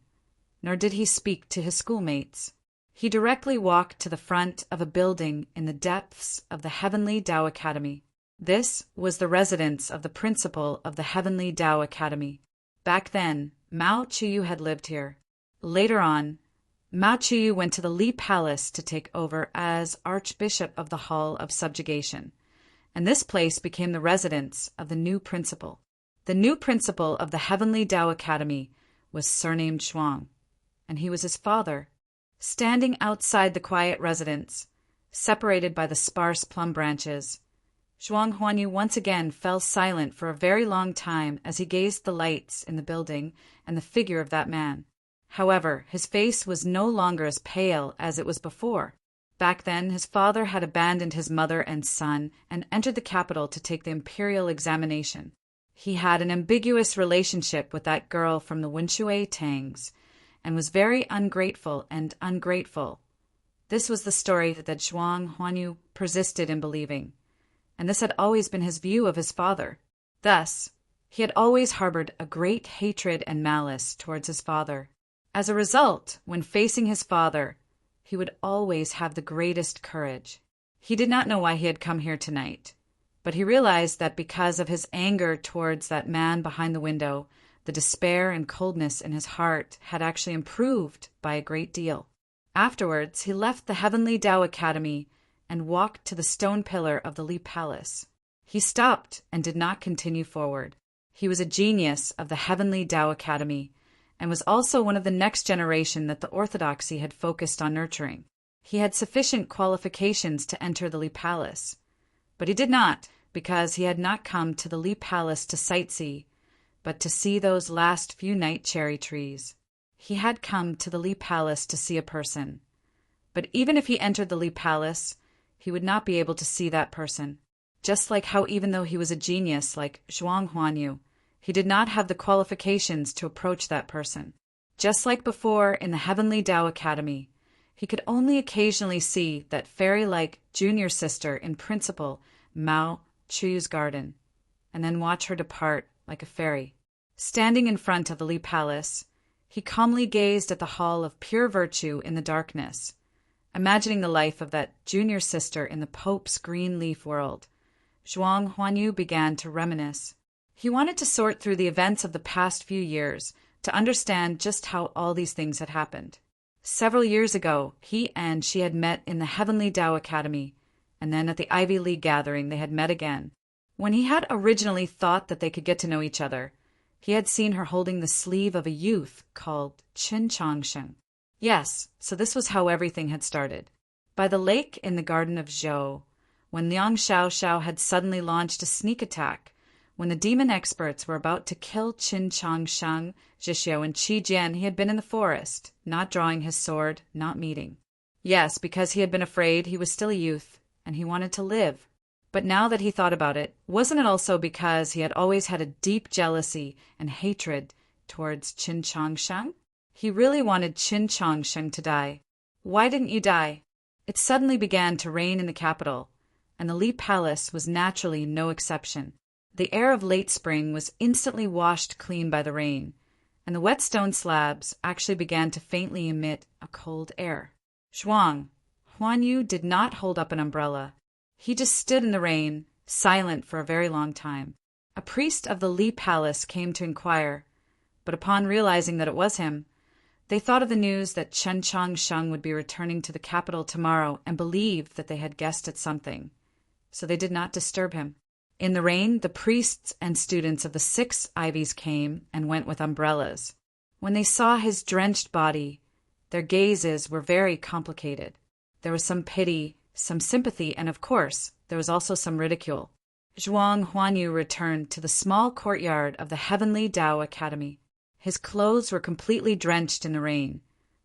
Speaker 1: nor did he speak to his schoolmates. He directly walked to the front of a building in the depths of the Heavenly Tao Academy. This was the residence of the principal of the Heavenly Tao Academy. Back then, Mao Qiyu had lived here. Later on, Mao Qiyu went to the Li Palace to take over as Archbishop of the Hall of Subjugation, and this place became the residence of the new principal. The new principal of the Heavenly Tao Academy was surnamed Zhuang, and he was his father. Standing outside the quiet residence, separated by the sparse plum branches, Zhuang Huanyu once again fell silent for a very long time as he gazed at the lights in the building and the figure of that man. However, his face was no longer as pale as it was before. Back then, his father had abandoned his mother and son and entered the capital to take the imperial examination. He had an ambiguous relationship with that girl from the Wenshui Tangs, and was very ungrateful. This was the story that Zhuang Huanyu persisted in believing, and this had always been his view of his father. Thus, he had always harbored a great hatred and malice towards his father. As a result, when facing his father, he would always have the greatest courage. He did not know why he had come here tonight, but he realized that because of his anger towards that man behind the window, the despair and coldness in his heart had actually improved by a great deal. Afterwards, he left the Heavenly Tao Academy and walked to the stone pillar of the Li Palace. He stopped and did not continue forward. He was a genius of the Heavenly Tao Academy, and was also one of the next generation that the orthodoxy had focused on nurturing. He had sufficient qualifications to enter the Li Palace, but he did not, because he had not come to the Li Palace to sightsee, but to see those last few night cherry trees. He had come to the Li Palace to see a person. But even if he entered the Li Palace, he would not be able to see that person. Just like how even though he was a genius like Zhuang Huanyu, he did not have the qualifications to approach that person. Just like before in the Heavenly Tao Academy, he could only occasionally see that fairy-like junior sister in principal Mao Chu's garden, and then watch her depart like a fairy. Standing in front of the Li Palace, he calmly gazed at the hall of pure virtue in the darkness, imagining the life of that junior sister in the Pope's green leaf world. Zhuang Huanyu began to reminisce. He wanted to sort through the events of the past few years to understand just how all these things had happened. Several years ago, he and she had met in the Heavenly Tao Academy, and then at the Ivy League gathering they had met again. When he had originally thought that they could get to know each other, he had seen her holding the sleeve of a youth called Qin Changsheng. Yes, so this was how everything had started. By the lake in the garden of Zhou, when Liang Xiaoxiao had suddenly launched a sneak attack, when the demon experts were about to kill Qin Changsheng, Zhixiu, and Qi Jian, he had been in the forest, not drawing his sword, not meeting. Yes, because he had been afraid he was still a youth, and he wanted to live. But now that he thought about it, wasn't it also because he had always had a deep jealousy and hatred towards Qin Changsheng? He really wanted Qin Changsheng to die. Why didn't you die? It suddenly began to rain in the capital, and the Li Palace was naturally no exception. The air of late spring was instantly washed clean by the rain, and the wet stone slabs actually began to faintly emit a cold air. Zhuang Huanyu did not hold up an umbrella. He just stood in the rain, silent for a very long time. A priest of the Li Palace came to inquire, but upon realizing that it was him, they thought of the news that Qin Changsheng would be returning to the capital tomorrow and believed that they had guessed at something, so they did not disturb him. In the rain, the priests and students of the 6 ivies came and went with umbrellas. When they saw his drenched body, their gazes were very complicated. There was some pity, some sympathy, and of course, there was also some ridicule. Zhuang Huanyu returned to the small courtyard of the Heavenly Tao Academy. His clothes were completely drenched in the rain,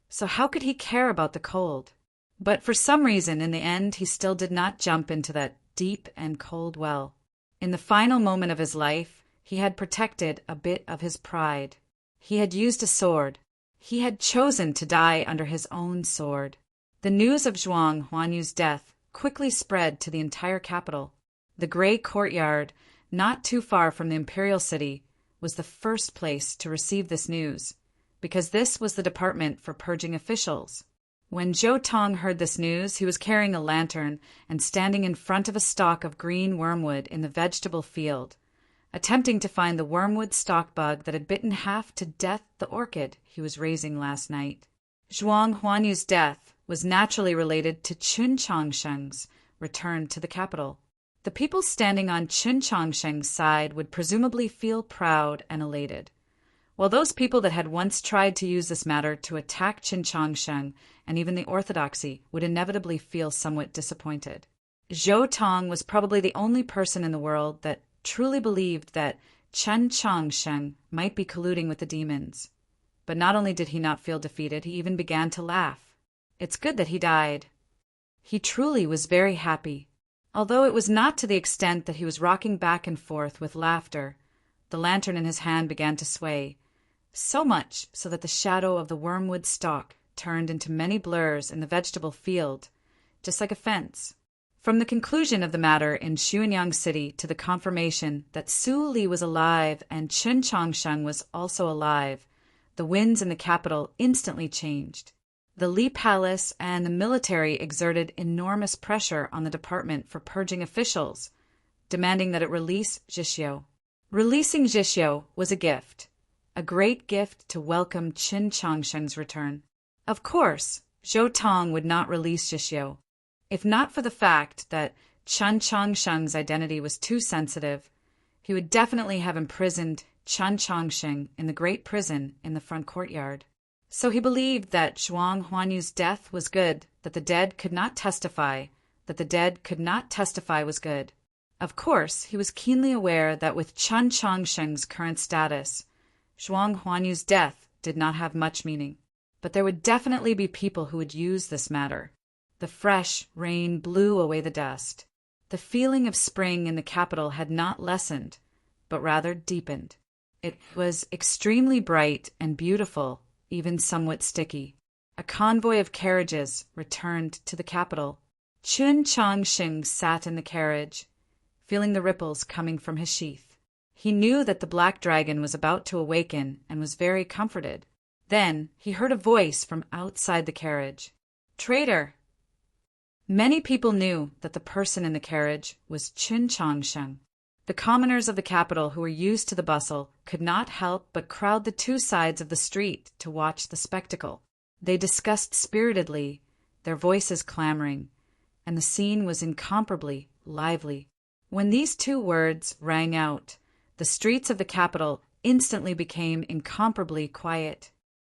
Speaker 1: so how could he care about the cold? But for some reason, in the end, he still did not jump into that deep and cold well. In the final moment of his life, he had protected a bit of his pride. He had used a sword. He had chosen to die under his own sword. The news of Zhuang Huanyu's death quickly spread to the entire capital. The gray courtyard, not too far from the imperial city, was the first place to receive this news, because this was the department for purging officials. When Zhou Tong heard this news, he was carrying a lantern and standing in front of a stalk of green wormwood in the vegetable field, attempting to find the wormwood stalk bug that had bitten half to death the orchid he was raising last night. Zhuang Huanyu's death was naturally related to Qin Changsheng's return to the capital. The people standing on Qin Changsheng's side would presumably feel proud and elated, while those people that had once tried to use this matter to attack Qin Changsheng and even the orthodoxy would inevitably feel somewhat disappointed. Zhou Tong was probably the only person in the world that truly believed that Qin Changsheng might be colluding with the demons. But not only did he not feel defeated, he even began to laugh. It's good that he died. He truly was very happy. Although it was not to the extent that he was rocking back and forth with laughter, the lantern in his hand began to sway, so much so that the shadow of the wormwood stalk turned into many blurs in the vegetable field, just like a fence. From the conclusion of the matter in Xuanyang City to the confirmation that Su Li was alive and Qin Changsheng was also alive, the winds in the capital instantly changed. The Li Palace and the military exerted enormous pressure on the department for purging officials, demanding that it release Zhixiu. Releasing Zhixiu was a gift, a great gift to welcome Qin Changsheng's return. Of course, Zhou Tong would not release Zhixiu, if not for the fact that Qin Changsheng's identity was too sensitive. He would definitely have imprisoned Changchongsheng in the great prison in the front courtyard. So he believed that Zhuang Huanyu's death was good, that the dead could not testify, was good. Of course, he was keenly aware that with Chen Chongsheng's current status, Zhuang Huanyu's death did not have much meaning. But there would definitely be people who would use this matter. The fresh rain blew away the dust. The feeling of spring in the capital had not lessened, but rather deepened. It was extremely bright and beautiful, even somewhat sticky. A convoy of carriages returned to the capital. Chun Chongsheng sat in the carriage, feeling the ripples coming from his sheath. He knew that the black dragon was about to awaken and was very comforted. Then he heard a voice from outside the carriage. "Traitor!" Many people knew that the person in the carriage was Chun Chongsheng. The commoners of the capital who were used to the bustle could not help but crowd the two sides of the street to watch the spectacle. They discussed spiritedly, their voices clamoring, and the scene was incomparably lively. When these two words rang out, the streets of the capital instantly became incomparably quiet.